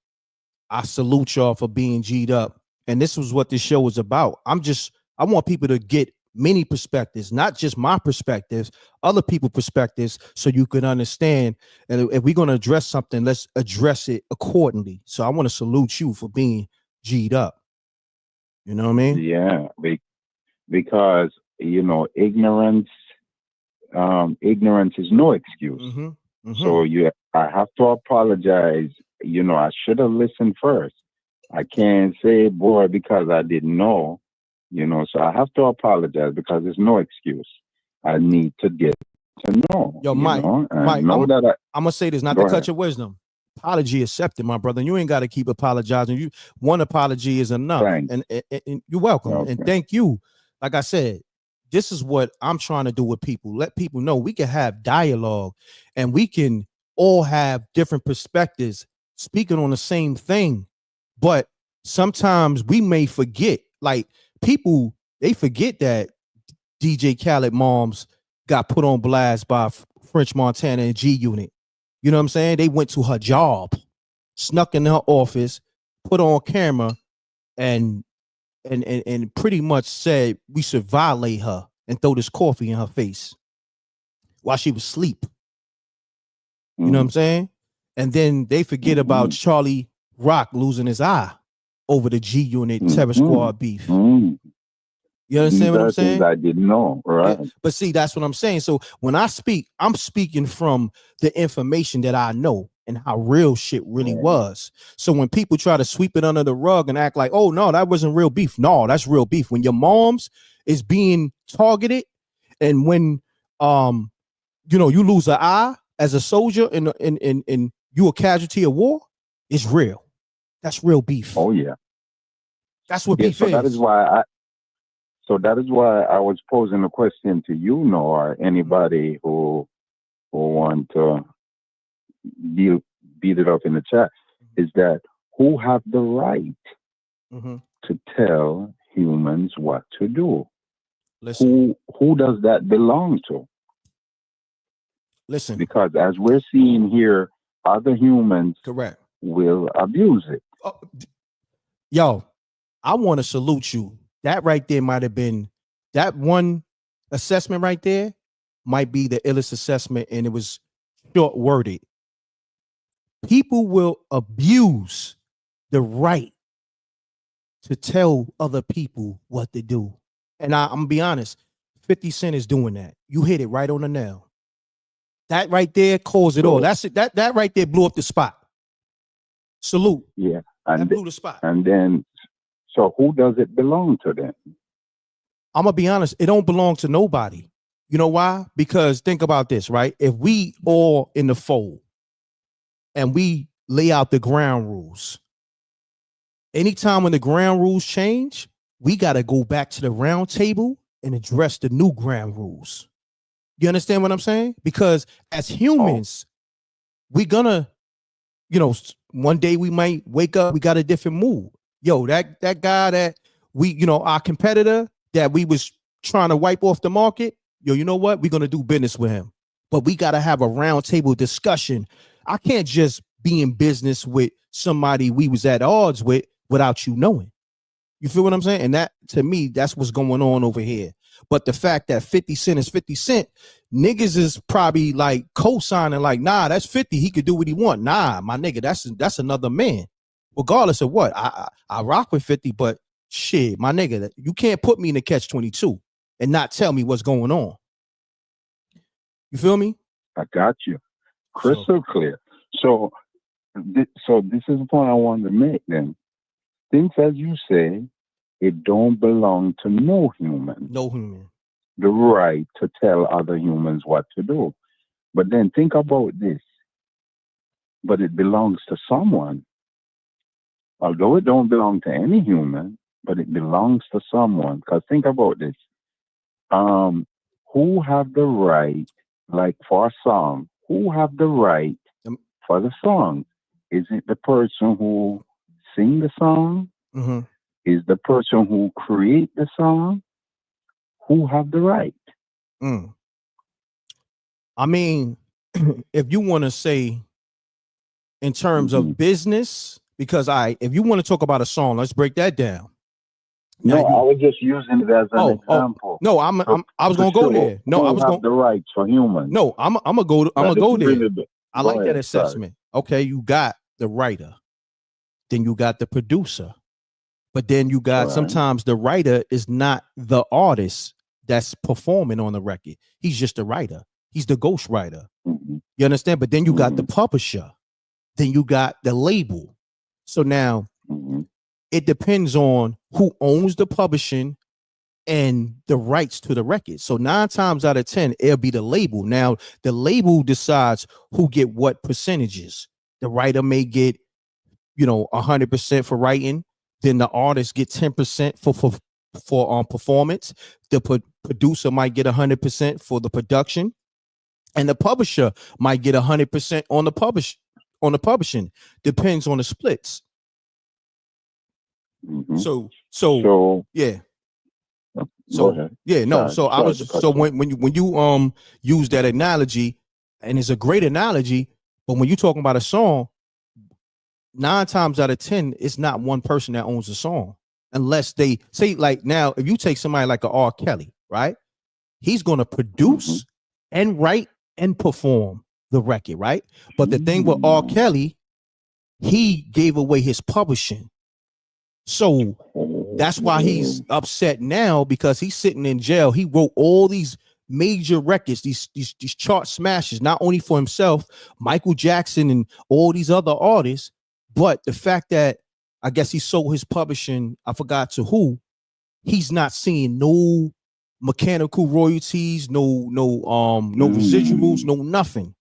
I salute y'all for being G'd up. And this was what this show was about. I want people to get many perspectives, not just my perspectives, other people's perspectives, so you can understand. And if we're going to address something, let's address it accordingly. So I want to salute you for being G'd up. You know what I mean? Yeah, because, ignorance is no excuse. So I have to apologize. I should have listened first. I can't say, boy, because I didn't know. So I have to apologize because there's no excuse. I need to get to know. Yo, Mike, I'm gonna say this, not to cut your wisdom. Apology accepted, my brother. You ain't got to keep apologizing. One apology is enough. And you're welcome. Okay. And thank you. Like I said, this is what I'm trying to do with people. Let people know we can have dialogue, and we can all have different perspectives speaking on the same thing. But sometimes we may forget, like, people, they forget that DJ Khaled moms got put on blast by French Montana and G Unit. You know what I'm saying? They went to her job, snuck in her office, put on camera, and pretty much said we should violate her and throw this coffee in her face while she was asleep. You know what I'm saying? And then they forget about Charlie Rock losing his eye over the G Unit Terror Squad beef. You understand what I'm saying? I didn't know, right? Yeah. But see, that's what I'm saying. So when I speak, I'm speaking from the information that I know and how real shit really was. So when people try to sweep it under the rug and act like, oh no, that wasn't real beef. No, that's real beef. When your mom's is being targeted, and when you lose an eye as a soldier and you a casualty of war, it's real. That's real beef. Oh yeah. That's what beef is. So that is why I was posing a question to you, or anybody who want to beat it up in the chat, is that who have the right to tell humans what to do? Listen. Who does that belong to? Listen. Because as we're seeing here, other humans will abuse it. Yo, I want to salute you. That right there might have been, that one assessment right there might be the illest assessment, and it was short worded. People will abuse the right to tell other people what to do. And I'm gonna be honest, 50 Cent is doing that. You hit it right on the nail. That right there caused it all. That's it. That right there blew up the spot. Salute. Yeah. That blew the spot. And then, so who does it belong to then? I'm gonna be honest, it don't belong to nobody. You know why? Because think about this, right? If we all in the fold and we lay out the ground rules, anytime when the ground rules change, we got to go back to the round table and address the new ground rules. You understand what I'm saying? Because as humans, we're gonna, one day we might wake up, we got a different mood. Yo, that guy that we, our competitor that we was trying to wipe off the market, yo, you know what? We're gonna do business with him. But we got to have a round table discussion. I can't just be in business with somebody we was at odds with without you knowing. You feel what I'm saying? And that, to me, that's what's going on over here. But the fact that 50 Cent is 50 Cent, niggas is probably like co-signing like, nah, that's 50. He could do what he want. Nah, my nigga, that's another man. Regardless of what, I rock with 50, but shit, my nigga, you can't put me in the catch-22 and not tell me what's going on. You feel me? I got you. Crystal clear. So this is the point I wanted to make then. Things, as you say, it don't belong to no human. No human. The right to tell other humans what to do. But then think about this. But it belongs to someone. Although it don't belong to any human, but it belongs to someone. Because think about this. Who have the right, like for a song, who have the right for the song? Is it the person who sing the song? Mm-hmm. Is the person who create the song? Who have the right? I mean, if you want to say in terms of business, because if you want to talk about a song, let's break that down. No, I was just using it as an example. No, I was gonna go there. No, I was going the rights for humans. No, I'm gonna go there. Really I like that assessment. Sorry. Okay, you got the writer, then you got the producer, but then you got sometimes the writer is not the artist that's performing on the record. He's just a writer. He's the ghost writer. Mm-hmm. You understand? But then you got the publisher, then you got the label. So now it depends on who owns the publishing and the rights to the record. So 9 times out of 10, it'll be the label. Now, the label decides who get what percentages. The writer may get, 100% for writing. Then the artist get 10% for performance. The producer might get 100% for the production, and the publisher might get 100% on the publishing. Depends on the splits. Mm-hmm. So yeah. So yeah, no. Sorry, so I was so when you use that analogy, and it's a great analogy, but when you're talking about a song, 9 times out of 10, it's not one person that owns the song, unless they say, like, now if you take somebody like a R. Kelly, right? He's gonna produce and write and perform the record, right? But the thing with R. Kelly, he gave away his publishing. So that's why he's upset now, because he's sitting in jail. He wrote all these major records, these chart smashes, not only for himself, Michael Jackson and all these other artists, but the fact that I guess he sold his publishing, I forgot to who, he's not seeing no mechanical royalties, no residuals, no nothing.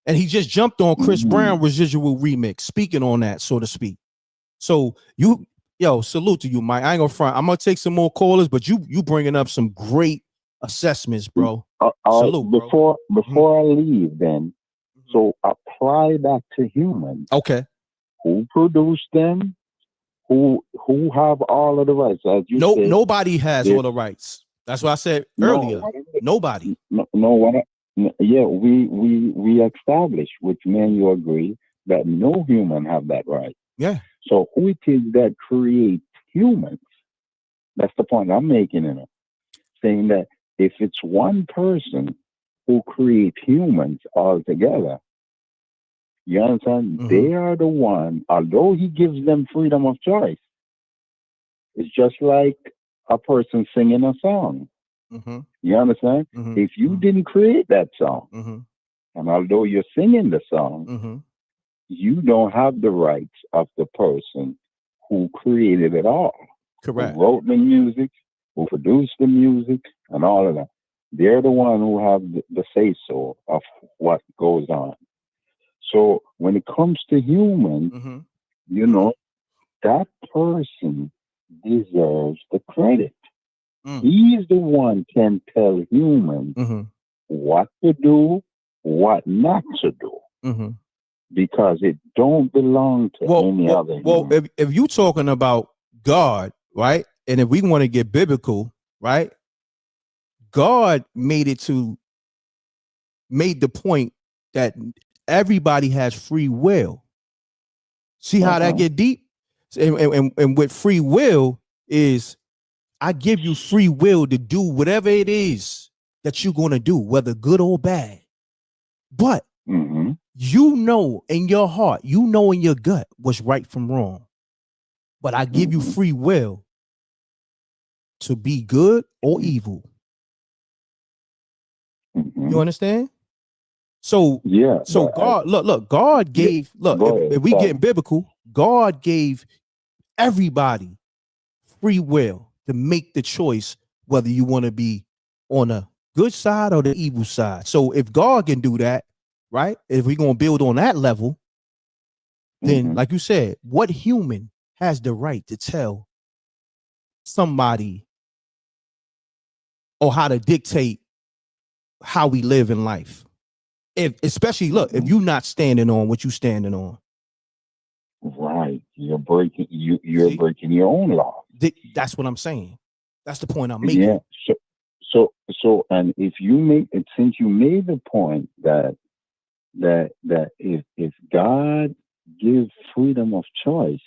And he just jumped on Chris Brown residual remix, speaking on that, so to speak. So salute to you, Mike. I ain't gonna front. I'm gonna take some more callers, but you bringing up some great assessments, bro. Salute, bro. Before I leave, then, so apply that to humans. Okay. Who produced them? Who have all of the rights? As you said, nobody has all the rights. That's what I said earlier. Nobody. We established, which means you agree that no human have that right. Yeah. So who it is that creates humans? That's the point I'm making in it. Saying that if it's one person who creates humans altogether, You understand? They are the one, although he gives them freedom of choice, it's just like a person singing a song. You understand? If you didn't create that song, and although you're singing the song, you don't have the rights of the person who created it all. Correct. Who wrote the music, who produced the music, and all of that. They're the one who have the say-so of what goes on. So when it comes to human, you know, that person deserves the credit. He's the one can tell humans what to do, what not to do, because it don't belong to any other. Well, if you talking about God, right, and if we want to get biblical, right, God made the point that everybody has free will. See how that get deep? And with free will is, I give you free will to do whatever it is that you're going to do, whether good or bad. But you know in your heart, you know in your gut what's right from wrong. But I give you free will to be good or evil. You understand? So yeah. So God, look, God gave, if we get biblical, God gave everybody free will to make the choice whether you want to be on the good side or the evil side. So if God can do that, right? If we're gonna build on that level, then like you said, what human has the right to tell somebody or how to dictate how we live in life? If especially if you're not standing on what you standing on. Right. You're breaking breaking your own law. That's what I'm saying. That's the point I'm making. Yeah. So and if you make it, since you made the point that if God gives freedom of choice,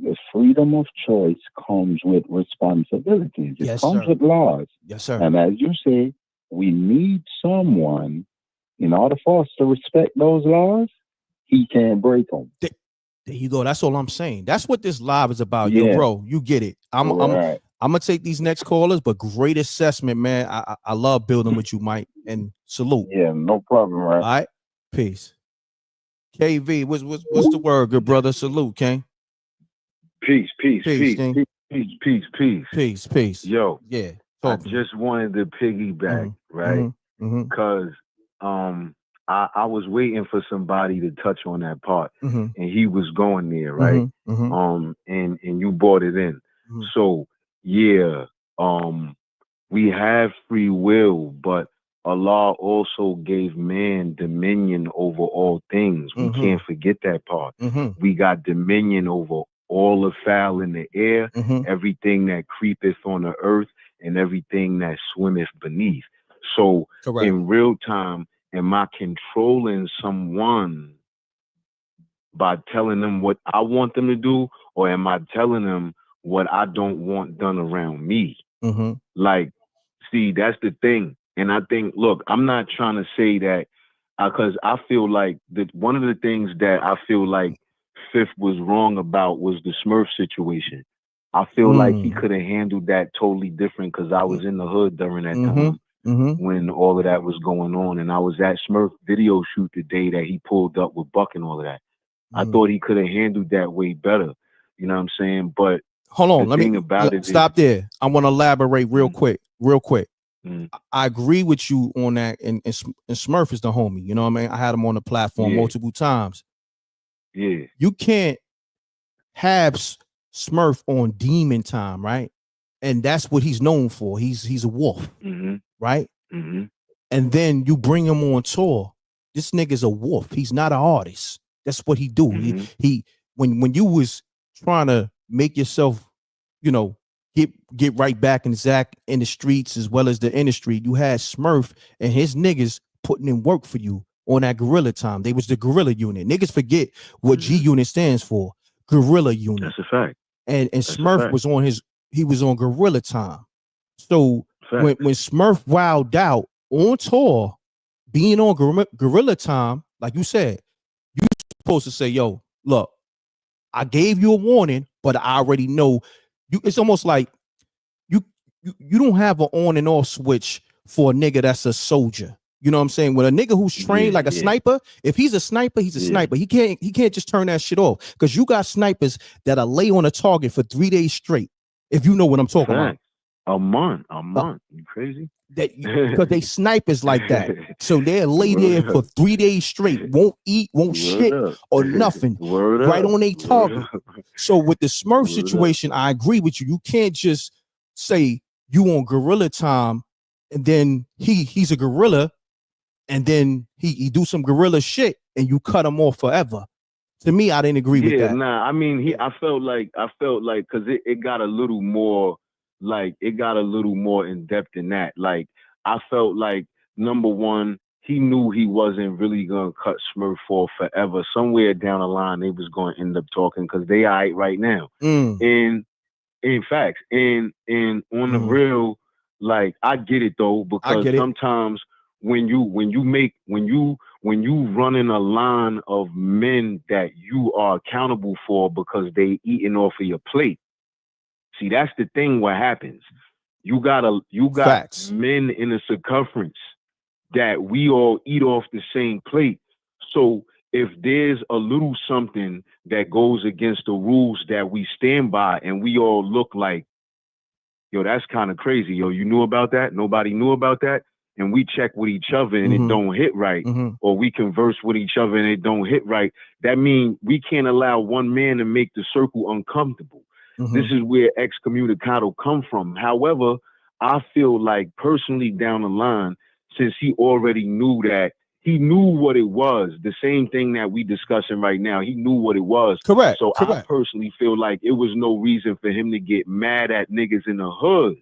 the freedom of choice comes with responsibilities. It comes with laws. Yes, sir. And as you say, we need someone, in order for us to respect those laws, he can't break them. There you go. That's all I'm saying. That's what this live is about. Yo, bro, you get it. I'm gonna take these next callers, but great assessment, man. I love building with you, Mike, and salute. Yeah, no problem, right? All right, peace. KV, what's the word, good brother? Salute, King. Peace. Peace. Yo, yeah. I just wanted to piggyback, right? Because I was waiting for somebody to touch on that part, and he was going there, right? And you brought it in. So yeah, we have free will, but Allah also gave man dominion over all things. We can't forget that part. We got dominion over all the fowl in the air, everything that creepeth on the earth, and everything that swimmeth beneath. So in real time, am I controlling someone by telling them what I want them to do, or am I telling them what I don't want done around me? Like, see, that's the thing. And I think, look, I'm not trying to say that because I feel like that one of the things that I feel like Fifth was wrong about was the Smurf situation. I feel like he could have handled that totally different because I was in the hood during that time when all of that was going on. And I was at Smurf video shoot the day that he pulled up with Buck and all of that. I thought he could have handled that way better. You know what I'm saying? But hold on, let me stop there. I want to elaborate real quick. I agree with you on that. And Smurf is the homie. You know what I mean? I had him on the platform multiple times. Yeah. You can't have Smurf on demon time, right? And that's what he's known for. He's a wolf, right? And then you bring him on tour. This nigga's a wolf. He's not an artist. That's what he do. He when you was trying to make yourself, you know, get right back in the streets as well as the industry, you had Smurf and his niggas putting in work for you on that guerrilla time. They was the guerrilla unit. Niggas forget what G unit stands for. Guerrilla unit. That's a fact. And Smurf was on guerrilla time. So when Smurf wowed out on tour, being on guerrilla time, like you said, supposed to say, yo, look, I gave you a warning, but I already know you. It's almost like you don't have an on and off switch for a nigga that's a soldier. You know what I'm saying? When a nigga who's trained like a sniper, if he's a sniper, he's a sniper. He can't just turn that shit off, because you got snipers that'll lay on a target for 3 days straight. If you know what I'm talking about. A month. You crazy? Because they snipers like that. So they'll lay there for 3 days straight, won't eat, won't shit or nothing, right on a target. So with the Smurf situation, I agree with you. You can't just say you on gorilla time and then he's a gorilla and then he do some gorilla shit and you cut him off forever. To me, I didn't agree with that. Yeah, nah. I mean, I felt like because it got a little more. Like, it got a little more in depth than that. Like, I felt like, number one, he knew he wasn't really gonna cut Smurf off forever. Somewhere down the line, they was gonna end up talking, because they all right now. And in fact, and on the real, like, I get it though, because sometimes when you running a line of men that you are accountable for because they eating off of your plate. See, that's the thing. What happens? You got Facts. Men in a circumference that we all eat off the same plate. So if there's a little something that goes against the rules that we stand by, and we all look like, yo, that's kind of crazy. Yo, you knew about that? Nobody knew about that? And we check with each other and it don't hit right, or we converse with each other and it don't hit right. That means we can't allow one man to make the circle uncomfortable. This is where excommunicado come from. However, I feel like personally down the line, since he already knew that, he knew what it was, the same thing that we discussing right now. He knew what it was. Correct. So I personally feel like it was no reason for him to get mad at niggas in the hood.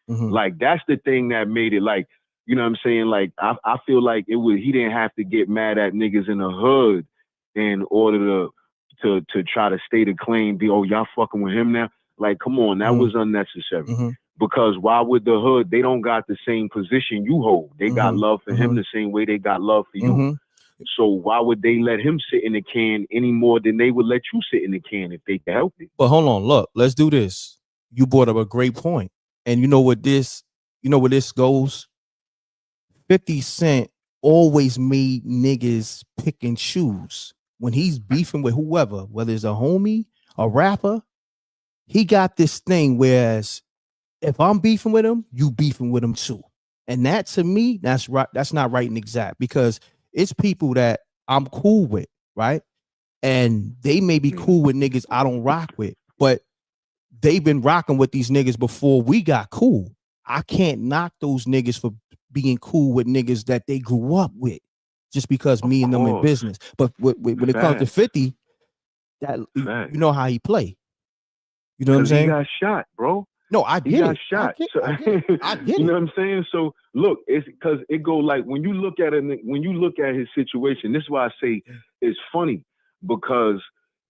Like, that's the thing that made it, like, you know what I'm saying? Like, I feel like he didn't have to get mad at niggas in the hood in order to try to state a claim, y'all fucking with him now. Like, come on, that was unnecessary. Because why would the hood, they don't got the same position you hold. They got love for him the same way they got love for you. So why would they let him sit in the can any more than they would let you sit in the can if they can help it? But hold on, look, let's do this. You brought up a great point. And you know where this goes? 50 Cent always made niggas pick and choose. When he's beefing with whoever, whether it's a homie, a rapper, he got this thing, whereas if I'm beefing with him, you beefing with him too. And that, to me, that's right. That's not right and exact, because it's people that I'm cool with, right? And they may be cool with niggas I don't rock with, but they've been rocking with these niggas before we got cool. I can't knock those niggas for being cool with niggas that they grew up with, just because me and them in business. But when it comes to 50, that you know how he play. You know what I'm saying? He got shot, bro. No, I get he got it. shot. I get it. You know what I'm saying? So look, it's because it go like, when you look at his situation, this is why I say it's funny, because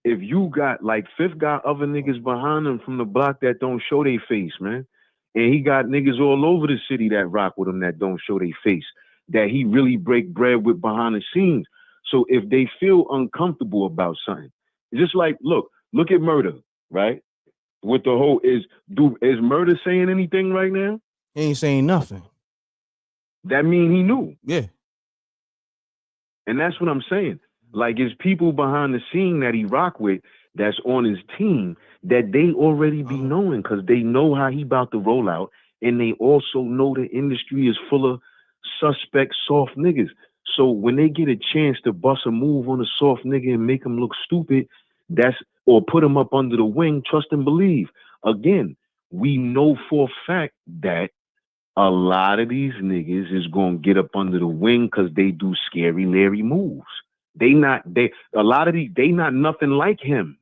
if you got, like, Fifth got other niggas behind him from the block that don't show their face, man. And he got niggas all over the city that rock with him that don't show their face, that he really break bread with behind the scenes. So if they feel uncomfortable about something, it's just like, look at Murder, right? With the whole, is Murder saying anything right now? He ain't saying nothing. That mean he knew. Yeah. And that's what I'm saying. Like, it's people behind the scene that he rock with that's on his team that they already be knowing, because they know how he about to roll out, and they also know the industry is full of suspect soft niggas. So when they get a chance to bust a move on a soft nigga and make him look stupid, or put him up under the wing, trust and believe. Again, we know for a fact that a lot of these niggas is gonna get up under the wing because they do scary Larry moves. They not nothing like him.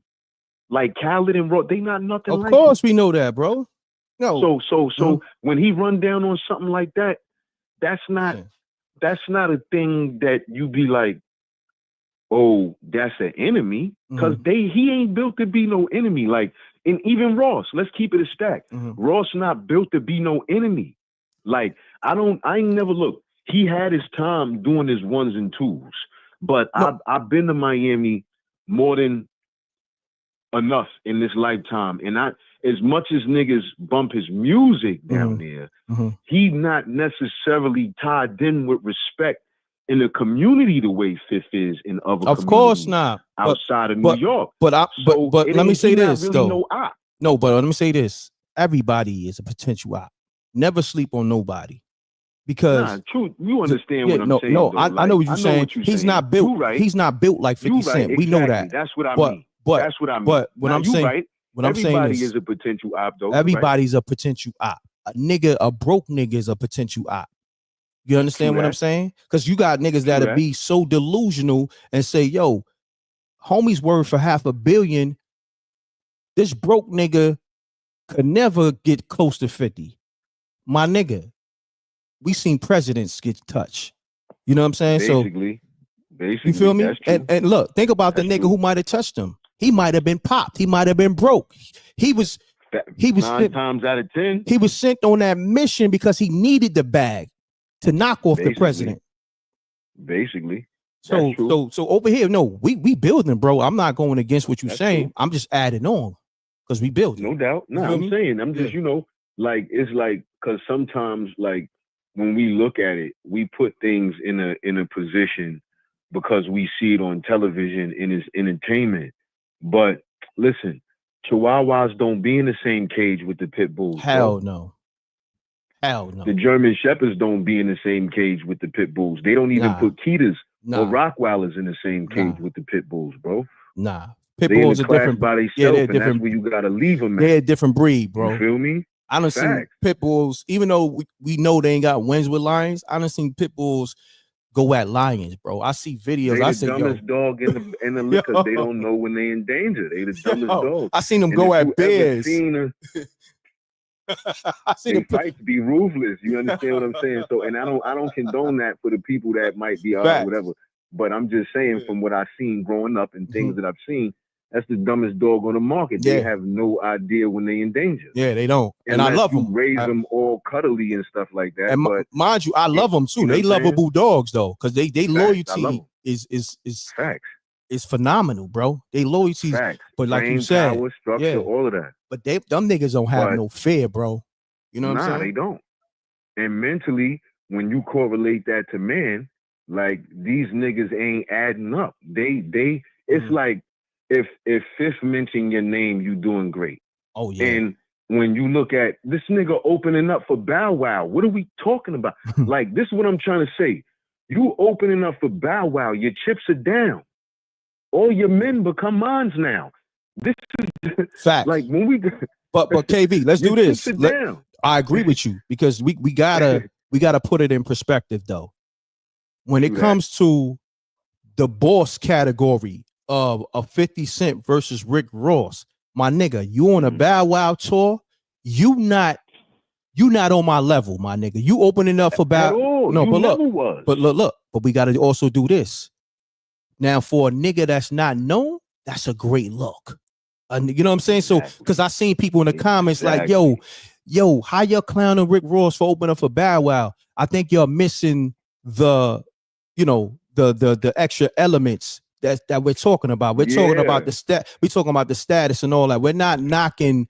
Like Khaled and Rock, they not nothing like him. Of course we know that, bro. No. So when he run down on something like that, that's not a thing that you be like, oh, that's an enemy, because he ain't built to be no enemy. Like, and even Ross, let's keep it a stack. Ross not built to be no enemy. Like, I ain't never looked. He had his time doing his ones and twos, but I've been to Miami more than enough in this lifetime. And as much as niggas bump his music down there, he not necessarily tied in with respect in the community the way Fifth is in other communities. Of course not. Outside of New York. But let me say this really though. No op. No, but let me say this. Everybody is a potential op. Never sleep on nobody. Because true, you understand what I'm saying. No, though. I know what you're saying. He's not built. Right. He's not built like 50 Cent. Right. We know that. That's what I mean. That's what I mean. But when I'm saying, right. when I'm saying everybody this, is a potential op, though. Everybody's a potential op. A broke nigga is a potential op. You understand what I'm saying? Because you got niggas that'll be so delusional and say, yo, homie's worth for $500 million. This broke nigga could never get close to 50. My nigga, we seen presidents get touched. You know what I'm saying? Basically, you feel me? And look, think about the nigga who might have touched him. He might have been popped. He might have been broke. He was 9 times out of 10. He was sent on that mission because he needed the bag to knock off the president. Basically. So over here, no, we building, bro. I'm not going against what you're saying. True. I'm just adding on because we build. No doubt. No, I'm saying, I'm just, like, it's like, because sometimes, like, when we look at it, we put things in a position because we see it on television and it's entertainment. But listen, Chihuahuas don't be in the same cage with the pit bulls. Hell no. Hell no. The German Shepherds don't be in the same cage with the pit bulls. They don't even put Ketas or Rottweilers in the same cage with the pit bulls, bro. Nah. Pit bulls are different. By themselves, and that's where you gotta leave them. They're a different breed, bro. You feel me? I done seen pit bulls, even though we know they ain't got wins with lions. I done seen pit bulls go at lions, bro. I see videos. I say, the dumbest dog in the liquor. They don't know when they in danger. They the dumbest dog. I seen them go at bears. I seen them fights be ruthless. You understand what I'm saying? So, and I don't condone that for the people that might be whatever. But I'm just saying from what I've seen growing up and things that I've seen, that's the dumbest dog on the market. They have no idea when they in danger. Yeah, they don't. And I love them. Raise them all cuddly and stuff like that. And but mind you, I love them too. They lovable dogs though, because they loyalty is facts. Is phenomenal, bro. They loyalty, but like you said, power, structure, all of that. But them niggas don't have no fear, bro. You know what I'm saying? They don't. And mentally, when you correlate that to man, like these niggas ain't adding up. It's like if Fifth mention your name, you doing great. Oh yeah. And when you look at this nigga opening up for Bow Wow, what are we talking about? Like, this is what I'm trying to say. You opening up for Bow Wow, your chips are down. All your men become mines now. This is fact. Like when we but KB, let's do this. I agree with you because we gotta put it in perspective though. When it comes to the boss category of a 50 Cent versus Rick Ross, my nigga, you on a Bow Wow tour, you not on my level, my nigga. You opening up for Bow. No, but we gotta also do this. Now, for a nigga that's not known, that's a great look. You know what I'm saying? So, because I seen people in the comments like, yo, how y'all clowning Rick Ross for opening up for Bow Wow? I think you're missing the extra elements that we're talking about. We're talking about we're talking about the status and all that. We're not knocking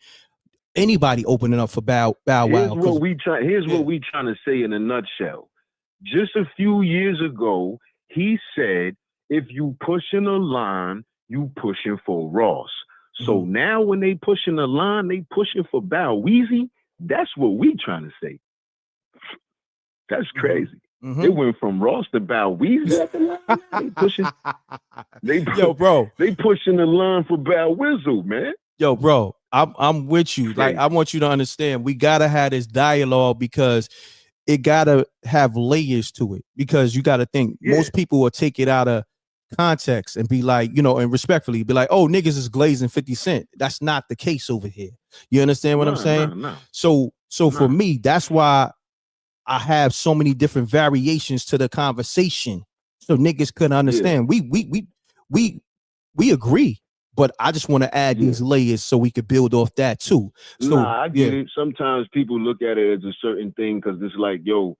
anybody opening up for Bow Wow. Here's what we trying to say in a nutshell. Just a few years ago, he said, if you pushing a line, you pushing for Ross. So now when they pushing a line, they pushing for Bow Weezy. That's what we trying to say. That's crazy. It went from Ross to Bow Weezy at the line. They pushing. They pushing the line for Bow Wizzle, man. Yo, bro, I'm with you. Like, I want you to understand, we gotta have this dialogue because it gotta have layers to it. Because you gotta think most people will take it out of context and be like, and respectfully be like, oh, niggas is glazing 50 Cent. That's not the case over here. You understand what I'm saying? No. So for me, that's why I have so many different variations to the conversation, so niggas couldn't understand. We agree, but I just want to add these layers so we could build off that too. So I get it. Sometimes people look at it as a certain thing because it's like, yo,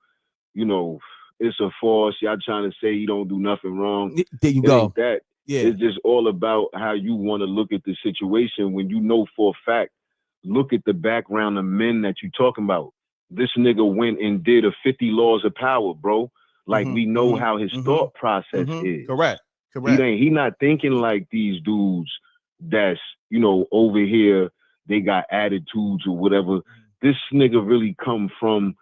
it's a force. Y'all trying to say you don't do nothing wrong. There you go. That Yeah. It's just all about how you want to look at the situation when you know for a fact, look at the background of men that you're talking about. This nigga went and did a 50 laws of power, bro. Like we know how his thought process is. Correct. He not thinking like these dudes that's, you know, over here, they got attitudes or whatever. This nigga really come from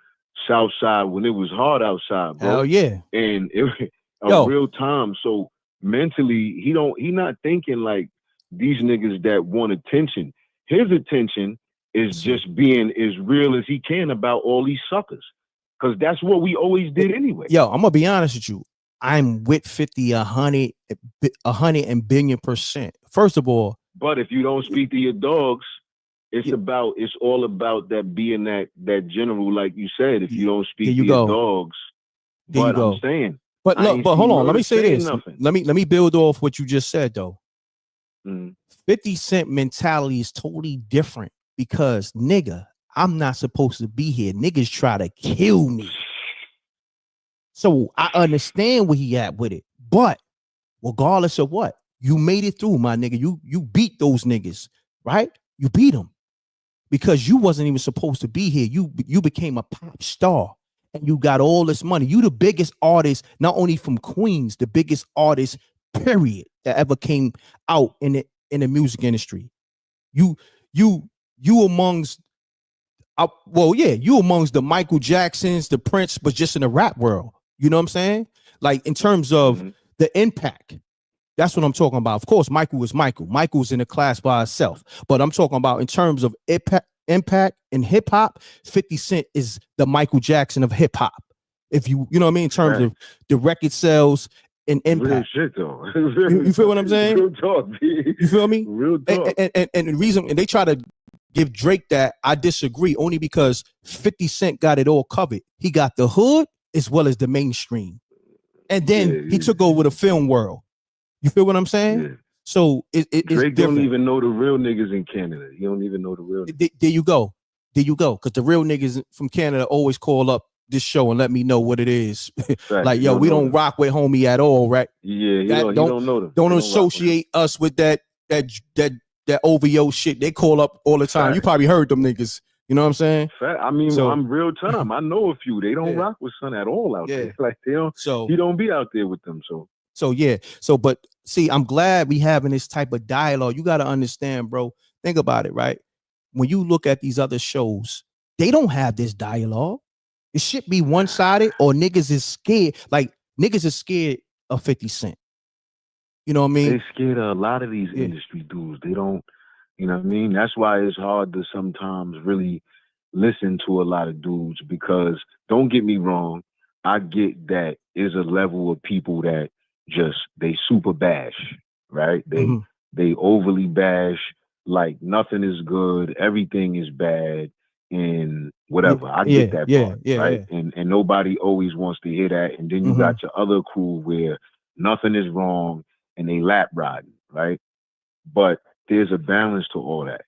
Southside when it was hard outside, bro. Hell yeah. And it real time. So mentally, he not thinking like these niggas that want attention. His attention is just being as real as he can about all these suckers. Cause that's what we always did anyway. Yo, I'm gonna be honest with you. I'm with 50, 100 and billion%. First of all, but if you don't speak to your dogs, it's all about that being that general, like you said. If you don't speak to your dogs, I'm saying. But look, but hold on. Let me say this. Nothing. Let me build off what you just said though. 50 Mm-hmm. Cent mentality is totally different because nigga, I'm not supposed to be here. Niggas try to kill me. So I understand where he at with it. But regardless of what, you made it through, my nigga. You beat those niggas, right? You beat them because you wasn't even supposed to be here. You became a pop star and you got all this money. You the biggest artist, not only from Queens, the biggest artist, period, that ever came out in the music industry. You amongst you amongst the Michael Jacksons, the Prince, but just in the rap world. You know what I'm saying? Like in terms of the impact. That's what I'm talking about. Of course, Michael is Michael. Michael's in a class by itself. But I'm talking about in terms of impact in hip hop, 50 Cent is the Michael Jackson of hip hop. If you know what I mean, in terms of the record sales and impact. Real shit though. You feel what I'm saying? Real talk, B. You feel me? Real talk. And the reason, and they try to give Drake that, I disagree, only because 50 Cent got it all covered. He got the hood as well as the mainstream. And then he took over the film world. You feel what I'm saying? Yeah. So it's Drake different. don't even know the real niggas in Canada. He don't even know the real niggas. There you go. Because the real niggas from Canada always call up this show and let me know what it is. Like, yo, we don't rock with homie at all, right? Yeah, he don't know them. Don't associate us with that OVO shit. They call up all the time. You probably heard them niggas. You know what I'm saying? I mean, I'm real time. I know a few. They don't rock with Son at all out there. Like they don't. So he don't be out there with them. But see, I'm glad we having this type of dialogue. You got to understand, bro. Think about it, right? When you look at these other shows, they don't have this dialogue. It should be one-sided, or niggas is scared. Like niggas is scared of 50 Cent. You know what I mean? They scared of a lot of these industry dudes. They don't. You know what I mean? That's why it's hard to sometimes really listen to a lot of dudes, because don't get me wrong, I get that is a level of people that just they super bash, right? They overly bash, like nothing is good, everything is bad, and whatever. I get that part, right? Yeah. And nobody always wants to hear that. And then you got your other crew where nothing is wrong and they lap riding, right? But there's a balance to all that.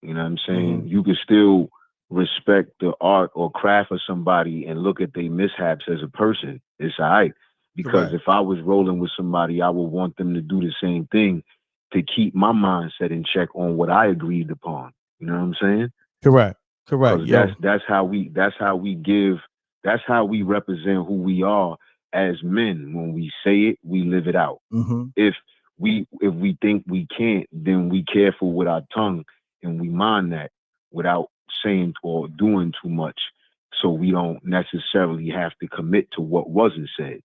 You know what I'm saying? You can still respect the art or craft of somebody and look at their mishaps as a person. It's all right. Because if I was rolling with somebody, I would want them to do the same thing to keep my mindset in check on what I agreed upon. You know what I'm saying? Correct. That's how we represent who we are as men. When we say it, we live it out. If we think we can't, then we careful with our tongue and we mind that without saying or doing too much, so we don't necessarily have to commit to what wasn't said.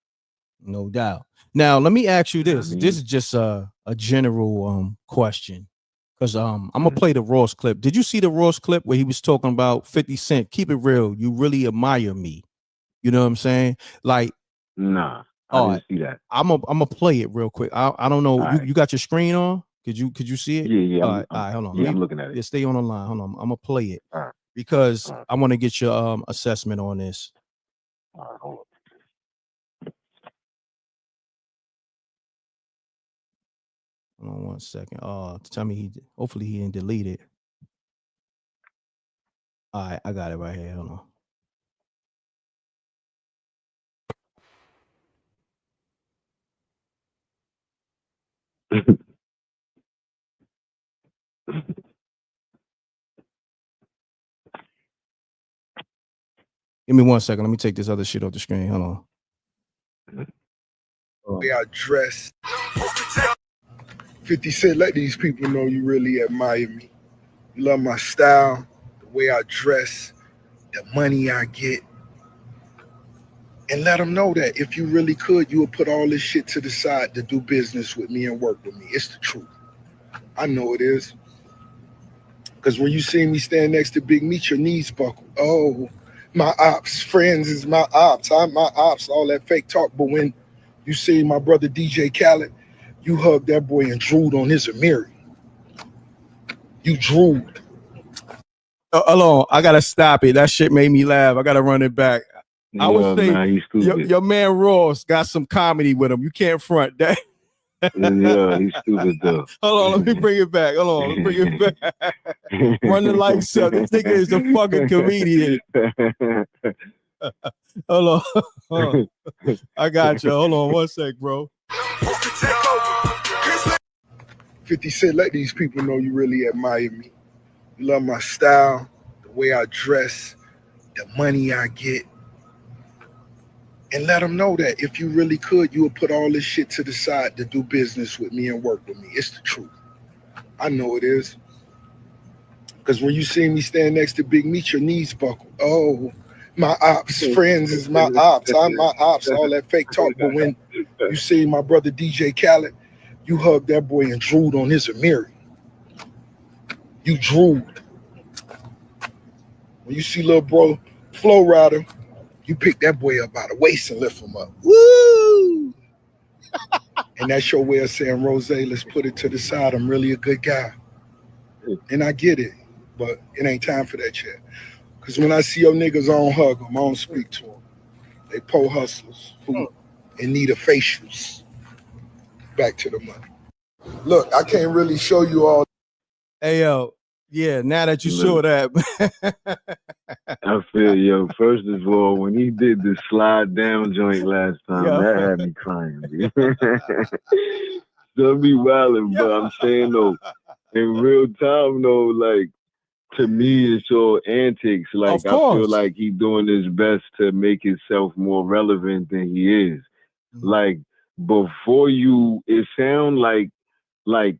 No doubt. Now let me ask you this. This is just a general question, because I'm gonna play the Ross clip. Did you see the Ross clip where he was talking about 50 Cent? Keep it real. You really admire me. You know what I'm saying? Like, nah. I didn't see that. I'm gonna play it real quick. I don't know. You got your screen on? Could you see it? Yeah. All right, hold on. Yeah, I'm looking at it. Yeah, stay on the line. Hold on. I'm gonna play it because I want to get your assessment on this. All right, hold on. Hold on 1 second. Tell me hopefully he didn't delete it. All right, I got it right here. Hold on. Give me 1 second. Let me take this other shit off the screen. Hold on. The way I dress. 50 Cent, let these people know you really admire me. You love my style, the way I dress, the money I get. And let them know that if you really could, you would put all this shit to the side to do business with me and work with me. It's the truth. I know it is. Because when you see me stand next to Big Meat, your knees buckle. Oh, my ops, friends is my ops. I'm my ops, all that fake talk. But when you see my brother DJ Khaled, you hugged that boy and drooled on his Amiri. You drooled. Hold on, I gotta stop it. That shit made me laugh. I gotta run it back. I would say he's stupid. your man Ross got some comedy with him. You can't front that. Yeah, he's stupid though. Hold on, let me bring it back. Hold on, let me bring it back. Run the lights up. This nigga is a fucking comedian. Hold on. I got you. Hold on 1 sec, bro. 50 Cent, let these people know you really admire me. You love my style, the way I dress, the money I get. And let them know that if you really could, you would put all this shit to the side to do business with me and work with me. It's the truth. I know it is. Because when you see me stand next to Big Meat, your knees buckle. Oh, my ops, friends is my ops. I'm my ops, all that fake talk. But when you see my brother DJ Khaled, you hugged that boy and drooled on his Amiri. You drooled. When you see little bro Flow Rider, you pick that boy up by the waist and lift him up. Woo! And that's your way of saying, Rose, let's put it to the side. I'm really a good guy. And I get it, but it ain't time for that yet. Because when I see your niggas, I don't hug them. I don't speak to them. They po hustlers who in need of facials. Back to the money. Look, I can't really show you all. Hey, yo. Yeah, now that you saw that. I feel, yo, first of all, when he did the slide down joint last time, that had me crying. Don't be wildin', but I'm saying, though, in real time, though, like, to me, it's all antics. Like, I feel like he's doing his best to make himself more relevant than he is. Like, before you, it sound like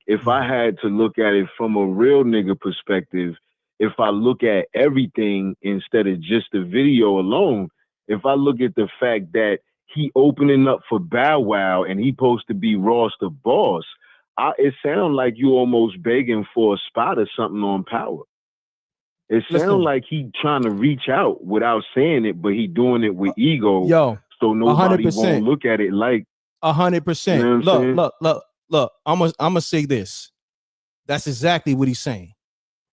if I had to look at it from a real nigga perspective, if I look at everything instead of just the video alone, if I look at the fact that he opening up for Bow Wow and he supposed to be Ross the boss, it sounds like you almost begging for a spot or something on Power. It sounds like he trying to reach out without saying it, but he doing it with ego. Yo, so nobody 100%. won't look at it like 100%. You know Look, I'm gonna say this. That's exactly what he's saying.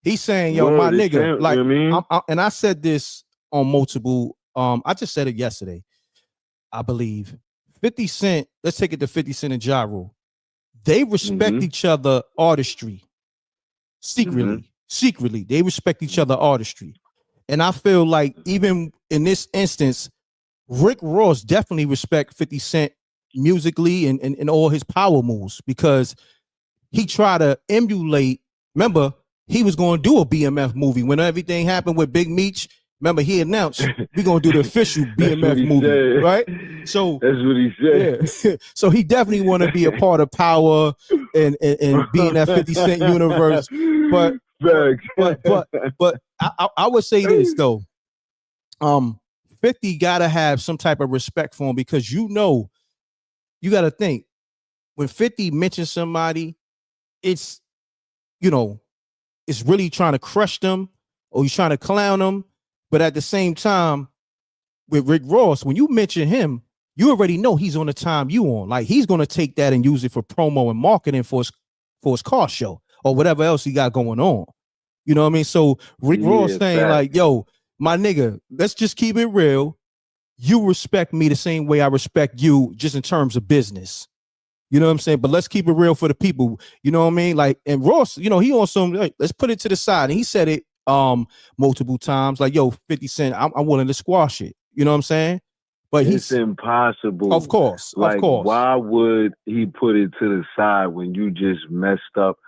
He's saying, yo, Word, my nigga, like, you know what I mean? and I said this on multiple, I just said it yesterday, I believe. 50 Cent, let's take it to 50 Cent and Ja Rule. They respect each other artistry. Secretly, they respect each other artistry. And I feel like even in this instance, Rick Ross definitely respect 50 Cent musically and all his power moves, because he tried to emulate. Remember, he was going to do a BMF movie when everything happened with Big Meech. Remember, he announced we're going to do the official BMF movie, said. right? So that's what he said. Yeah. So he definitely want to be a part of Power and be in that 50 Cent universe. But I would say this though. 50 gotta have some type of respect for him, because you gotta think, when 50 mentions somebody, it's it's really trying to crush them, or he's trying to clown them. But at the same time, with Rick Ross, when you mention him, you already know he's on the time you on. Like, he's gonna take that and use it for promo and marketing for his car show or whatever else he got going on. You know what I mean? So Rick Ross saying like, yo, my nigga, let's just keep it real. You respect me the same way I respect you, just in terms of business. You know what I'm saying? But let's keep it real for the people. You know what I mean? Like, and Ross, he on some, like, let's put it to the side. And he said it multiple times, like, yo, 50 Cent, I'm willing to squash it. You know what I'm saying? But it's impossible. Of course. Why would he put it to the side when you just messed up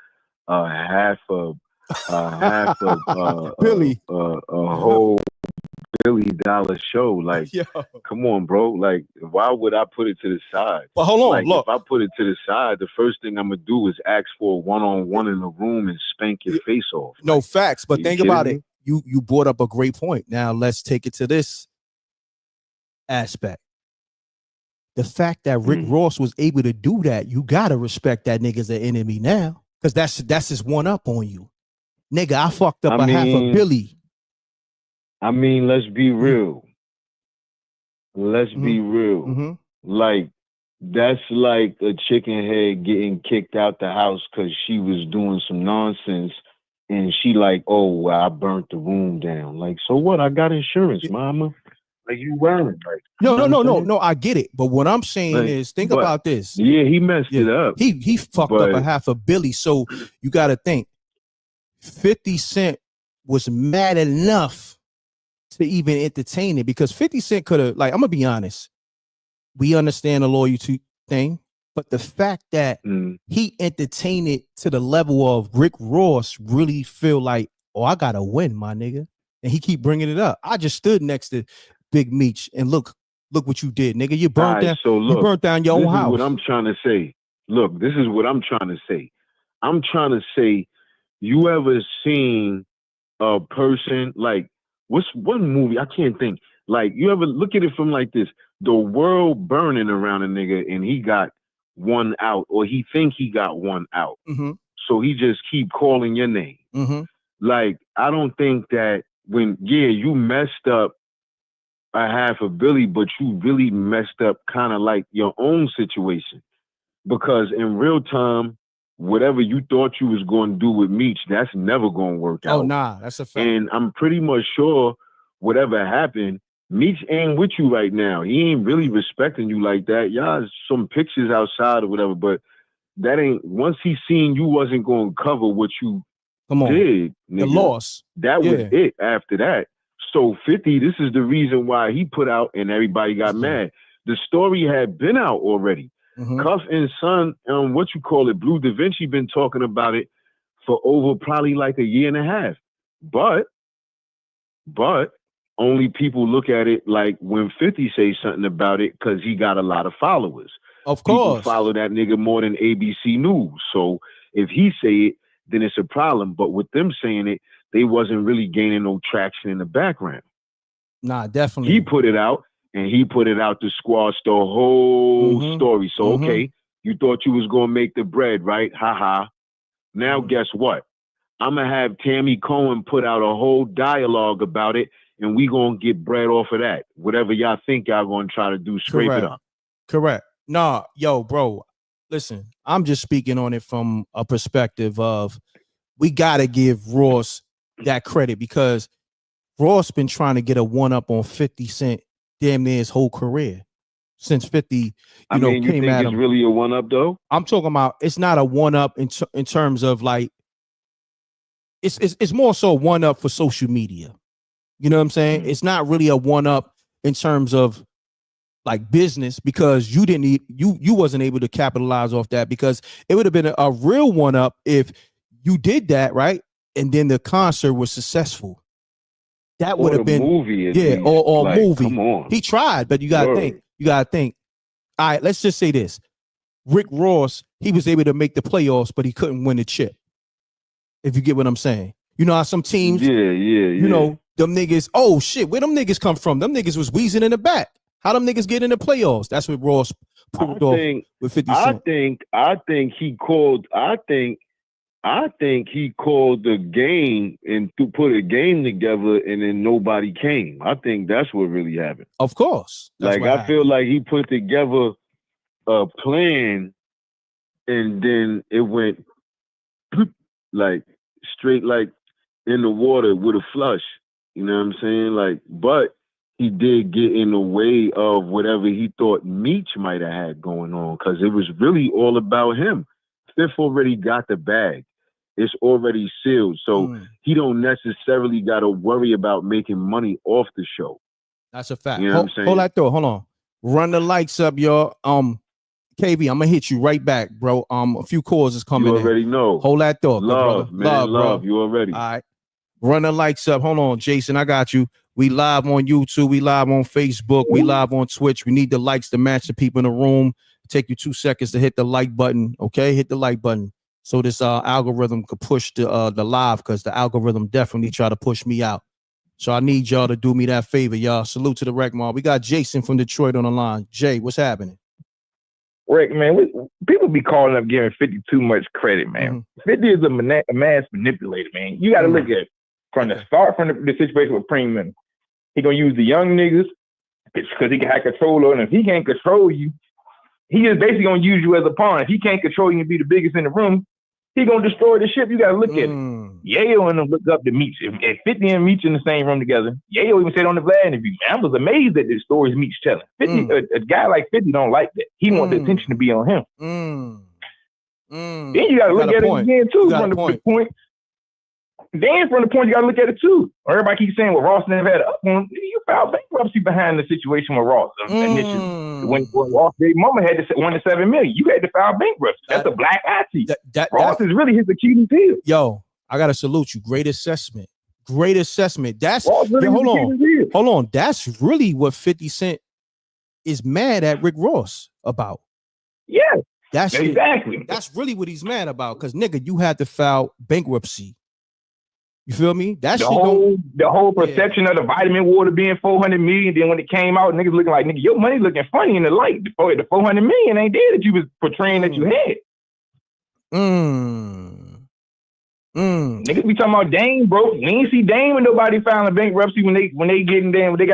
half a Billy, a whole $1 billion show? Like, Yo. come on, bro. Like, why would I put it to the side? But hold on, like, look. If I put it to the side, the first thing I'm gonna do is ask for a one-on-one in the room and spank your face off. No facts, but think about me? it. You brought up a great point. Now let's take it to this aspect. The fact that Rick Ross was able to do that, you gotta respect that nigga's an enemy now, because that's his one up on you, nigga. I fucked up half a Billy. I mean, let's be real. Let's be real. Like, that's like a chicken head getting kicked out the house because she was doing some nonsense, and she like, oh, well, I burnt the room down. Like, so what? I got insurance, mama. Like, you weren't. Like, No. I get it, but what I'm saying is, think about this. Yeah, he messed it up. He fucked up a half a Billy. So you got to think, 50 Cent was mad enough to even entertain it, because 50 Cent could have, like, I'm gonna be honest. We understand the loyalty thing, but the fact that he entertained it to the level of Rick Ross really feel like, oh, I gotta win, my nigga, and he keep bringing it up. I just stood next to Big Meech and look what you did, nigga. You burnt down. So look, you burnt down your own house. This is what I'm trying to say. Look, this is what I'm trying to say. I'm trying to say, you ever seen a person like, what's one movie? I can't think. Like, you ever look at it from like this: the world burning around a nigga, and he got one out, or he think he got one out. So he just keep calling your name. Like, I don't think that when you messed up a half a Billy, but you really messed up kind of like your own situation, because in real time, whatever you thought you was going to do with Meech, that's never going to work out. Oh, nah, that's a fact. And I'm pretty much sure whatever happened, Meech ain't with you right now. He ain't really respecting you like that. Y'all some pictures outside or whatever, but that ain't, once he seen you wasn't going to cover what you did, the nigga, loss. that was it after that. So 50, this is the reason why he put out and everybody got mad. The story had been out already. Cuff and Son, what you call it, Blue Da Vinci been talking about it for over probably like a year and a half. But only people look at it like when 50 say something about it because he got a lot of followers. Of People course. follow that nigga more than ABC News. So if he say it, then it's a problem. But with them saying it, they wasn't really gaining no traction in the background. Nah, definitely. He put it out, and he put it out to squash the whole story. So, okay, you thought you was going to make the bread, right? Ha. Now, guess what? I'm going to have Tammy Cohen put out a whole dialogue about it, and we going to get bread off of that. Whatever y'all think y'all going to try to do, scrape it up. Correct. Nah, yo, bro, listen, I'm just speaking on it from a perspective of, we got to give Ross that credit, because Ross been trying to get a one-up on 50 Cent damn near his whole career. Since 50, you came think at it's him. really a one-up, though? I'm talking about, it's not a one-up in terms of, like, it's more so a one-up for social media. You know what I'm saying? It's not really a one-up in terms of, like, business, because you didn't you wasn't able to capitalize off that, because it would have been a real one-up if you did that, right? And then the concert was successful. That would have been movie, or like, movie. Come on. He tried, but you gotta think. All right, let's just say this: Rick Ross, he was able to make the playoffs, but he couldn't win the chip. If you get what I'm saying, you know how some teams, you know, them niggas. Oh shit, where them niggas come from? Them niggas was wheezing in the back. How them niggas get in the playoffs? That's what Ross pulled off with 50 Cent. I think he called. I think he called the game and to put a game together, and then nobody came. I think that's what really happened. Of course. Like, I feel like he put together a plan, and then it went like straight, like in the water with a flush. You know what I'm saying? Like, but he did get in the way of whatever he thought Meech might have had going on, because it was really all about him. Fifth already got the bag. It's already sealed. So he don't necessarily got to worry about making money off the show. That's a fact. You know what I'm saying? Hold that thought. Hold on. Run the likes up, y'all. KB, I'm gonna hit you right back, bro. A few calls is coming in. You already know. Hold that thought, good brother. Man, love, bro. you already. All right. Run the likes up. Hold on, Jason. I got you. We live on YouTube. We live on Facebook. We live on Twitch. We need the likes to match the people in the room. Take you 2 seconds to hit the like button. Okay, hit the like button so this algorithm could push the live, because the algorithm definitely try to push me out. So I need y'all to do me that favor, y'all. Salute to the Rec Mall. We got Jason from Detroit on the line. Jay, what's happening? Rick, man, people be calling up giving 50 too much credit, man. 50 is a mass manipulator, man. You got to look at it from the start, from the situation with Premium. He gonna use the young niggas because he can have control on them. If he can't control you, he is basically gonna use you as a pawn. If he can't control you and be the biggest in the room, he gonna destroy the ship. You got to look at it. Yayo and them look up to Meech. If 50 and Meech in the same room together, Yayo even said on the Vlad interview, man, I was amazed at the stories Meech telling. 50, a guy like 50 don't like that. He wants the attention to be on him. Then you got to look at it again too from the point. Then from the point you got to look at it too. Everybody keeps saying, well, Ross never had an up on. You filed bankruptcy behind the situation with Ross initially. When Ross' baby mama had to $1 to $7 million, you had to file bankruptcy. That's a black eye. Ross is really his Achilles heel. Yo, I gotta salute you. Great assessment. Great assessment. That's really hold on. That's really what 50 Cent is mad at Rick Ross about. Yeah, that's exactly. That's really what he's mad about. Because nigga, you had to file bankruptcy. You feel me? That's the whole perception of the vitamin water being 400 million. Then when it came out, niggas looking like, nigga, your money looking funny in the light. The 400 million ain't there that you was portraying that you had. Niggas be talking about Dame, bro. We ain't see Dame with nobody filing bankruptcy when they getting down, when they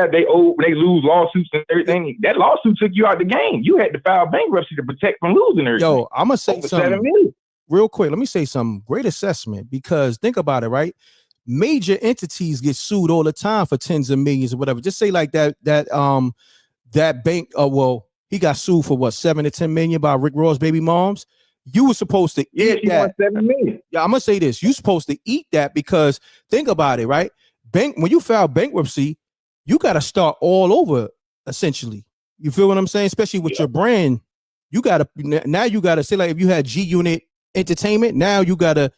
lose lawsuits and everything. That lawsuit took you out the game. You had to file bankruptcy to protect from losing everything. Yo, I'm gonna say something real quick. Let me say something. Great assessment, because think about it, right? Major entities get sued all the time for tens of millions or whatever. Just say like that bank. Well, he got sued for what, 7 to 10 million by Rick Ross' baby moms. You were supposed to eat that. 7 million. Yeah, I'm gonna say this. You're supposed to eat that, because think about it, right? When you file bankruptcy, you got to start all over essentially. You feel what I'm saying? Especially with your brand, you gotta say, like, if you had G Unit Entertainment, now you gotta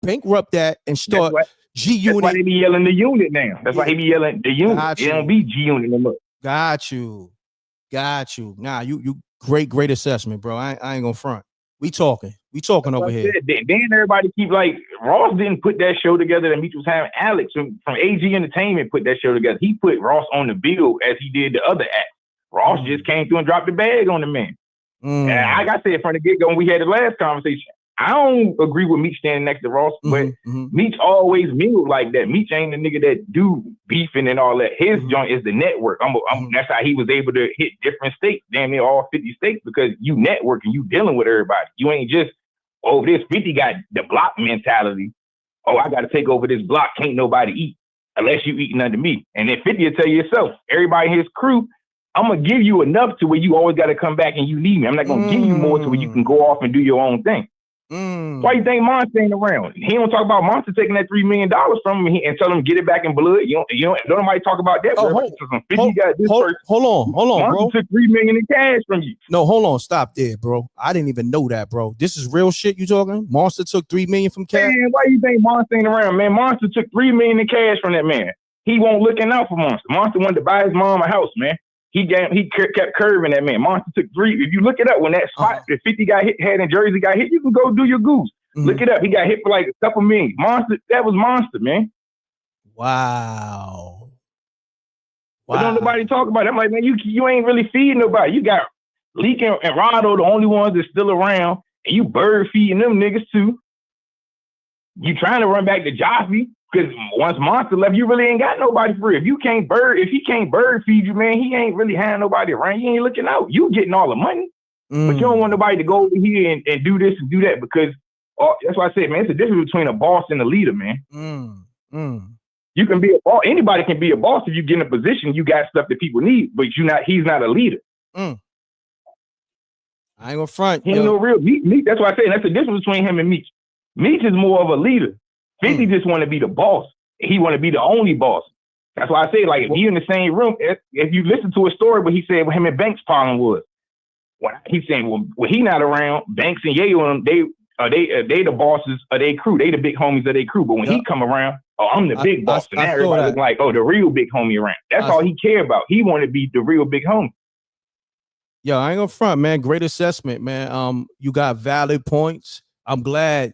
bankrupt that and start G Unit. That's why they be yelling the unit now. That's why he be yelling the unit. It don't be G Unit no more. Got you. Nah, you great assessment, bro. I ain't gonna front. We talking over here. Then everybody keep like, Ross didn't put that show together that Meech was having. Alex from AG Entertainment put that show together. He put Ross on the bill as he did the other act. Ross just came through and dropped the bag on the man. And like I said from the get-go when we had the last conversation, I don't agree with Meech standing next to Ross, but Meech always mingled like that. Meech ain't the nigga that do beefing and all that. His joint is the network. That's how he was able to hit different states, damn near all 50 states, because you network and you dealing with everybody. You ain't just, oh, this 50 got the block mentality. Oh, I got to take over this block. Can't nobody eat unless you eating under me. And then 50 will tell you yourself, everybody in his crew, I'm going to give you enough to where you always got to come back and you need me. I'm not going to give you more to where you can go off and do your own thing. Why you think Monster ain't around? He don't talk about Monster taking that $3 million from him and tell him get it back in blood. You don't nobody talk about that. Hold on, Monster bro. Took $3 million in cash from you. No, hold on, stop there, bro. I didn't even know that, bro. This is real shit you talking? Monster took $3 million from cash. Man, why you think Monster ain't around, man? Monster took $3 million in cash from that man. He won't looking out for Monster. Monster wanted to buy his mom a house, man. He kept curving that man. Monster took 3. If you look it up, when that spot, the 50 got hit, head in Jersey got hit, you can go do your goose. Look it up. He got hit for like a couple million. Monster, that was Monster, man. Wow. But don't nobody talk about it. I'm like, man, you ain't really feeding nobody. You got Leak and Rado, the only ones that's still around, and you bird feeding them niggas too. You trying to run back to Jaffe, because once Monster left, you really ain't got nobody for it. If he can't bird feed you, man, he ain't really having nobody around. You ain't looking out. You getting all the money. But you don't want nobody to go over here and do this and do that, because that's why I said, man, it's a difference between a boss and a leader, man. You can be a boss. Anybody can be a boss if you get in a position, you got stuff that people need, but he's not a leader. I ain't gonna front. He ain't no real Meech. That's why I say that's the difference between him and Meech. Meech is more of a leader. 50 just want to be the boss. He want to be the only boss. That's why I say, like, if you in the same room, if you listen to a story, what he said, what him and Banks' problem was, he's saying, well, when he not around, Banks and Yayo, they the bosses of their crew. They the big homies of their crew. But when he come around, oh, I'm the big boss. And now everybody looking like, oh, the real big homie around. That's all he care about. He want to be the real big homie. Yo, I ain't gonna front, man. Great assessment, man. You got valid points. I'm glad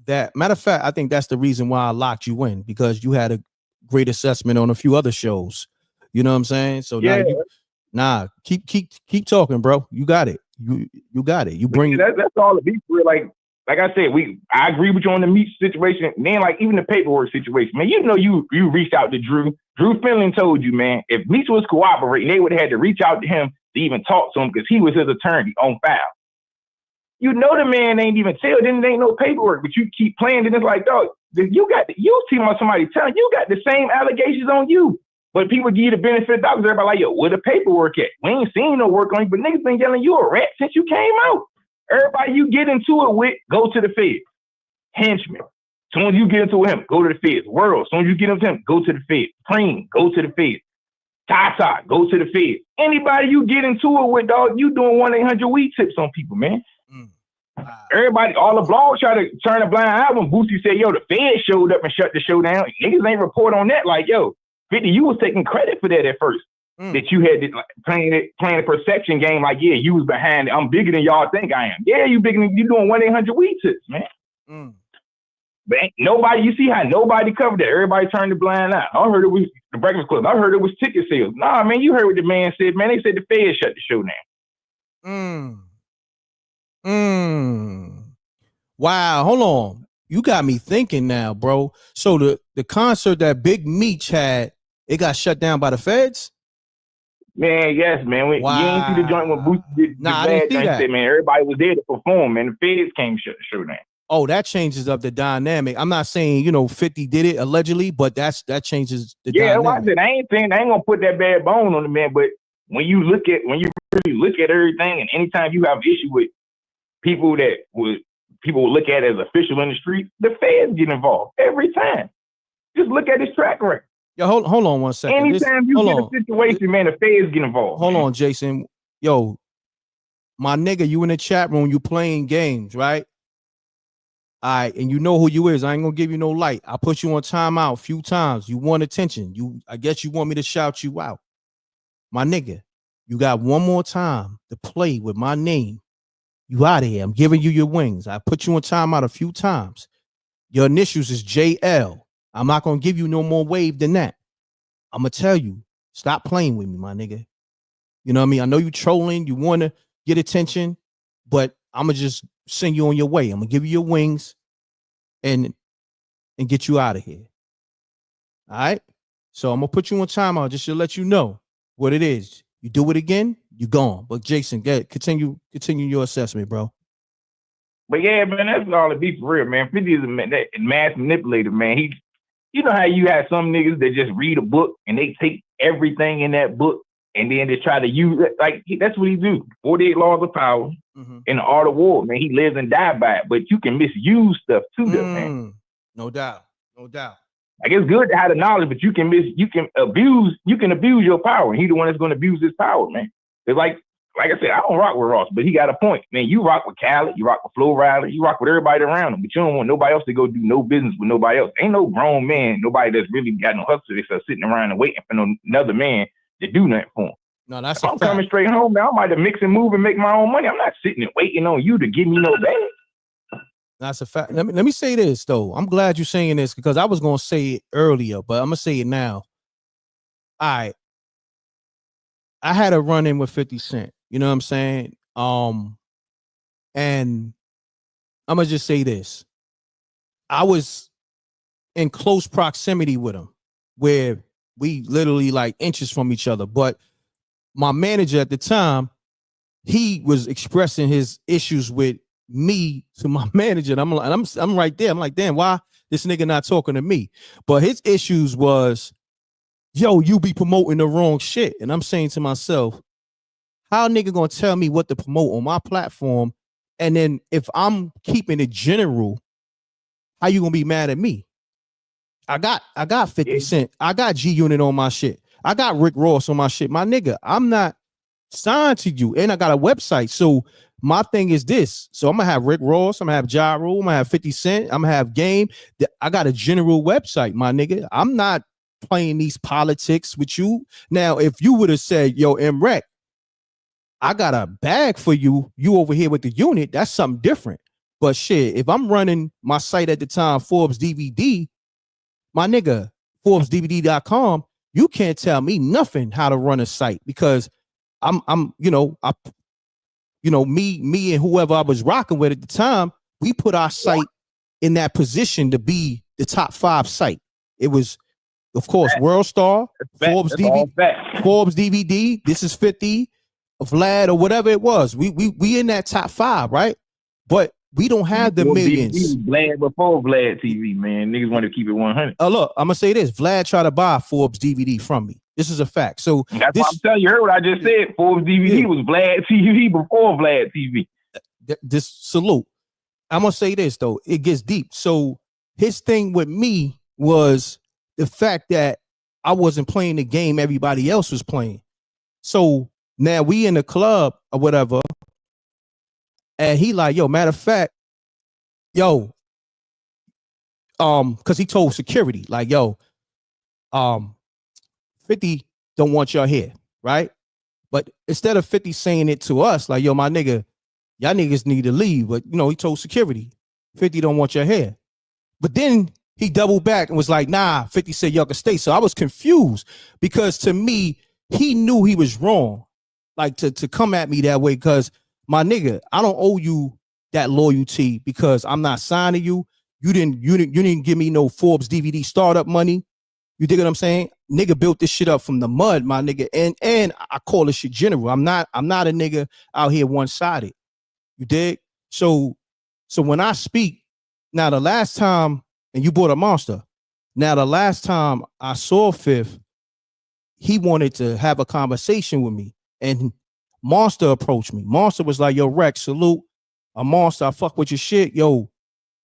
that, matter of fact, I think that's the reason why I locked you in, because you had a great assessment on a few other shows. You know what I'm saying? So now keep talking, bro. You got it. You got it. You bring that's all the beef for. Like I said, I agree with you on the meat situation. Man, like even the paperwork situation, man, you know you reached out to Drew. Drew Finley told you, man, if Meech was cooperating, they would have had to reach out to him to even talk to him because he was his attorney on file. You know the man ain't even tell, then there ain't no paperwork, but you keep playing, and it's like, dog, you see somebody telling you got the same allegations on you. But people give you the benefit of the doubt because everybody like, yo, where the paperwork at? We ain't seen no work on you, but niggas been yelling you a rat since you came out. Everybody you get into it with, go to the feds. Henchman. As soon as you get into him, go to the feds. World. As soon as you get into him, go to the feds. Preem, go to the feds. Tata, go to the feds. Anybody you get into it with, dog, you doing 1-800 weed tips on people, man. Everybody, all the blogs try to turn a blind eye when Boosie said, yo, the feds showed up and shut the show down. Niggas ain't report on that. Like, yo, 50, you was taking credit for that at first. That you had playing a perception game like, yeah, you was behind it. I'm bigger than y'all think I am. Yeah, you bigger than you doing 1-800 weed tips, man. But ain't nobody, you see how nobody covered that. Everybody turned the blind eye. I heard it was the Breakfast Club. I heard it was ticket sales. Nah, man, you heard what the man said, man. They said the feds shut the show down. Wow, hold on. You got me thinking now, bro. So the concert that Big Meech had, it got shut down by the feds? Man, yes, man. You ain't see the joint when Boosie did the I didn't see bad that. thing, man. Everybody was there to perform, and the feds came shut the show down. Oh, that changes up the dynamic. I'm not saying, 50 did it allegedly, but that changes the dynamic. I said I ain't gonna put that bad bone on the man, but when you really look at everything, and anytime you have issue with people people will look at as official in the street, the feds get involved every time. Just look at his track record. Yo, hold on one second. Anytime you get a situation, man, the feds get involved. Hold on, Jason. Yo, my nigga, you in the chat room, you playing games, right? All right, and you know who you is. I ain't gonna give you no light. I put you on timeout a few times. You want attention. I guess you want me to shout you out. My nigga, you got one more time to play with my name. You out of here. I'm giving you your wings. I put you on timeout a few times. Your initials is JL. I'm not gonna give you no more wave than that. I'm gonna tell you, stop playing with me, my nigga. You know what I mean? I know you trolling, you want to get attention, but I'm gonna just send you on your way. I'm gonna give you your wings and get you out of here. All right. So I'm gonna put you on timeout just to let you know what it is. You do it again, you gone. But Jason, continue your assessment, bro. But yeah, man, that's all it be for real, man. 50 is a mass manipulator, man. You know how you have some niggas that just read a book and they take everything in that book and then they try to use it. Like, that's what he do. 48 laws of power in the art of war, man. He lives and dies by it. But you can misuse stuff too, though, man. No doubt. Like, it's good to have the knowledge, but you can abuse your power. And he the one that's going to abuse his power, man. It's like I said, I don't rock with Ross, but he got a point. Man, you rock with Khaled, you rock with Flo Rida, you rock with everybody around him, but you don't want nobody else to go do no business with nobody else. Ain't no grown man, nobody that's really got no hustle that's sitting around and waiting for another man to do nothing for him. No, that's if I'm coming straight home, man, I might have mix and move and make my own money. I'm not sitting and waiting on you to give me no bag. That's a fact. Let me say this, though. I'm glad you're saying this because I was going to say it earlier, but I'm going to say it now. All right. I had a run-in with 50 Cent. You know what I'm saying? And I'm going to just say this. I was in close proximity with him where we literally like inches from each other. But my manager at the time, he was expressing his issues with me to my manager. And I'm right there. I'm like, damn, why this nigga not talking to me? But his issues was, yo, you be promoting the wrong shit. And I'm saying to myself, how a nigga gonna tell me what to promote on my platform? And then if I'm keeping it general, how you gonna be mad at me? I got 50 Cent. I got G Unit on my shit. I got Rick Ross on my shit. My nigga, I'm not signed to you. And I got a website. So my thing is this. So I'm gonna have Rick Ross, I'm gonna have Ja Rule, I'm gonna have 50 Cent, I'm gonna have Game. I got a general website, my nigga. I'm not playing these politics with you. Now, if you would have said, yo, M.Reck, I got a bag for you, you over here with the unit, that's something different. But shit, if I'm running my site at the time, Forbes DVD, my nigga, ForbesDVD.com, you can't tell me nothing how to run a site because me and whoever I was rocking with at the time, we put our site in that position to be the top 5 site. It was, of course, World Star, Forbes DVD, This Is 50, Vlad, or whatever it was. We in that top 5, right? But we don't have the millions. Vlad before Vlad TV, man. Niggas want to keep it 100. Look, I'm gonna say this: Vlad tried to buy Forbes DVD from me. This is a fact. So that's what I'm telling you. You heard what I just said. Forbes DVD was Vlad TV before Vlad TV. This salute. I'm gonna say this though; it gets deep. So his thing with me was the fact that I wasn't playing the game everybody else was playing. So now we in the club or whatever. And he like, yo, matter of fact, yo, because he told security, like, yo, 50 don't want y'all here, right? But instead of 50 saying it to us, like, yo, my nigga, y'all niggas need to leave. But, you know, he told security, 50 don't want y'all here. But then he doubled back and was like, nah, 50 said y'all can stay. So I was confused because to me, he knew he was wrong, like to come at me that way because my nigga, I don't owe you that loyalty because I'm not signing you. You didn't give me no Forbes DVD startup money. You dig what I'm saying? Nigga built this shit up from the mud, my nigga. And I call this shit general. I'm not a nigga out here one-sided. You dig? So when I speak, now the last time, and you bought a monster. Now the last time I saw Fifth, he wanted to have a conversation with me. And Monster approached me. Monster was like, yo, Rex, salute. A Monster, I fuck with your shit. Yo,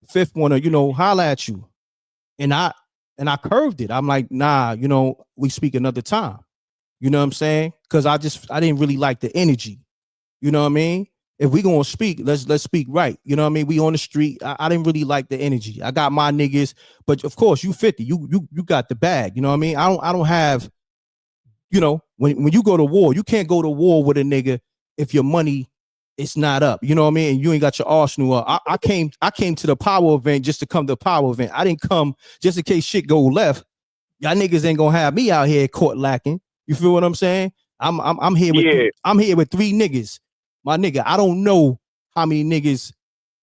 Fifth wanna, holla at you. And I curved it. I'm like, nah, we speak another time. You know what I'm saying? Because I didn't really like the energy. You know what I mean? If we gonna speak, let's speak right. You know what I mean? We on the street. I didn't really like the energy. I got my niggas, but of course you 50. You got the bag. You know what I mean? I don't have. When you go to war, you can't go to war with a nigga if your money is not up. You know what I mean? And you ain't got your arsenal up. I came to the power event just to come to the power event. I didn't come just in case shit go left. Y'all niggas ain't gonna have me out here caught lacking. You feel what I'm saying? I'm here with I'm here with 3 niggas. My nigga, I don't know how many niggas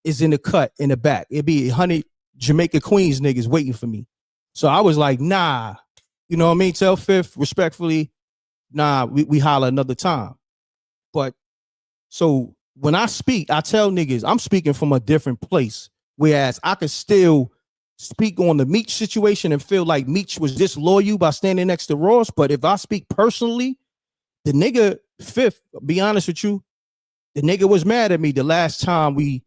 is in the cut in the back. It'd be 100 Jamaica Queens niggas waiting for me. So I was like, nah. You know what I mean? Tell Fifth respectfully. Nah, we holler another time. But so when I speak, I tell niggas I'm speaking from a different place. Whereas I could still speak on the Meech situation and feel like Meech was disloyal by standing next to Ross. But if I speak personally, the nigga Fifth, be honest with you, the nigga was mad at me the last time we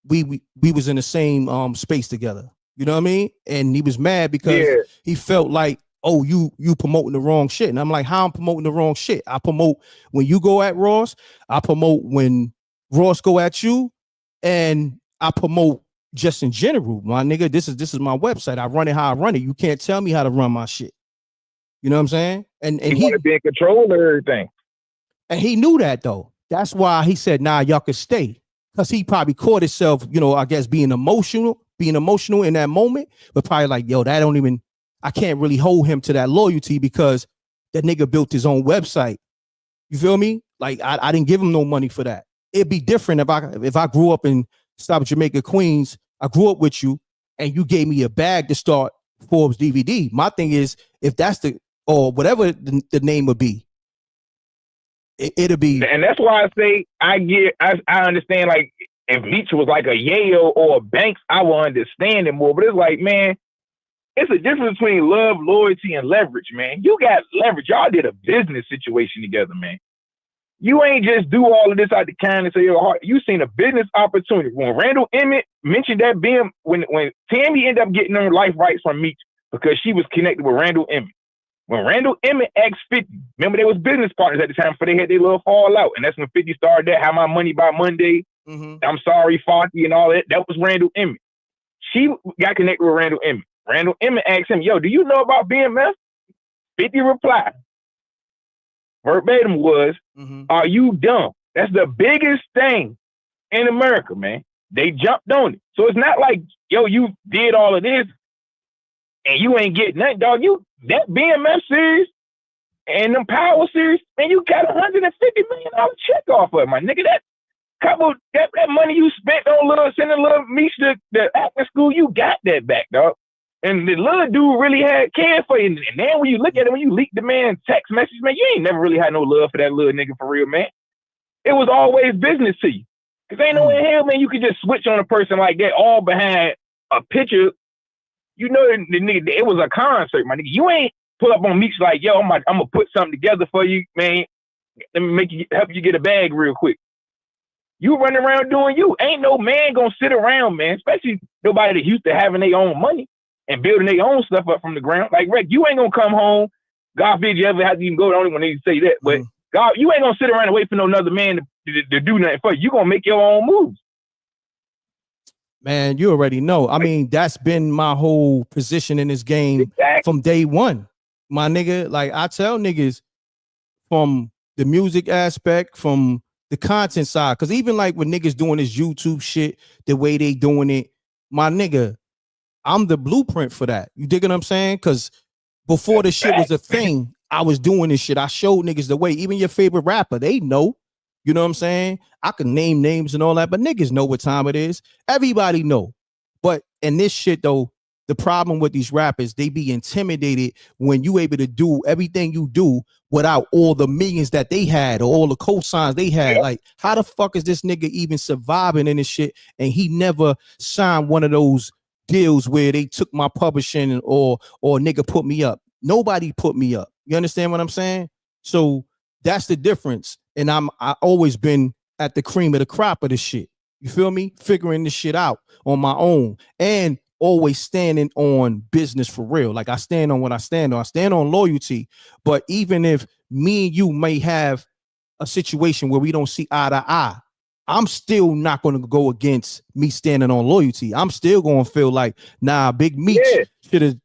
was in the same space together. You know what I mean? And he was mad because he felt like, oh, you promoting the wrong shit. And I'm like, how I'm promoting the wrong shit? I promote when you go at Ross. I promote when Ross go at you. And I promote just in general. My nigga, this is my website. I run it how I run it. You can't tell me how to run my shit. You know what I'm saying? And he want to be in control of everything. And he knew that though. That's why he said, nah, y'all can stay. Because he probably caught himself, I guess being emotional in that moment, but probably like, yo, I can't really hold him to that loyalty because that nigga built his own website. You feel me? Like I didn't give him no money for that. It'd be different if I grew up in South Jamaica, Queens. I grew up with you and you gave me a bag to start Forbes DVD. My thing is, if that's or whatever the name would be, it'll be. And that's why I say I understand, like, if Meech was like a Yale or a Banks, I will understand it more. But it's like, man, it's a difference between love, loyalty, and leverage, man. You got leverage. Y'all did a business situation together, man. You ain't just do all of this out the kindness of your heart. You seen a business opportunity. When Randall Emmett mentioned that being when Tammy ended up getting her life rights from Meech, because she was connected with Randall Emmett. When Randall Emmett asked 50, remember they was business partners at the time, before they had their little fallout, and that's when 50 started that, Have My Money by Monday, I'm Sorry, Fonty, and all that. That was Randall Emmett. She got connected with Randall Emmett. Randall Emmett asked him, yo, do you know about BMF? 50 replied, verbatim was, are you dumb? That's the biggest thing in America, man. They jumped on it. So it's not like, yo, you did all of this and you ain't getting nothing, dog. You that BMF series and them Power series, man, you got $150 million check off of it, my nigga. That money you spent on sending little Meech to the acting school, you got that back, dog. And the little dude really had care for you. And then when you look at it, when you leak the man's text message, man, you ain't never really had no love for that little nigga for real, man. It was always business to you. Cause ain't no way in hell, man, you could just switch on a person like that all behind a picture. You know, the nigga, it was a concert, my nigga. You ain't pull up on Meech like, yo, I'm gonna put something together for you, man. Let me help you get a bag real quick. You running around doing you. Ain't no man gonna sit around, man, especially nobody that used to having their own money and building their own stuff up from the ground. Like, Reck, you ain't gonna come home. God forbid you ever have to even go. The only one that say that. But God, you ain't gonna sit around and wait for no another man to do nothing for you. You gonna make your own moves. Man, you already know. I mean, that's been my whole position in this game from day one. My nigga, like I tell niggas from the music aspect, from the content side, because even like when niggas doing this YouTube shit, the way they doing it, my nigga, I'm the blueprint for that. You dig what I'm saying? Because before this shit was a thing, I was doing this shit. I showed niggas the way. Even your favorite rapper, they know. You know what I'm saying? I can name names and all that, but niggas know what time it is. Everybody know. But in this shit though, the problem with these rappers, they be intimidated when you able to do everything you do without all the millions that they had or all the cosigns they had. Like, how the fuck is this nigga even surviving in this shit? And he never signed one of those deals where they took my publishing or nigga put me up. Nobody put me up. You understand what I'm saying? So that's the difference. And I always been at the cream of the crop of this shit. You feel me? Figuring this shit out on my own and always standing on business for real. Like I stand on what I stand on. I stand on loyalty. But even if me and you may have a situation where we don't see eye to eye, I'm still not going to go against me standing on loyalty. I'm still going to feel like, nah, Big Meech should have,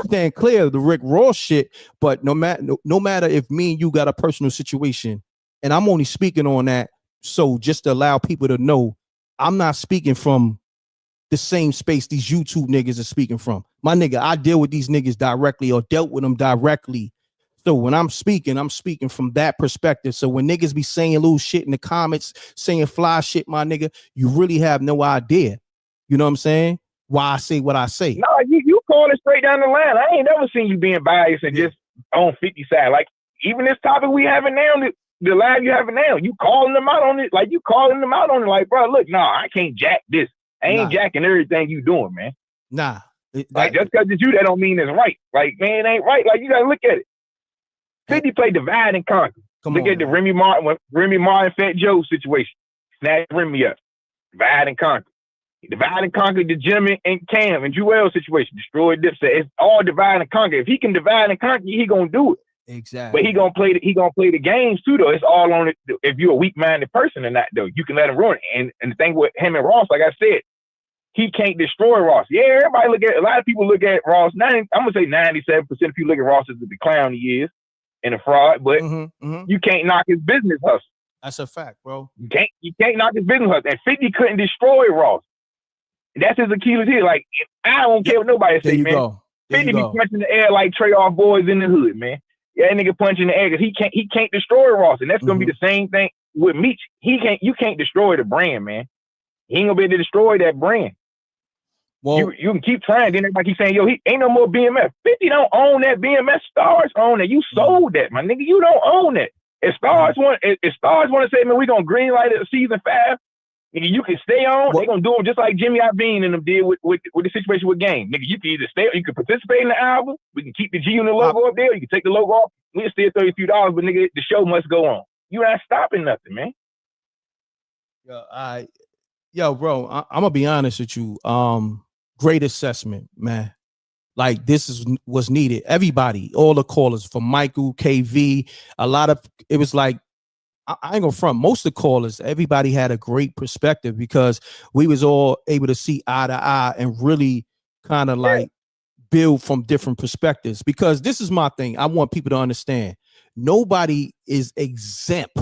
stand clear of the Rick Ross shit. But no matter if me and you got a personal situation, and I'm only speaking on that, so just to allow people to know, I'm not speaking from the same space these YouTube niggas are speaking from. My nigga, I deal with these niggas directly or dealt with them directly. So when I'm speaking from that perspective. So when niggas be saying little shit in the comments, saying fly shit, my nigga, you really have no idea. You know what I'm saying? Why I say what I say. No, you call it straight down the line. I ain't never seen you being biased and just on 50 side. Like, even this topic we having now, the live you having now, you calling them out on it. Like, you calling them out on it. Like, bro, look, I can't jack this. I ain't jacking everything you doing, man. Nah. Like, just because it's you, that don't mean it's right. Like, man, it ain't right. Like, you gotta look at it. 50 played divide and conquer. Look at the Remy Martin, Fat Joe situation. Snatch Remy up. Divide and conquer. Divide and conquer the Jim and Cam and Joel situation. Destroyed Dipset. It's all divide and conquer. If he can divide and conquer, he gonna do it. Exactly. But he gonna play the games too, though. It's all on it. If you're a weak-minded person or not, though, you can let him ruin it. And the thing with him and Ross, like I said, he can't destroy Ross. Yeah, a lot of people look at Ross. I'm gonna say 97% of people look at Ross as the clown he is and a fraud, but you can't knock his business hustle. That's a fact, bro. You can't knock his business hustle. And 50 couldn't destroy Ross. That's his Achilles heel. Like, I don't care what nobody say, man. 50 be punching the air like Trey Off boys in the hood, man. Yeah, that nigga punching the air because he can't destroy Ross, and that's gonna be the same thing with Meech. You can't destroy the brand, man. He ain't gonna be able to destroy that brand. Well, you can keep trying. Then everybody keep saying, yo, he ain't no more BMF. 50 don't own that. BMF Stars own it. You sold that, my nigga. You don't own it. If Stars want to say, man, we gonna greenlight it season 5, nigga, you can stay on. They gonna do them just like Jimmy Iovine and them did with the situation with Game. Nigga, you can either stay, you can participate in the album. We can keep the G Unit logo up there. You can take the logo off. We'll still $30 a few, but nigga, the show must go on. You not stopping nothing, man. Yo, bro, I'm gonna be honest with you. Great assessment, man. Like this was needed. Everybody, all the callers from Michael, KV, a lot of it was like I ain't gonna front. Most of the callers, everybody had a great perspective because we was all able to see eye to eye and really kind of like build from different perspectives. Because this is my thing. I want people to understand. Nobody is exempt.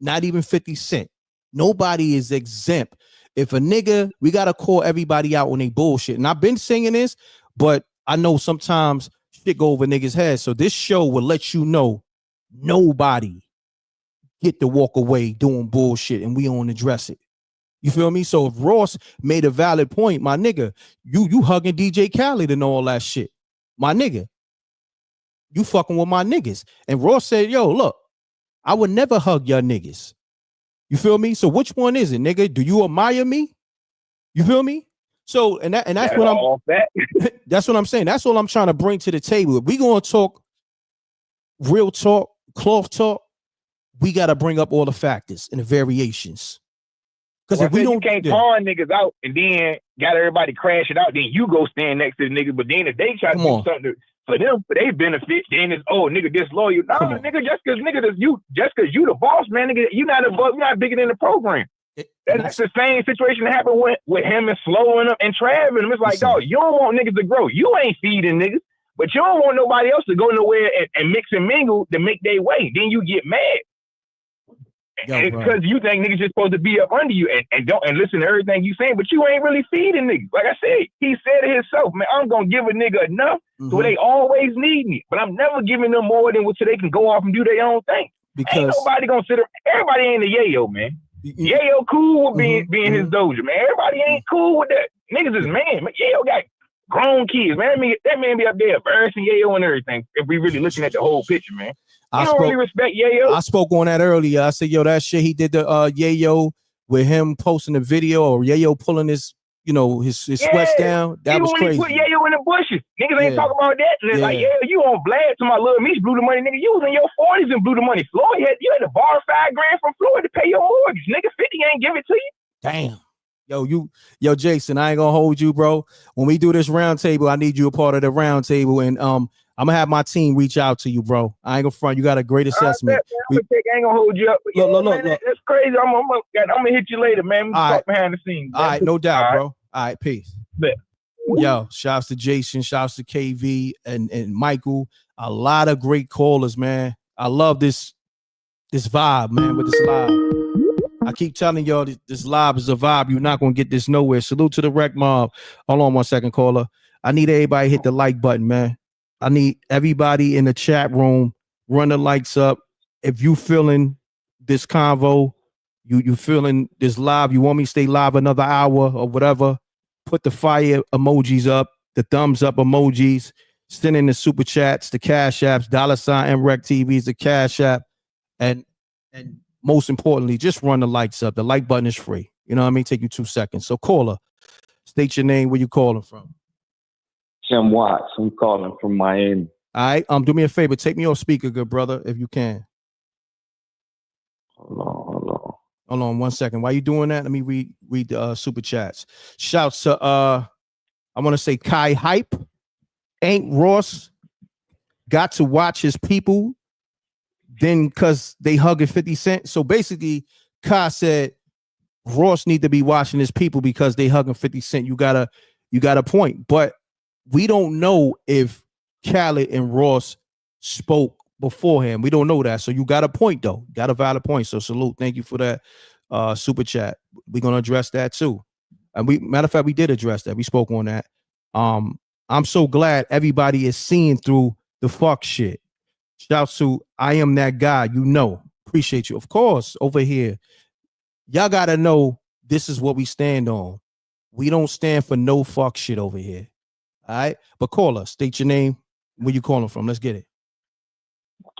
Not even 50 Cent. Nobody is exempt. If a nigga, we gotta call everybody out on they bullshit. And I've been singing this, but I know sometimes shit go over niggas' heads. So this show will let you know nobody get to walk away doing bullshit and we don't address it. You feel me? So if Ross made a valid point, my nigga, you hugging DJ Khaled and all that shit. My nigga, you fucking with my niggas. And Ross said, yo, look, I would never hug your niggas. You feel me? So which one is it, nigga? Do you admire me? You feel me? So that's what I'm that's what I'm saying. That's all I'm trying to bring to the table. If we gonna talk real talk, cloth talk, we gotta bring up all the factors and the variations. Because if we don't, you can't pawn niggas out and then got everybody crash it out, then you go stand next to the niggas. But then if they try to do something for them, for their benefit, then it's nigga disloyal. No, nigga, just because you the boss, man, nigga, you not bigger than the program. That's the same situation that happened with him and slowing up and Trav and him. It's like, dog, you don't want niggas to grow. You ain't feeding niggas, but you don't want nobody else to go nowhere and mix and mingle to make their way. Then you get mad. Because you think niggas just supposed to be up under you and listen to everything you saying, but you ain't really feeding niggas. Like I said, he said it himself, man, I'm gonna give a nigga enough so they always need me, but I'm never giving them more than so they can go off and do their own thing. Because ain't nobody gonna sit up. Everybody ain't a yayo, man. Yayo cool with being his doja, man. Everybody ain't cool with that. Niggas is man. Yayo got grown kids, man. That man be up there embarrassing Yayo and everything. If we really looking at the whole picture, man. You don't really respect Yayo. I spoke on that earlier. I said, yo, that shit he did to Yayo with him posting the video or Yayo pulling his sweats down. That was crazy. He put Yayo in the bushes. Niggas ain't talking about that. And it's like, you on blast to my little Meech blew the money, nigga. You was in your 40s and blew the money. Floyd, you had to borrow $5 grand from Floyd to pay your mortgage. Nigga, 50 ain't give it to you. Damn. Yo, Jason, I ain't gonna hold you, bro. When we do this round table, I need you a part of the round table, and I'm gonna have my team reach out to you, bro. I ain't gonna front. You got a great assessment. I ain't gonna hold you up. Look. That's crazy. I'm gonna hit you later, man. Talk behind the scenes. All right, no doubt, bro. All right, peace. Bet. Yo, shouts to Jason, shouts to KV and Michael. A lot of great callers, man. I love this vibe, man, with this live. I keep telling y'all this live is a vibe. You're not gonna get this nowhere. Salute to the Rec Mob. Hold on 1 second, caller. I need everybody to hit the like button, man. I need everybody in the chat room run the likes up. If you feeling this convo, you feeling this live, you want me to stay live another hour or whatever, put the fire emojis up, the thumbs up emojis, send in the super chats, the cash apps, $ MRecktv is the cash app, and most importantly, just run the likes up. The like button is free. You know what I mean? Take you 2 seconds. So caller, state your name, where you calling from. Tim Watts. I'm calling from Miami. All right. Do me a favor. Take me off speaker, good brother, if you can. Hold on 1 second. While you doing that, let me read the super chats. Shouts to I want to say Kai Hype. Ain't Ross got to watch his people then because they hugging 50 Cent? So basically, Kai said Ross need to be watching his people because they hugging 50 Cent. You got a point. But we don't know if Khaled and Ross spoke beforehand. We don't know that. So you got a point, though. Got a valid point. So salute. Thank you for that super chat. We're going to address that, too. And matter of fact, we did address that. We spoke on that. I'm so glad everybody is seeing through the fuck shit. Shouts to I Am That Guy. Appreciate you. Of course, over here. Y'all got to know this is what we stand on. We don't stand for no fuck shit over here. All right, but call us. State your name. Where you calling from? Let's get it.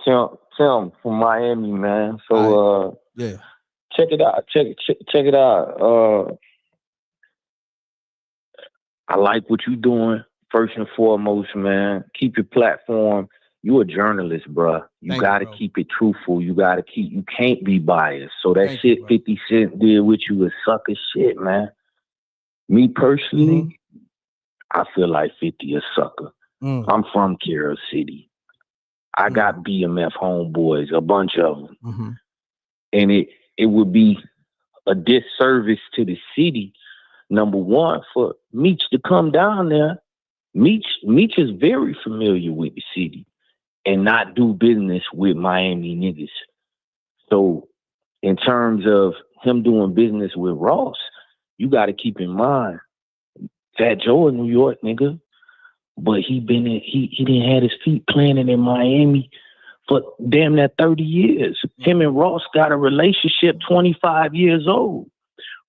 Tim from Miami, man. So yeah, check it out. Check it out. I like what you're doing. First and foremost, man. Keep your platform. You a journalist, bruh. You got to keep it truthful. You can't be biased. So that shit 50 Cent did with you is sucker shit, man. Me personally, I feel like 50 a sucker. I'm from Carroll City. I got BMF homeboys, a bunch of them. And it would be a disservice to the city, number one, for Meech to come down there. Meech is very familiar with the city and not do business with Miami niggas. So in terms of him doing business with Ross, you got to keep in mind, Fat Joe in New York, nigga, but he didn't have his feet planted in Miami for damn near 30 years. Him and Ross got a relationship 25 years old.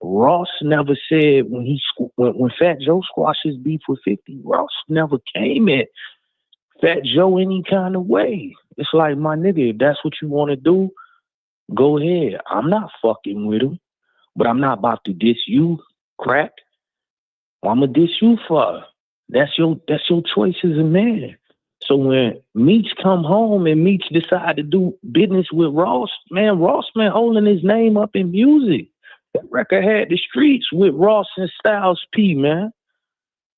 Ross never said when Fat Joe squashed his beef with 50, Ross never came at Fat Joe any kind of way. It's like, my nigga, if that's what you want to do, go ahead. I'm not fucking with him, but I'm not about to diss you, crack. I'm gonna diss you for. That's your choice as a man. So when Meech come home and Meech decide to do business with Ross been holding his name up in music. That record had the streets with Ross and Styles P, man.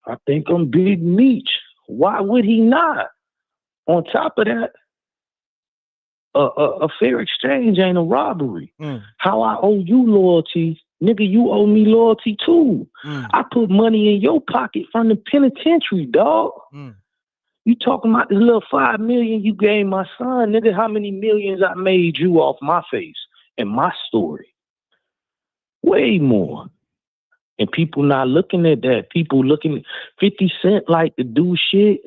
I think I'm Big Meech. Why would he not? On top of that, a fair exchange ain't a robbery. How I owe you loyalty, nigga, you owe me loyalty too. I put money in your pocket from the penitentiary, dog. You talking about this little $5 million you gave my son, nigga? How many millions I made you off my face and my story? Way more. And people not looking at that. People looking, 50 Cent like to do shit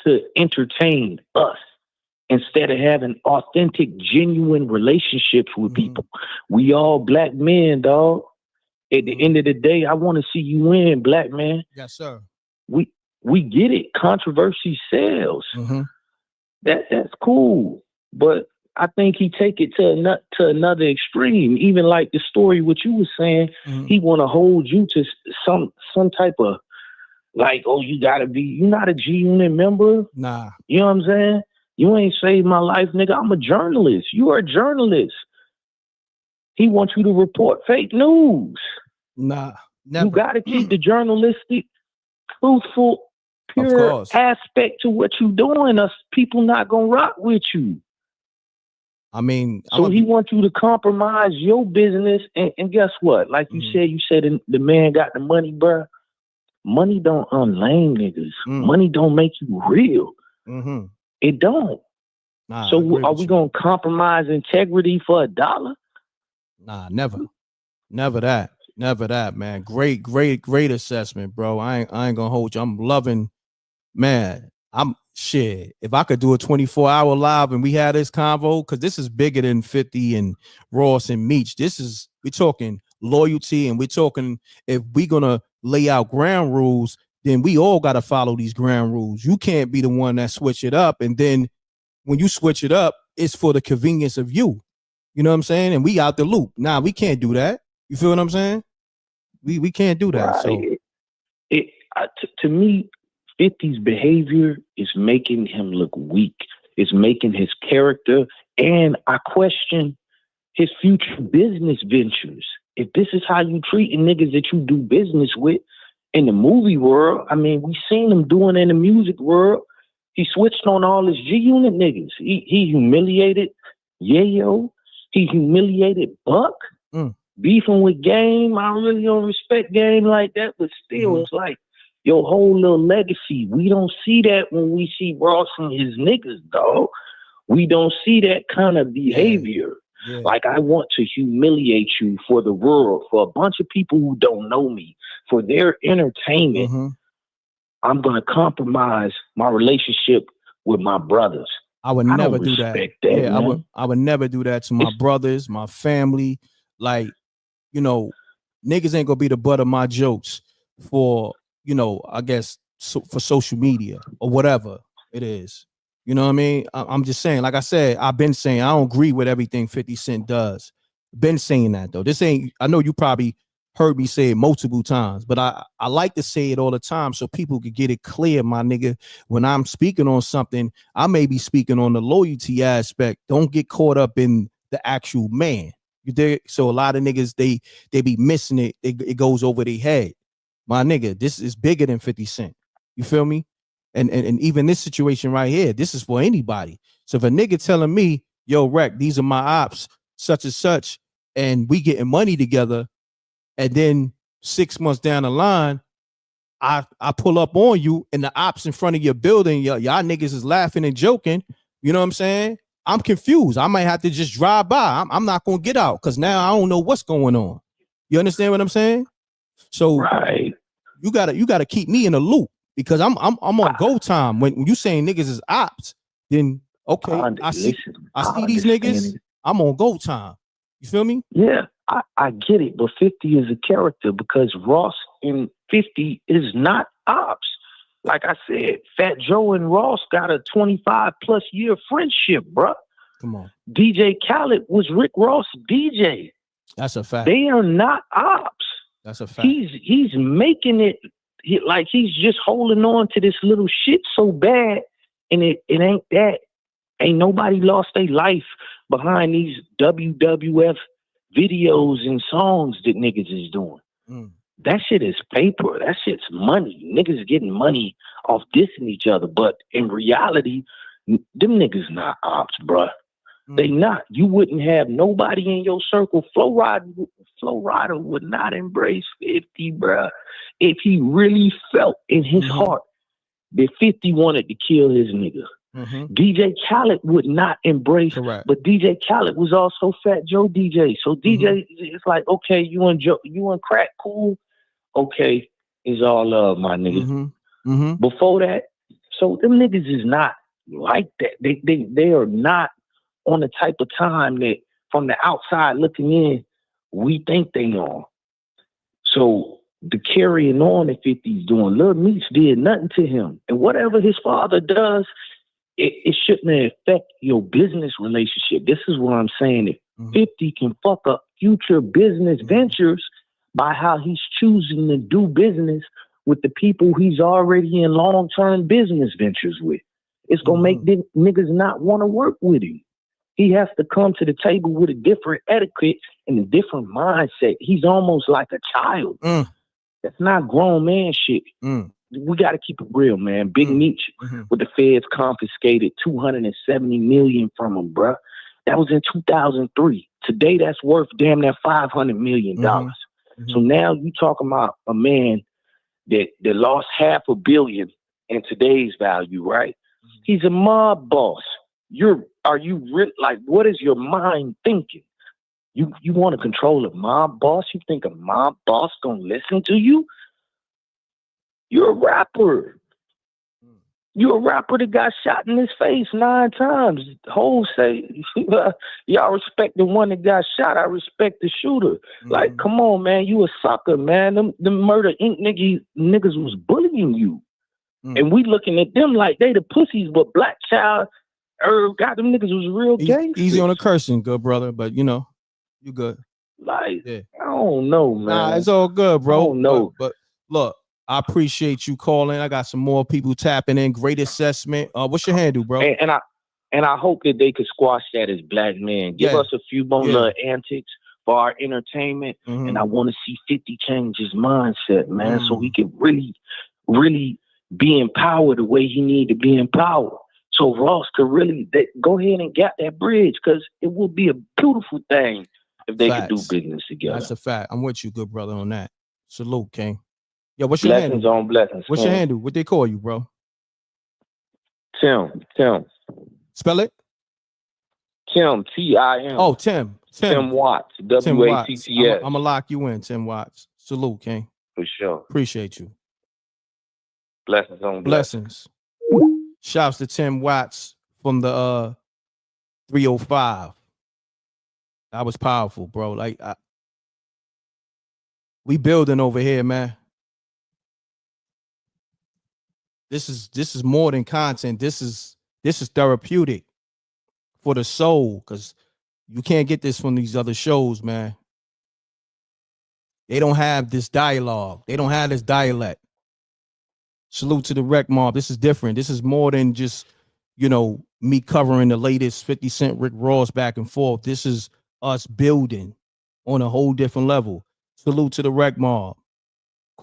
to entertain us instead of having authentic, genuine relationships with people. We all black men, dog. At the end of the day, I want to see you win, black man. Yes, sir. We get it. Controversy sells. That's cool. But I think he take it to another extreme. Even like the story what you was saying, he want to hold you to some type of like, oh, you're not a G Unit member. Nah. You know what I'm saying? You ain't saved my life, nigga. I'm a journalist. You are a journalist. He wants you to report fake news. Nah, never. You got to keep the journalistic, truthful, pure aspect to what you doing. Us people not gonna rock with you. I mean, so he wants you to compromise your business, and guess what? Like you said the man got the money, bro. Money don't unlame niggas. Money don't make you real. It don't. Nah, so are we gonna compromise integrity for $1? Nah, never. Never that, man. Great assessment, bro. I ain't gonna hold you. I'm loving, man. If I could do a 24-hour live and we had this convo, because this is bigger than 50 and Ross and Meech. We're talking loyalty, and we're talking, if we're gonna lay out ground rules, then we all gotta follow these ground rules. You can't be the one that switch it up, and then when you switch it up, it's for the convenience of you. You know what I'm saying? And we out the loop. Nah, we can't do that. You feel what I'm saying? We can't do that. Right. So to me, 50's behavior is making him look weak. It's making his character, and I question his future business ventures. If this is how you treating niggas that you do business with in the movie world, I mean, we seen him doing it in the music world. He switched on all his G-Unit niggas. He humiliated Yayo. He humiliated Buck. Beefing with Game. I really don't respect Game like that, but still, it's like your whole little legacy. We don't see that when we see Ross and his niggas, dog. We don't see that kind of behavior. Yeah. Like, I want to humiliate you for the world, for a bunch of people who don't know me, for their entertainment. I'm going to compromise my relationship with my brothers. I would never do that. I would never do that to my brothers, my family. Like, you know, niggas ain't gonna be the butt of my jokes for, you know, I guess for social media or whatever it is. You know what I mean? I'm just saying, like I said, I've been saying I don't agree with everything 50 Cent does. Been saying that though. This ain't, I know you probably heard me say it multiple times, but I like to say it all the time so people could get it clear, my nigga. When I'm speaking on something, I may be speaking on the loyalty aspect. Don't get caught up in the actual man. You dig? So a lot of niggas, they be missing it. It goes over their head. My nigga, this is bigger than 50 Cent. You feel me? And even this situation right here, this is for anybody. So if a nigga telling me, yo, Rec, these are my ops, such and such, and we getting money together, and then 6 months down the line, I pull up on you and the ops in front of your building, y'all niggas is laughing and joking. You know what I'm saying? I'm confused. I might have to just drive by. I'm not gonna get out because now I don't know what's going on. You understand what I'm saying? So right. you gotta keep me in the loop because I'm on go time. When you saying niggas is ops, then okay, I see these niggas. I'm on go time. You feel me? Yeah, I get it, but 50 is a character because Ross and 50 is not ops. Like I said, Fat Joe and Ross got a 25 plus year friendship, bruh. Come on. DJ Khaled was Rick Ross' DJ. That's a fact. They are not ops. That's a fact. He's making it like he's just holding on to this little shit so bad, and it ain't that. Ain't nobody lost their life behind these WWF videos and songs that niggas is doing. That shit is paper. That shit's money. Niggas getting money off dissing each other. But in reality, them niggas not ops, bruh. They not. You wouldn't have nobody in your circle. Flo Rida would not embrace 50, bruh, if he really felt in his heart that 50 wanted to kill his nigga. DJ Khaled would not embrace, but DJ Khaled was also Fat Joe DJ. So DJ, it's like, okay, you and Crack cool, okay, it's all love, my nigga. Before that, so them niggas is not like that. They are not on the type of time that from the outside looking in, we think they on. So the carrying on that 50's doing, Lil Meech did nothing to him, and whatever his father does, it shouldn't affect your business relationship. This is what I'm saying. If 50 can fuck up future business ventures by how he's choosing to do business with the people he's already in long-term business ventures with, it's going to make them niggas not want to work with him. He has to come to the table with a different etiquette and a different mindset. He's almost like a child. That's not grown man shit. We got to keep it real, man. Big Meech with the feds confiscated $270 million from him, bruh. That was in 2003. Today, that's worth damn near $500 million. So now you talking about a man that lost $500 million in today's value, right? He's a mob boss. What is your mind thinking? You want to control a mob boss? You think a mob boss gonna listen to you? You're a rapper. You're a rapper that got shot in his face 9 times. Hoes say, y'all respect the one that got shot. I respect the shooter. Like, come on, man. You a sucker, man. Them Murder Inc. niggas was bullying you. And we looking at them like they the pussies, but Black Child, God, them niggas was real gangsters. Easy on the cursing, good brother, but you know, you good. Like, I don't know, man. Nah, it's all good, bro. I don't know. But look, I appreciate you calling. I got some more people tapping in. Great assessment. What's your handle, bro? And I hope that they could squash that as black men. Give us a few more little antics for our entertainment. And I want to see 50 change his mindset, man, so he can really, really be empowered the way he need to be empowered. So Ross could really go ahead and get that bridge, because it will be a beautiful thing if they could do business together. That's a fact. I'm with you, good brother, on that. Salute, King. Yo, what's your blessings handle? On blessings. What's your handle? What they call you, bro? Tim. Spell it? Tim, T-I-M. Oh, Tim Watts, W-A-T-T-S. I'm going to lock you in, Tim Watts. Salute, King. For sure. Appreciate you. Blessings on blessings. Shouts to Tim Watts from the 305. That was powerful, bro. Like, we building over here, man. This is more than content. This is therapeutic for the soul, because you can't get this from these other shows, man. They don't have this dialogue. They don't have this dialect. Salute to the Rec Mob. This is different. This is more than just, me covering the latest 50 Cent, Rick Ross back and forth. This is us building on a whole different level. Salute to the Rec Mob.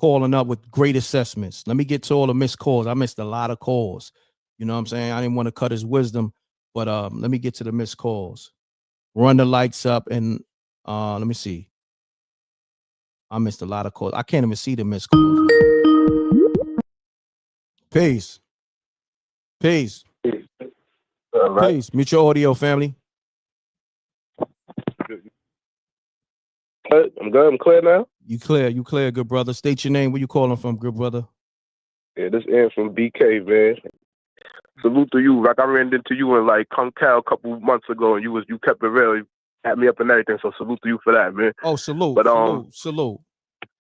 calling up with great assessments. Let me get to all the missed calls. I missed a lot of calls. You know what I'm saying? I didn't want to cut his wisdom, but let me get to the missed calls. Run the lights up and let me see. I missed a lot of calls. I can't even see the missed calls. Peace. Peace. Right. Peace. Mute your audio, family. I'm good. I'm clear now. You clear. You clear, good brother. State your name. Where you calling from, good brother? Yeah, this is from BK, man. Salute to you. Like I ran into you in like Concal a couple months ago, and you kept it real. You had me up and everything. So salute to you for that, man. Oh, salute. But salute.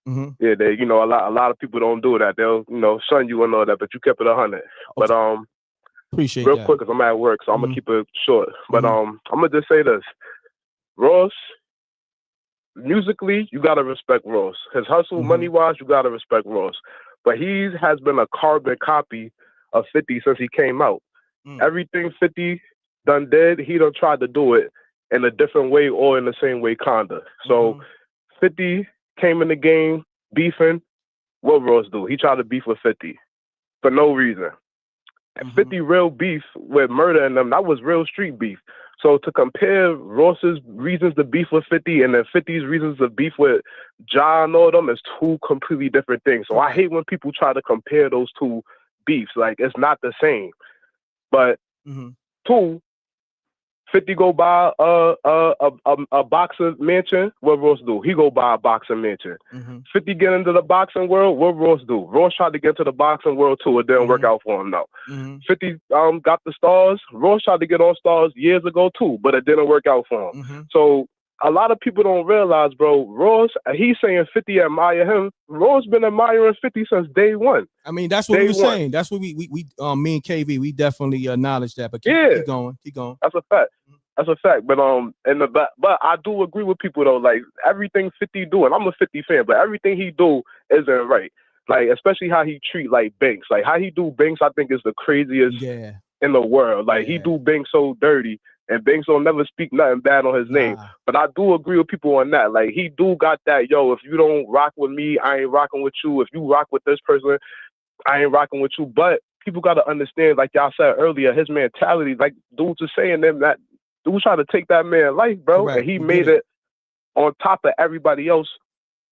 Mm-hmm. Yeah, they, a lot of people don't do that. They'll shun you and all that, but you kept it 100. But appreciate real that. quick, cause I'm at work, so I'm gonna keep it short. But I'm gonna just say this, Ross. Musically, you gotta respect Ross. His hustle, money wise, you gotta respect Ross. But he has been a carbon copy of 50 since he came out. Everything 50 done did, he done tried to do it in a different way or in the same way, kinda. So 50 came in the game beefing. What Ross do? He tried to beef with 50 for no reason. 50 real beef with murder in them, that was real street beef. So to compare Ross's reasons to beef with 50 and then 50's reasons to beef with John and all them is two completely different things. So I hate when people try to compare those two beefs. Like, it's not the same. But two, 50 go buy a boxing mansion. What Ross do? He go buy a boxing mansion. 50 get into the boxing world. What Ross do? Ross tried to get into the boxing world too. It didn't work out for him though. 50 got the stars. Ross tried to get on stars years ago too, but it didn't work out for him. So a lot of people don't realize, bro. Ross, he's saying 50 admire him. Ross been admiring 50 since day one. I mean, that's what we were saying. That's what we me and KV, we definitely acknowledge that. But keep going. That's a fact. That's a fact. But but I do agree with people though. Like everything 50 do, and I'm a 50 fan, but everything he do isn't right. Like especially how he treat like Banks. Like how he do Banks, I think is the craziest in the world. Like he do Banks so dirty, and Banks don't never speak nothing bad on his name. But I do agree with people on that. Like he do got that. Yo, if you don't rock with me, I ain't rocking with you. If you rock with this person, I ain't rocking with you. But people got to understand, like y'all said earlier, his mentality. Like dudes are saying them that. Dude trying to take that man's life, bro. Correct. And he made it on top of everybody else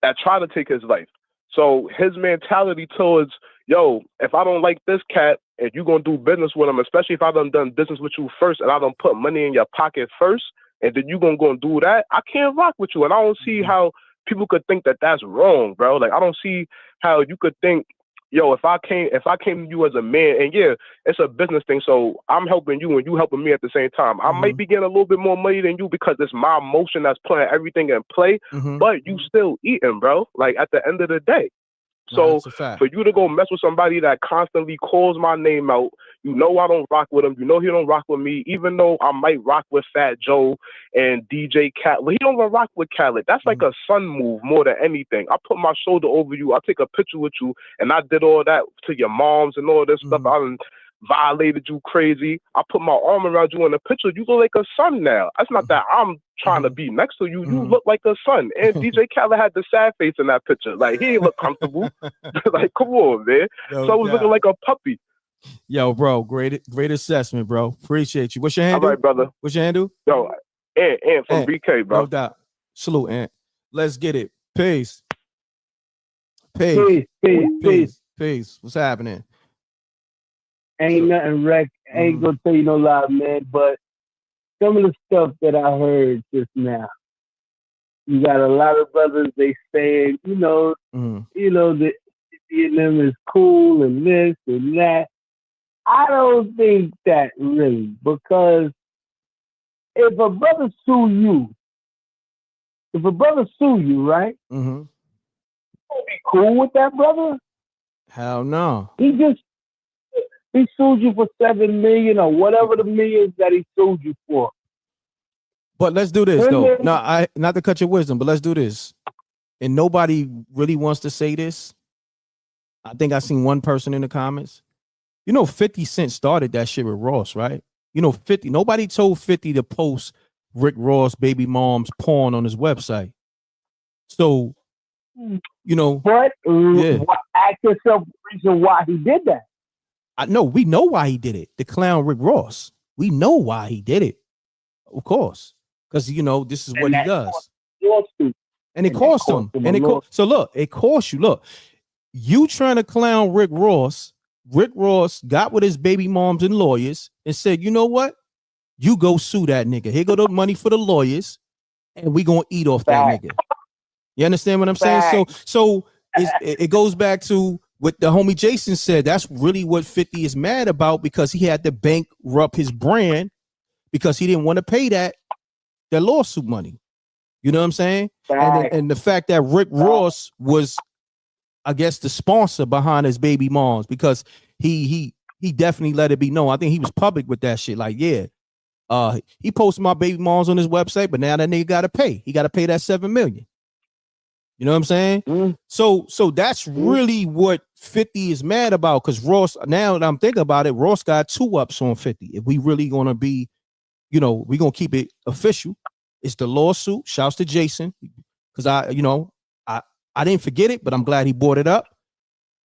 that tried to take his life. So his mentality towards, yo, if I don't like this cat and you gonna do business with him, especially if I done business with you first and I done put money in your pocket first, and then you gonna go and do that, I can't rock with you. And I don't see how people could think that that's wrong, bro. Like I don't see how you could think, yo, if I came to you as a man, and yeah, it's a business thing, so I'm helping you and you helping me at the same time. I might be getting a little bit more money than you because it's my emotion that's putting everything in play, but you still eating, bro. Like at the end of the day. So for you to go mess with somebody that constantly calls my name out, you know I don't rock with him. You know he don't rock with me, even though I might rock with Fat Joe and DJ Khaled. Well, he don't even rock with Khaled. That's like a son move more than anything. I put my shoulder over you. I take a picture with you, and I did all that to your moms and all this stuff. I done violated you crazy. I put my arm around you in the picture. You look like a son now. That's not that I'm trying to be next to you. You look like a son. And DJ Khaled had the sad face in that picture. Like he ain't look comfortable. Like come on, man. So I was looking like a puppy. Yo, bro, great assessment, bro. Appreciate you. What's your handle? All right, brother. What's your handle? Yo, Ant from BK, bro. No doubt. Salute, Ant. Let's get it. Peace. Peace. Peace. What's happening? Ain't nothing wreck. Ain't gonna tell you no lie, man. But some of the stuff that I heard just now, you got a lot of brothers. They saying, that them is cool and this and that. I don't think that really, because if a brother sue you, right? You gonna be cool with that brother? Hell no. He sued you for $7 million or whatever the millions that he sued you for. But let's do this though. No, not to cut your wisdom, but let's do this. And nobody really wants to say this. I think I seen one person in the comments. 50 Cent started that shit with Ross, right? 50. Nobody told 50 to post Rick Ross baby mom's porn on his website. So, you know. But ask yourself the reason why he did that. I know we know why he did it. The clown Rick Ross. We know why he did it. Of course. Because you know, this is what he does. And it cost him. And so look, it cost you. Look, you trying to clown Rick Ross. Rick Ross got with his baby moms and lawyers and said, you know what? You go sue that nigga. Here go the money for the lawyers, and we gonna eat off that nigga. You understand what I'm saying? So it goes back to what the homie Jason said. That's really what 50 is mad about, because he had to bankrupt his brand because he didn't want to pay that lawsuit money. You know what I'm saying? And the fact that Rick Ross was, I guess, the sponsor behind his baby moms, because he definitely let it be known. I think he was public with that shit. Like, yeah, he posted my baby moms on his website, but now that nigga got to pay. He got to pay that $7 million. You know what I'm saying? So that's really what 50 is mad about, because Ross, now that I'm thinking about it, Ross got 2 ups on 50. If we really gonna be, you know, we gonna keep it official, it's the lawsuit. Shouts to Jason, because I didn't forget it, but I'm glad he brought it up.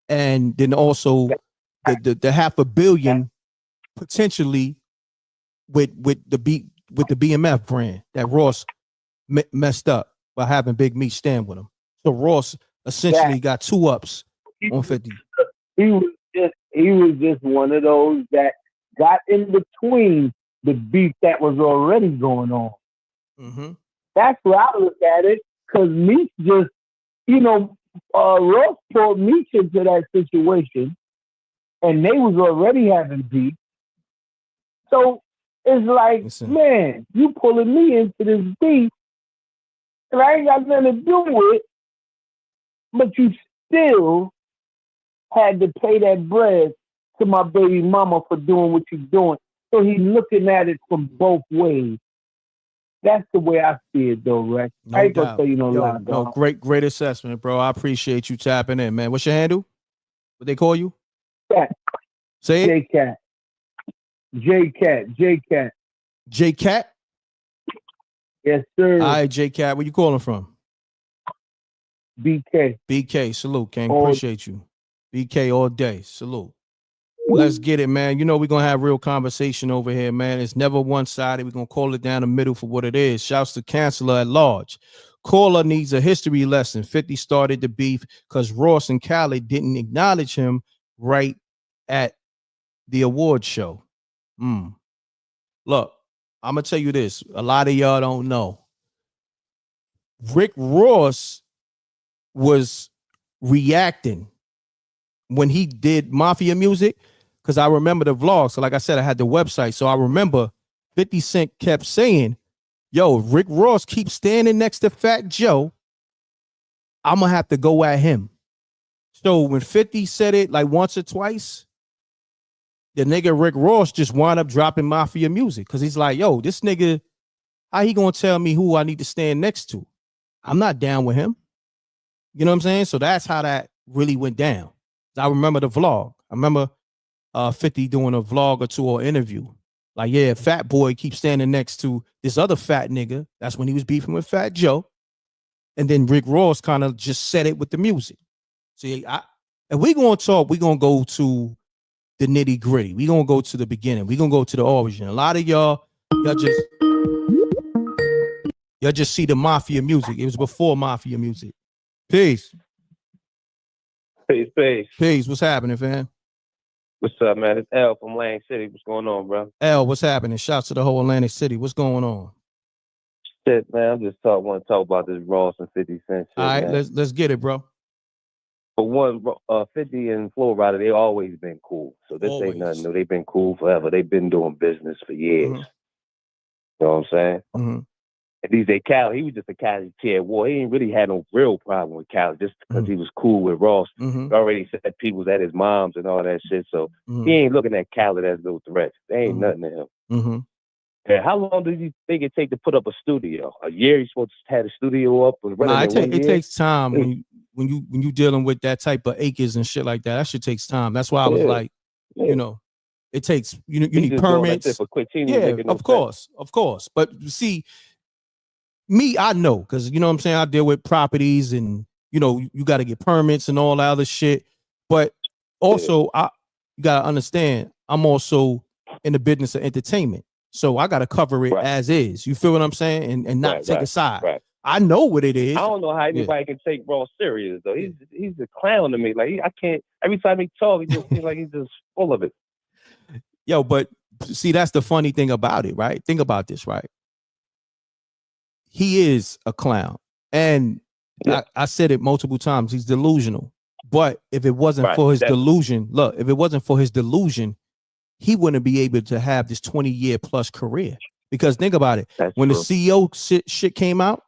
And then also the $500 million potentially with the BMF brand that Ross messed up by having Big Meat stand with him. So Ross essentially got 2 ups on 50. He was just one of those that got in between the beef that was already going on. Mm-hmm. That's where I look at it, because Meat just, you know, Ross pulled Meat into that situation, and they was already having beef. So it's like, man, you pulling me into this beef, and I ain't got nothing to do with it, but you still had to pay that bread to my baby mama for doing what you're doing. So he's looking at it from both ways. That's the way I see it, though, Rex. No I ain't gonna doubt. tell you no lie, No, dog. great assessment, bro. I appreciate you tapping in, man. What's your handle? What they call you? Cat. Say it. J-Cat. J-Cat. J-Cat? Yes, sir. All right, J-Cat. Where you calling from? BK. BK. Salute, King. Appreciate you. BK all day. Salute. Let's get it, man. You know we're gonna have real conversation over here, man. It's never one-sided. We're gonna call it down the middle for what it is. Shouts to Chancellor at Large. Caller needs a history lesson. 50 started the beef because Ross and Khaled didn't acknowledge him right at the award show. Look, I'm gonna tell you this. A lot of y'all don't know. Rick Ross was reacting when he did Mafia music, because I remember the vlog. So like I said, I had the website. So I remember 50 Cent kept saying, yo, Rick Ross keeps standing next to Fat Joe, I'm going to have to go at him. So when 50 said it like once or twice, the nigga Rick Ross just wound up dropping Mafia music, because he's like, yo, this nigga, how he going to tell me who I need to stand next to? I'm not down with him. You know what I'm saying? So that's how that really went down. I remember the vlog. I remember 50 doing a vlog or two or interview. Like, yeah, Fat Boy keeps standing next to this other fat nigga. That's when he was beefing with Fat Joe. And then Rick Ross kind of just said it with the music. See, if we're going to talk, we're going to go to the nitty gritty. We're going to go to the beginning. We're going to go to the origin. A lot of y'all just see the Mafia music. It was before Mafia music. Peace. Peace. What's happening, fam? What's up, man? It's L from Lang City. What's going on, bro? L, what's happening? Shouts to the whole Atlantic City. What's going on? Shit, man. I'm just want to talk about this Ross and 50 Cent shit. All right, man. let's get it, bro. For one, 50 and Flo Rida, they always been cool. So this ain't nothing new. They've been cool forever. They've been doing business for years. Mm-hmm. You know what I'm saying? Mm-hmm. And DJ Khaled, he was just a casualty at war. He ain't really had no real problem with Khaled just because he was cool with Ross. Mm-hmm. He already said people was at his mom's and all that shit. So he ain't looking at Khaled as no threat. They ain't nothing to him. Mm-hmm. And how long did you think it take to put up a studio? A year? You supposed to have the studio up and running It takes time when you dealing with that type of acres and shit like that. That shit takes time. That's why I was like, you know, it takes you need permits. Of course. But see, me, I know, because you know what I'm saying, I deal with properties and you know, you got to get permits and all that other shit. But also, you got to understand, I'm also in the business of entertainment. So I got to cover it as is. You feel what I'm saying? And not take a side. Right. I know what it is. I don't know how anybody can take Ross serious though. He's a clown to me. Like I can't. Every time he talk, he just seems like he's just full of it. Yo, but see, that's the funny thing about it, right? Think about this, right? He is a clown, and I said it multiple times. He's delusional. But if it wasn't for his delusion, look, if it wasn't for his delusion, he wouldn't be able to have this 20-year plus career. Because think about it, when the CEO shit came out,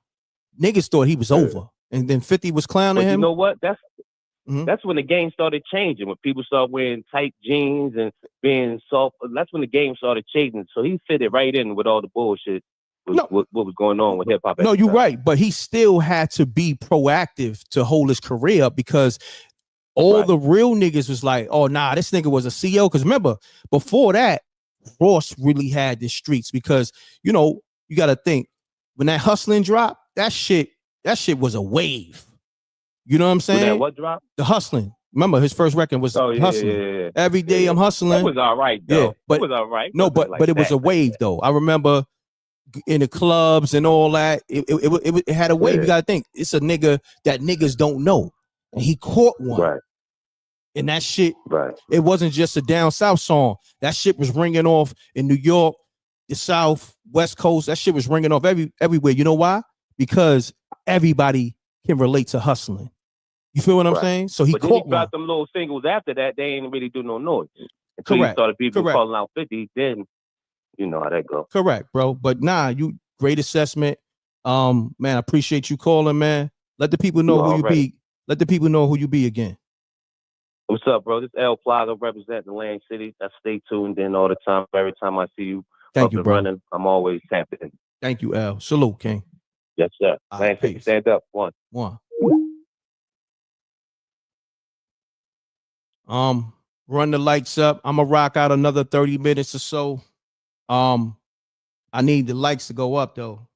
niggas thought he was over, and then 50 was clowning him. You know what? That's when the game started changing. When people started wearing tight jeans and being soft, that's when the game started changing. So he fitted right in with all the bullshit. What was going on with hip hop? No, you're right, but he still had to be proactive to hold his career up because all the real niggas was like, "Oh nah, this nigga was a CEO." Because remember, before that, Ross really had the streets because you know you got to think when that hustling dropped, that shit was a wave. You know what I'm saying? When that what drop? The hustling. Remember, his first record was hustling. Yeah. Every day I'm hustling. That was all right though. Yeah, but it was all right. No, but it was a wave though. I remember in the clubs and all that. It had a wave. You got to think it's a nigga that niggas don't know, and he caught one. Right. And that shit, it wasn't just a down south song. That shit was ringing off in New York, the South, West Coast. That shit was ringing off everywhere. You know why? Because everybody can relate to hustling. You feel what I'm saying? So he caught one. Got them little singles after that. They ain't really do no noise until you started people calling out 50. Then you know how that go. Correct, bro. But nah, you great assessment. Man, I appreciate you calling, man. Let the people know who you be. Let the people know who you be again. What's up, bro? This L Plaza representing Land City. I stay tuned in all the time. Every time I see you, thank you, bro. Running, I'm always tapping in. Thank you, L. Salute, King. Yes, sir. Land City, stand up. One. Run the lights up. I'm gonna rock out another 30 minutes or so. I need the lights to go up though.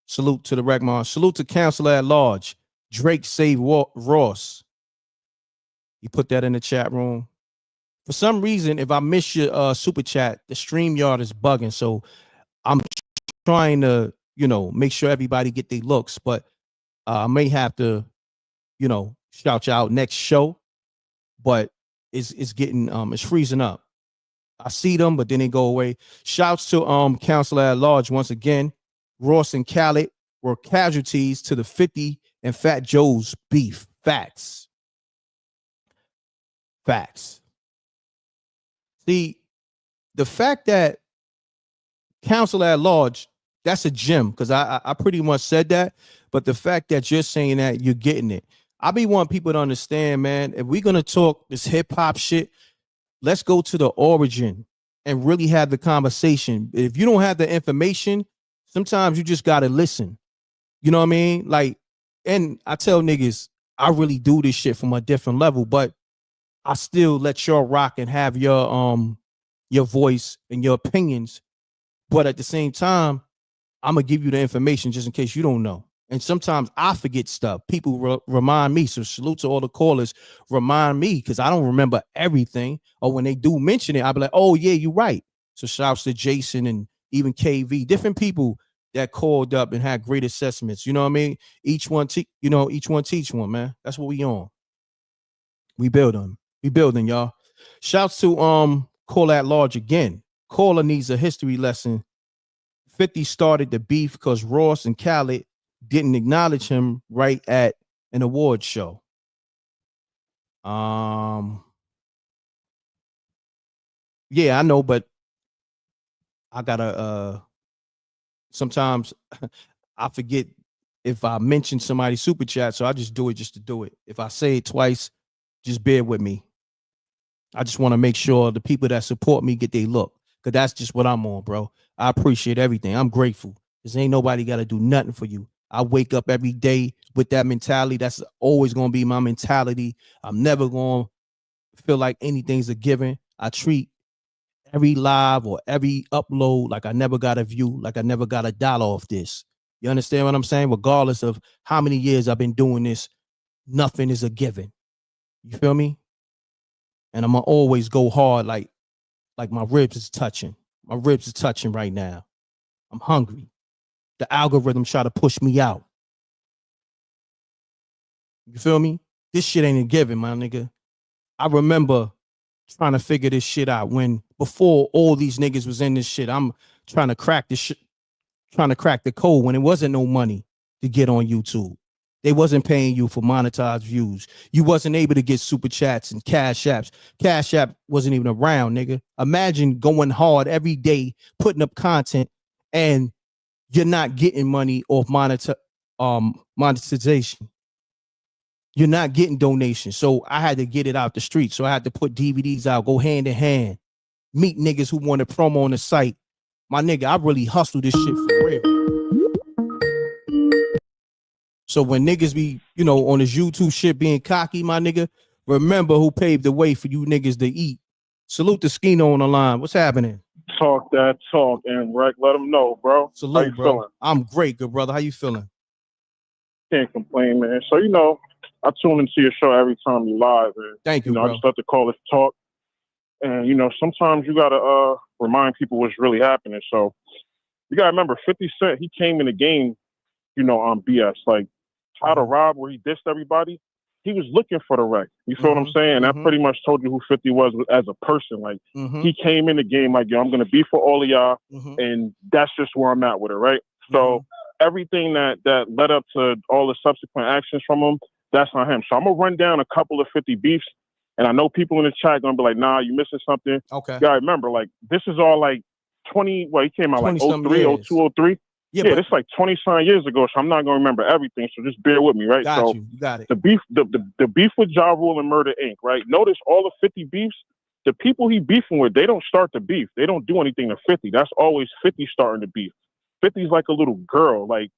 Salute to the Reckmar. Salute to Counselor at Large. Drake save Ross. You put that in the chat room. For some reason, if I miss your super chat, the StreamYard is bugging. So I'm trying to, make sure everybody get their looks, but I may have to, shout you out next show. But it's getting it's freezing up. I see them, but then they go away. Shouts to Counselor at Large once again. Ross and Khaled were casualties to the 50 and Fat Joe's beef. Facts. See, the fact that Counselor at Large, that's a gem, because I pretty much said that, but the fact that you're saying that, you're getting it. I be wanting people to understand, man, if we're going to talk this hip-hop shit, let's go to the origin and really have the conversation. If you don't have the information, sometimes you just got to listen. You know what I mean? Like, and I tell niggas, I really do this shit from a different level, but I still let y'all rock and have your voice and your opinions. But at the same time, I'm going to give you the information just in case you don't know. And sometimes I forget stuff. People remind me. So salute to all the callers. Remind me, because I don't remember everything. Or when they do mention it, I'll be like, oh, yeah, you're right. So shouts to Jason and even KV. Different people that called up and had great assessments. You know what I mean? Each one teach one, man. That's what we on. We building, y'all. Shouts to Call at Large again. Caller needs a history lesson. 50 started the beef because Ross and Khaled didn't acknowledge him right at an award show. Yeah, I know, but I gotta sometimes I forget if I mention somebody's super chat, so I just do it just to do it. If I say it twice, just bear with me. I just want to make sure the people that support me get their look, because that's just what I'm on, bro. I appreciate everything. I'm grateful. Because ain't nobody got to do nothing for you. I wake up every day with that mentality. That's always going to be my mentality. I'm never going to feel like anything's a given. I treat every live or every upload like I never got a view, like I never got $1 off this. You understand what I'm saying? Regardless of how many years I've been doing this, nothing is a given. You feel me? And I'm gonna always go hard like my ribs is touching. My ribs is touching right now. I'm hungry. The algorithm try to push me out. You feel me? This shit ain't a given, my nigga. I remember trying to figure this shit out when before all these niggas was in this shit. I'm trying to crack this shit, trying to crack the code when it wasn't no money to get on YouTube. They wasn't paying you for monetized views. You wasn't able to get super chats and cash apps. Cash app wasn't even around, nigga. Imagine going hard every day, putting up content, and you're not getting money off monetization. You're not getting donations. So I had to get it out the street. So I had to put DVDs out, go hand in hand, meet niggas who wanted promo on the site. My nigga, I really hustle this shit for real. So when niggas be, on this YouTube shit being cocky, my nigga, remember who paved the way for you niggas to eat. Salute the Skino on the line. What's happening? Talk that talk, M.Reck. Let them know, bro. Salute, How you bro. feeling? I'm great, good brother. How you feeling? Can't complain, man. So, I tune into your show every time you live. And, Thank you, bro. I just love to call it talk. And, sometimes you got to remind people what's really happening. So, you got to remember, 50 Cent, he came in the game, on BS. Like, How to Rob, where he dissed everybody, he was looking for the wreck. You feel what I'm saying? And that pretty much told you who 50 was as a person. Like, he came in the game like, yo, I'm going to be for all of y'all, and that's just where I'm at with it, right? So everything that led up to all the subsequent actions from him, that's on him. So I'm going to run down a couple of 50 beefs, and I know people in the chat going to be like, nah, you missing something. Okay. You got to remember, like, this is all like 20, he came out like 03, 02, 03. Yeah, this is like 20-some years ago, so I'm not gonna remember everything. So just bear with me, right? Got you. You got it. The beef with Ja Rule and Murder Inc., right? Notice all the 50 beefs, the people he beefing with, they don't start the beef. They don't do anything to 50. That's always 50 starting the beef. 50's like a little girl. Like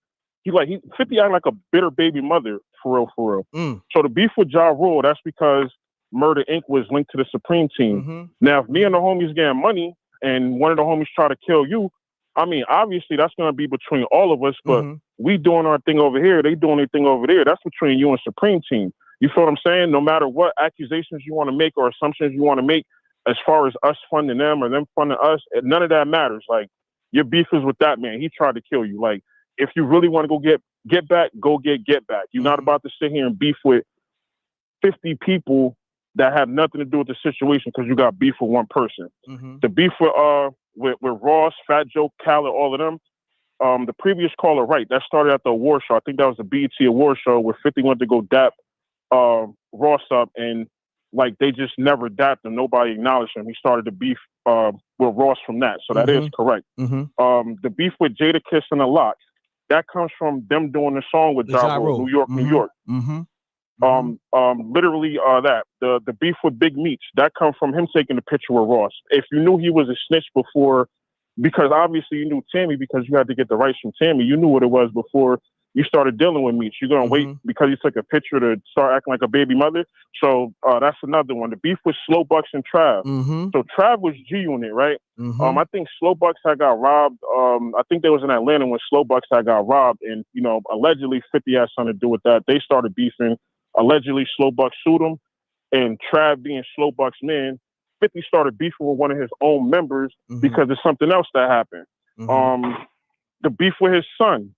50 act like a bitter baby mother, for real. So the beef with Ja Rule, that's because Murder Inc. was linked to the Supreme Team. Now, if me and the homies getting money and one of the homies try to kill you, I mean, obviously that's going to be between all of us, but we doing our thing over here. They doing their thing over there. That's between you and Supreme Team. You feel what I'm saying? No matter what accusations you want to make or assumptions you want to make as far as us funding them or them funding us, none of that matters. Like, your beef is with that man. He tried to kill you. Like, if you really want to go get back, go get back. You're not about to sit here and beef with 50 people that have nothing to do with the situation because you got beef with one person. The beef with Ross, Fat Joe, Khaled, all of them. The previous caller, right? That started at the award show. I think that was the BET award show where 50 went to go dap Ross up, and like they just never dapped him. Nobody acknowledged him. He started the beef with Ross from that. So that is correct. The beef with Jadakiss and the Lox, that comes from them doing the song with Ja Rule, New York, New York. Literally that. The beef with Big Meech, that comes from him taking a picture with Ross. If you knew he was a snitch before, because obviously you knew Tammy because you had to get the rights from Tammy, you knew what it was before you started dealing with Meech. You're gonna wait because you took a picture to start acting like a baby mother. So that's another one. The beef with Slow Bucks and Trav. So Trav was G Unit, right? I think Slow Bucks had got robbed. I think they was in Atlanta when Slow Bucks had got robbed, and allegedly 50 had something to do with that. They started beefing. Allegedly, Slow Bucks sued him, and Trav, being Slow Bucks' man, 50 started beefing with one of his own members because of something else that happened. The beef with his son.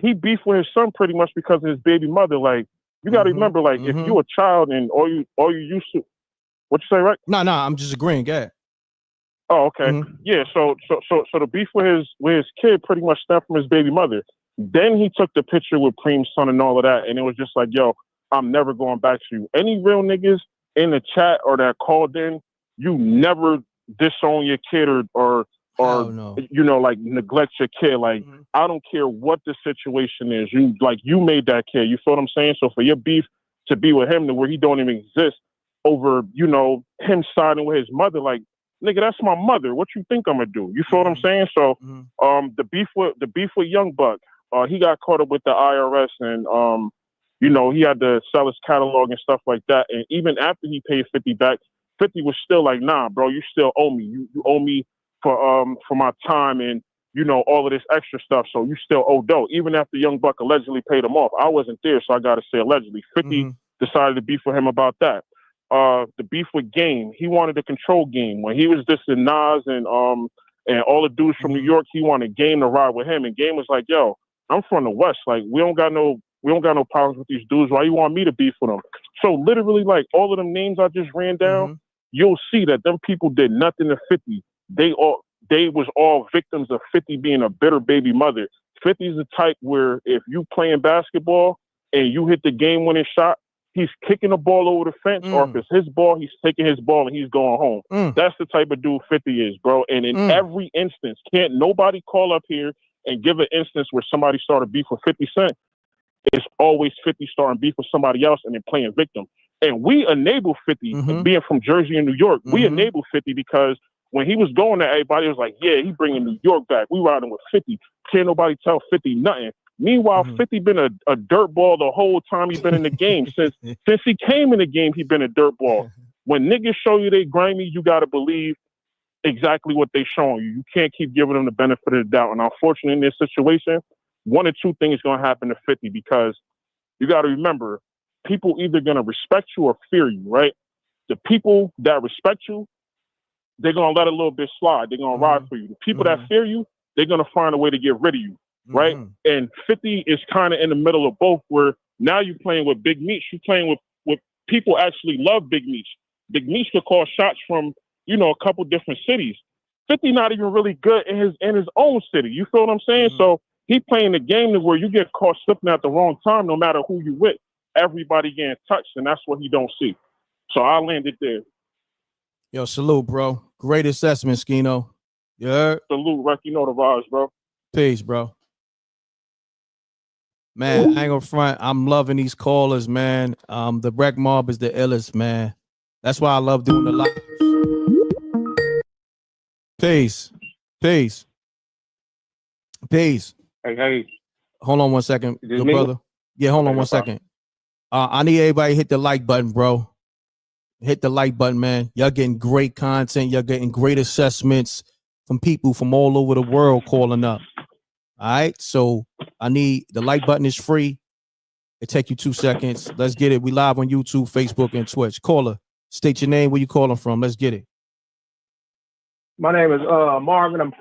He beefed with his son pretty much because of his baby mother. Like, you got to remember, like, if you're a child and all you used to, what you say, right? No, I'm just agreeing. Go ahead. Oh, okay. Yeah. So the beef with his kid pretty much stemmed from his baby mother. Then he took the picture with Preem's son and all of that, and it was just like, yo, I'm never going back to you. Any real niggas in the chat or that called in, you never disown your kid or like neglect your kid. Like, I don't care what the situation is. You made that kid. You feel what I'm saying? So for your beef to be with him to where he don't even exist over, him siding with his mother, like, nigga, that's my mother. What you think I'm gonna do? You feel what I'm saying? So the beef with Young Buck, he got caught up with the IRS and he had to sell his catalog and stuff like that. And even after he paid 50 back, 50 was still like, nah, bro, you still owe me. You owe me for my time. And you know, all of this extra stuff. So you still owe dough, even after Young Buck allegedly paid him off. I wasn't there, so I got to say allegedly. 50 decided to beef with him about that. The beef with Game, he wanted to control Game when he was dissing Nas and all the dudes from New York. He wanted Game to ride with him, and Game was like, "Yo, I'm from the West. Like, we don't got no problems with these dudes. Why you want me to beef with them?" So literally, like all of them names I just ran down, you'll see that them people did nothing to 50. They was all victims of 50 being a bitter baby mother. 50 is the type where if you playing basketball and you hit the game-winning shot, he's kicking the ball over the fence, or if it's his ball, he's taking his ball and he's going home. That's the type of dude 50 is, bro. And in every instance, can't nobody call up here and give an instance where somebody started beef with 50 Cent. It's always 50 starting beef with somebody else and then playing victim. And we enable 50, being from Jersey and New York, we enable 50 because when he was going to everybody, it was like, yeah, he bringing New York back. We riding with 50. Can't nobody tell 50 nothing. Meanwhile, 50 been a dirtball the whole time he's been in the game. Since he came in the game, he been a dirtball. When niggas show you they grimy, you got to believe exactly what they showing you. You can't keep giving them the benefit of the doubt. And unfortunately, in this situation, one or two things going to happen to 50 because you got to remember, people either going to respect you or fear you, right? The people that respect you, they're going to let a little bit slide. They're going to ride for you. The people that fear you, they're going to find a way to get rid of you, right? And 50 is kind of in the middle of both, where now you're playing with Big Meech. You're playing with people actually love Big Meech. Big Meech could call shots from, you know, a couple different cities. 50 not even really good in his own city. You feel what I'm saying? So he playing the game where you get caught slipping at the wrong time, no matter who you with. Everybody getting touched, and that's what he don't see. So I landed there. Yo, salute, bro. Great assessment, Skino. Yeah. Salute, Reck. You know the vibes, bro. Peace, bro. Man, I ain't gonna front. I'm loving these callers, man. The Wreck Mob is the illest, man. That's why I love doing the lives. Peace. Peace. Peace. Hey. Hold on 1 second, good me? brother. Yeah, hold on 1 second. I need everybody to hit the like button, bro. Hit the like button, man. Y'all getting great content. Y'all getting great assessments from people from all over the world calling up. All right. So I need the like button is free. It take you 2 seconds. Let's get it. We live on YouTube, Facebook, and Twitch. Caller, state your name, where you calling from. Let's get it. My name is Marvin. I'm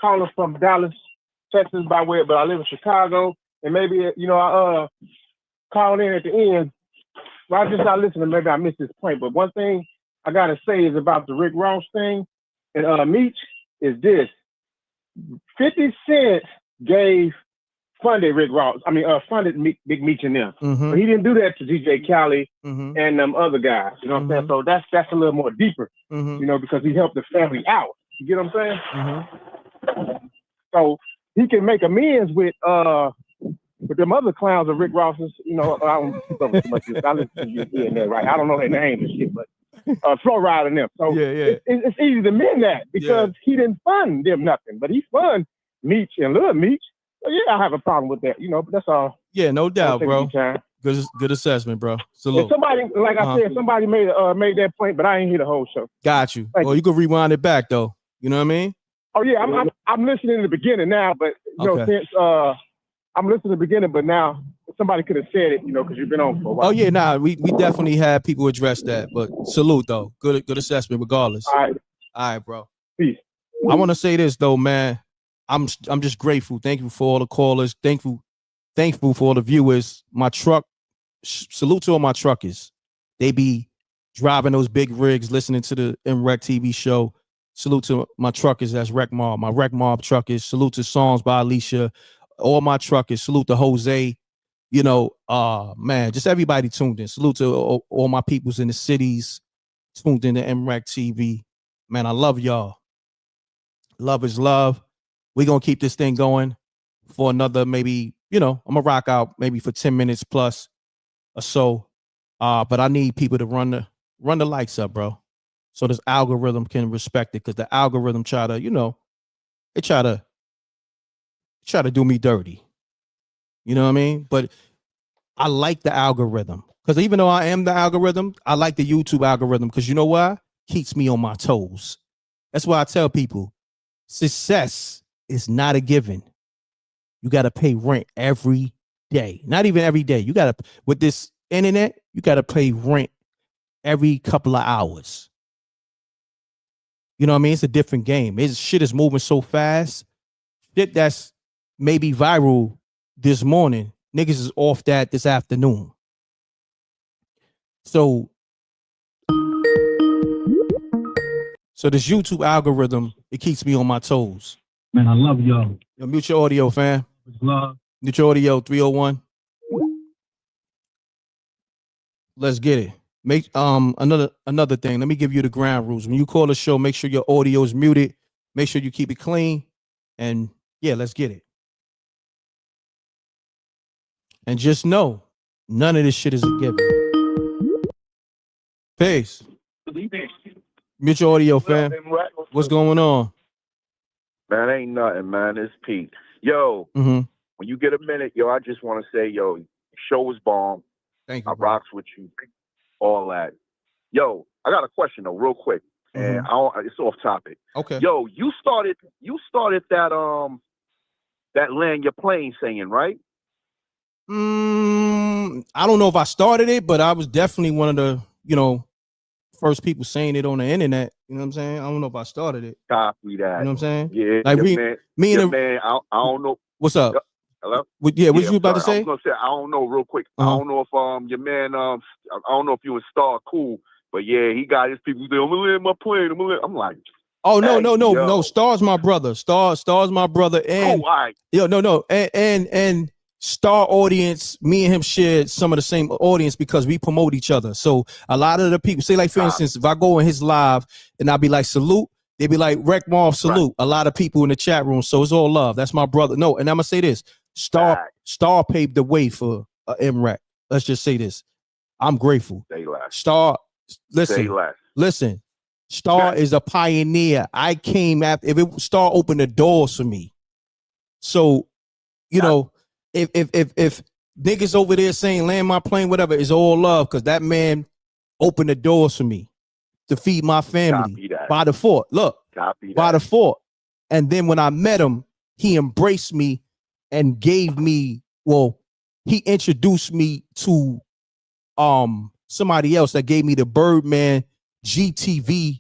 calling from Dallas, Texas by way, but I live in Chicago. And maybe, you know, I called in at the end. Well, I just not listening. Maybe I missed this point. But one thing I got to say is about the Rick Ross thing and Meech is this. 50 Cent funded Rick Ross. I mean, funded Big Meech and them. But he didn't do that to DJ Khaled and them other guys. You know what I'm saying? So that's a little more deeper, you know, because he helped the family out. You get what I'm saying? So he can make amends with them other clowns of Rick Ross's, you know, I don't keep up with too much. I listen to you here and there, right? I don't know their names and shit, but Flow Ride and them. So it's easy to mend that because he didn't fund them nothing, but he funded Meech and Lil Meech. So yeah, I have a problem with that, you know, but that's all. Yeah, no doubt, bro. Good assessment, bro. Salute. If somebody, like I said, somebody made that point, but I ain't hear the whole show. Got you. Well, you can rewind it back though. You know what I mean? Oh yeah, I'm listening to the beginning now, but you know, since I'm listening to the beginning, but now somebody could have said it, you know, because you've been on for a while. Oh yeah, nah, we definitely had people address that, but salute though. Good assessment regardless. All right, bro. Peace. I want to say this though, man. I'm just grateful. Thank you for all the callers. Thankful for all the viewers. My truck, salute to all my truckers. They be driving those big rigs, listening to the MRecktv show. Salute to my truckers. That's Wreck Mob. My Wreck Mob truckers. Salute to Songs by Alicia. All my truckers. Salute to Jose. You know, man, just everybody tuned in. Salute to all my peoples in the cities tuned in to MRecktv. Man, I love y'all. Love is love. We're going to keep this thing going for another, maybe, you know, I'm going to rock out maybe for 10 minutes plus or so. But I need people to run the lights up, bro. So this algorithm can respect it, because the algorithm try to, you know, they try to do me dirty. You know what I mean? But I like the algorithm, because even though I am the algorithm, I like the YouTube algorithm, because you know why? Keeps me on my toes. That's why I tell people success It's not a given. You got to pay rent every day. Not even every day. You got to, with this internet, you got to pay rent every couple of hours. You know what I mean? It's a different game. Shit is moving so fast. Shit that's maybe viral this morning, niggas is off that this afternoon. So this YouTube algorithm, it keeps me on my toes. Man, I love y'all. Yo, mute your audio, fam. Love. Mute your audio, 301. Let's get it. Make another thing. Let me give you the ground rules. When you call the show, make sure your audio is muted. Make sure you keep it clean. And yeah, let's get it. And just know, none of this shit is a given. Peace. Mute your audio, fam. What's going on? Man, ain't nothing, man. It's Pete. Yo, when you get a minute, yo, I just want to say, yo, show was bomb. Thank you, I rocks with you. All that. Yo, I got a question though, real quick, and it's off topic. Okay. Yo, you started that land your plane saying, right? I don't know if I started it, but I was definitely one of the, first people saying it on the internet. You know what I'm saying? I don't know if I started it. Copy that. You know what I'm saying? Yeah. Like me and man, I don't know. What's up? Hello? What you about to say? I was gonna say I don't know real quick. I don't know if your man I don't know if you and Star cool, but yeah, he got his people say, I'm gonna land my plane. I'm like, oh no, hey, no. Star's my brother. Star's my brother. And all right. No. And Star audience, me and him shared some of the same audience because we promote each other. So a lot of the people say, like, for instance, if I go in his live and I'll be like, salute, they be like, Wreck Marv, salute. Right. A lot of people in the chat room. So it's all love. That's my brother. No, and I'm gonna say this. Star paved the way for M.Reck. Let's just say this. I'm grateful. Star, listen. Star is a pioneer. I came after. Star opened the doors for me. So, if niggas over there saying land my plane, whatever, it's all love because that man opened the doors for me to feed my family by the fort. Look, by the fort. And then when I met him, he embraced me and gave me, he introduced me to somebody else that gave me the Birdman GTV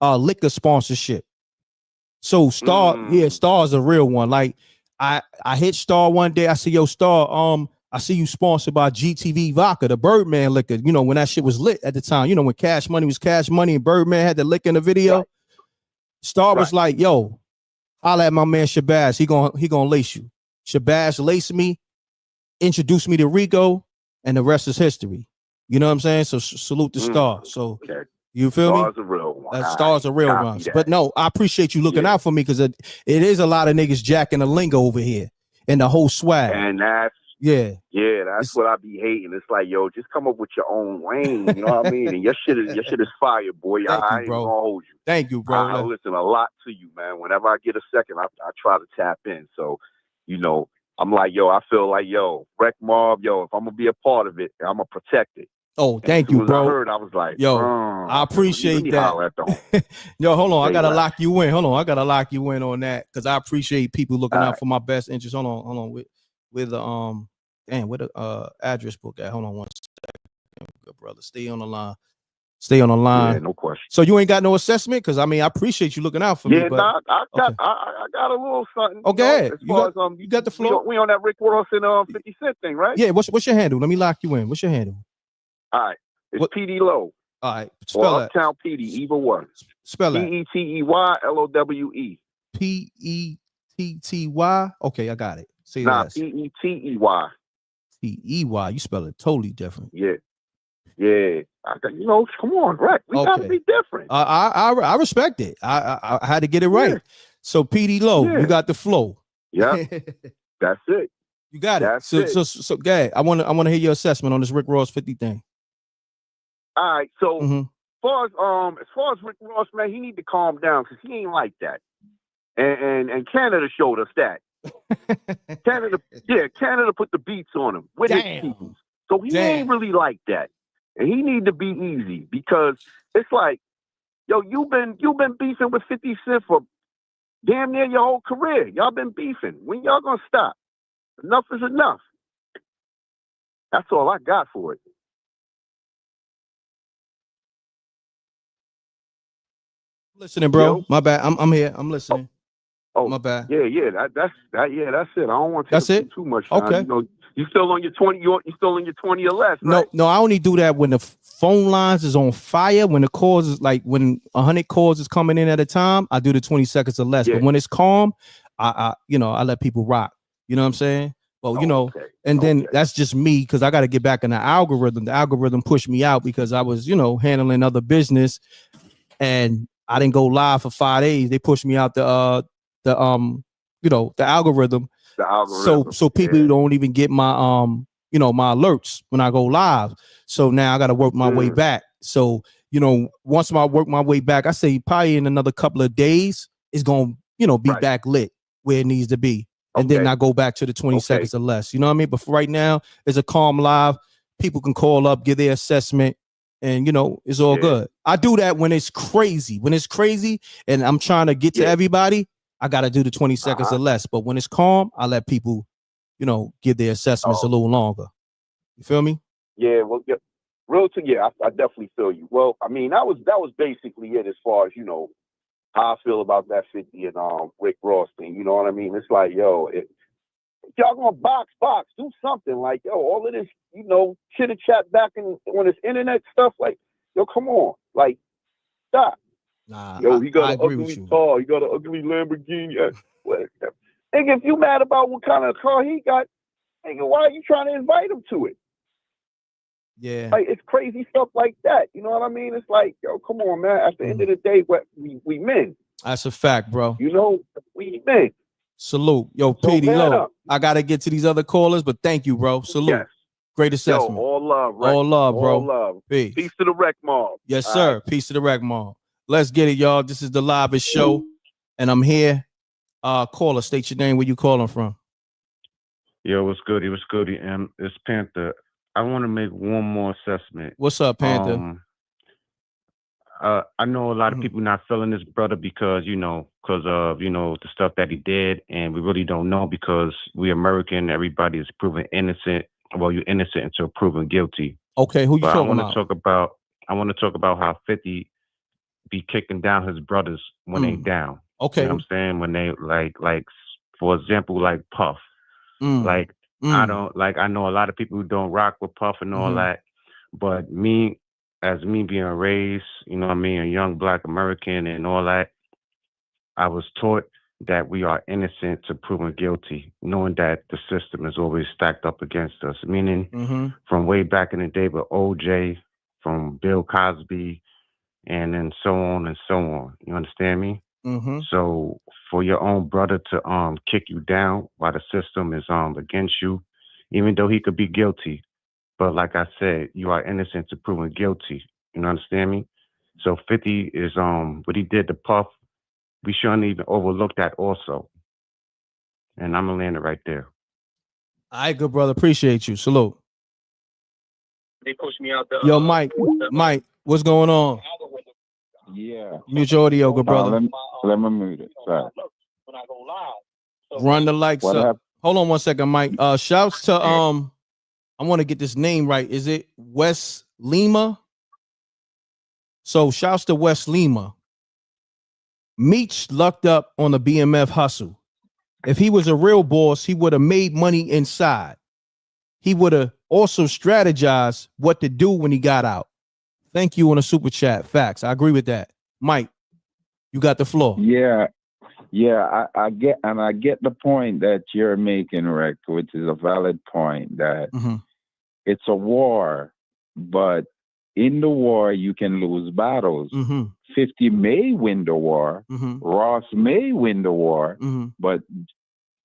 liquor sponsorship. So Star is a real one. Like I hit Star one day. I said, yo, Star, I see you sponsored by GTV vodka, the Birdman liquor. When that shit was lit at the time, when Cash Money was Cash Money and Birdman had the liquor in the video. Right. Star was like, yo, holla at my man Shabazz. He gonna lace you. Shabazz laced me, introduced me to Rico, and the rest is history. You know what I'm saying? So salute to Star. So you feel me? Star's a real one. Star's a real one. But no, I appreciate you looking out for me because it is a lot of niggas jacking the lingo over here and the whole swag. And that's that's what I be hating. It's like, yo, just come up with your own lane. You know what I mean? And your shit is fire, boy. I ain't gonna hold you. Thank you, bro. I listen a lot to you, man. Whenever I get a second, I try to tap in. So, I'm like, yo, I feel like, yo, Wreck Marv, yo, if I'm gonna be a part of it, I'm gonna protect it. Oh, thank you, bro. I heard, I was like, yo, I appreciate that. Yo, hold on, I gotta lock you in. Hold on, I gotta lock you in on that because I appreciate people looking out for my best interest. Hold on, with the where the address book at? Hold on one second, good brother. Stay on the line. Yeah, no question. So you ain't got no assessment? Because I appreciate you looking out for me. But I got a little something. Okay, you got the floor. We on that Rick Ross and 50 Cent thing, right? Yeah. What's your handle? Let me lock you in. What's your handle? All right, it's PD Low. All right, spell that. Uptown PD, either one. Spell that. PETEY PETTY. Okay, I got it. Say that. PETEY. TEY. You spell it totally different. Yeah. Come on, Wreck. We gotta be different. I respect it. I had to get it right. Yeah. So PD Low, you got the flow. Yeah, that's it. You got it. So, Gad, I want to hear your assessment on this Rick Ross 50 thing. All right. So, as far as Rick Ross, man, he need to calm down because he ain't like that. And Canada showed us that. Canada put the beats on him with his people. So he ain't really like that. And he need to be easy because it's like, yo, you've been beefing with 50 Cent for damn near your whole career. Y'all been beefing. When y'all gonna stop? Enough is enough. That's all I got for it. Listening, bro. Yo? My bad. I'm here. I'm listening. Oh, my bad. Yeah. That's it. I don't want to That's take it? too much time. Okay. You know, you still on your 20. You still on your 20 or less, No, right? no, I only do that when the phone lines is on fire. When the calls is like when 100 calls is coming in at a time, I do the 20 seconds or less. Yeah. But when it's calm, I I let people rock. You know what I'm saying? Well, Okay. and then that's just me because I got to get back in the algorithm. The algorithm pushed me out because I was, handling other business, and I didn't go live for 5 days. They pushed me out the algorithm. The algorithm. So people don't even get my my alerts when I go live. So now I got to work my way back. So once I work my way back, I say probably in another couple of days it's gonna be back lit where it needs to be, and then I go back to the 20 seconds or less. You know what I mean? But for right now, it's a calm live. People can call up, give their assessment, and it's all good. I do that when it's crazy. When it's crazy and I'm trying to get to everybody, I got to do the 20 seconds or less. But when it's calm, I let people, give their assessments a little longer. You feel me? Yeah, well, yeah, I definitely feel you. Well, I mean, that was basically it as far as how I feel about that 50 and Rick Ross thing. You know what I mean? It's like, yo, if y'all gonna box, do something. Like, yo, all of this, chitter chat back on this internet stuff. Like, yo, come on, like, stop. Nah, Yo, he got I an agree with ugly you. car. He got an ugly Lamborghini. Nigga, if you mad about what kind of car he got, nigga, why are you trying to invite him to it? Yeah. Like, it's crazy stuff like that. You know what I mean? It's like, yo, come on, man. At the end of the day, we men. That's a fact, bro. We men. Salute. Yo, So PD man Low. up. I got to get to these other callers, but thank you, bro. Salute. Yes. Great Yo, assessment. all love, right? All love, bro. All love. Peace. Peace to the Wreck Mob. Yes, All sir. right. Peace to the Wreck Mall. Let's get it, y'all. This is the livest show, and I'm here. Caller, state your name. Where you calling from? Yo, what's good? It was good. It's Panther. I want to make one more assessment. What's up, Panther? I know a lot of people not feeling this brother because of the stuff that he did, and we really don't know because we American. Everybody is proven innocent. Well, you're innocent until proven guilty. Okay, who you But talking about? I want to talk about how 50 be kicking down his brothers when they down. Okay. You know what I'm saying? When they like for example, like Puff. Mm. I know a lot of people who don't rock with Puff and all that, but me being raised, you know what I mean, a young Black American and all that, I was taught that we are innocent to proven guilty, knowing that the system is always stacked up against us, meaning from way back in the day with OJ, from Bill Cosby, and then so on and so on. You understand me? So for your own brother to kick you down while the system is against you, even though he could be guilty, but like I said, you are innocent to proven guilty. You understand me? So 50 is what he did to Puff. We shouldn't even overlook that also. And I'm gonna land it right there. All right, good brother. Appreciate you. Salute. They pushed me out the. Yo, Mike, what's going on? Yeah. Mute your audio, good brother. Let me mute it. Sorry. Run the likes What up. happened? Hold on one second, Mike. Shouts to I want to get this name right. Is it West Lima? So shouts to West Lima. Meech lucked up on the BMF hustle. If he was a real boss, he would have made money inside. He would have also strategized what to do when he got out. Thank you on a super chat. Facts. I agree with that. Mike, you got the floor. Yeah. I get the point that you're making, Rick, which is a valid point that it's a war, but in the war you can lose battles. 50 may win the war, Ross may win the war, but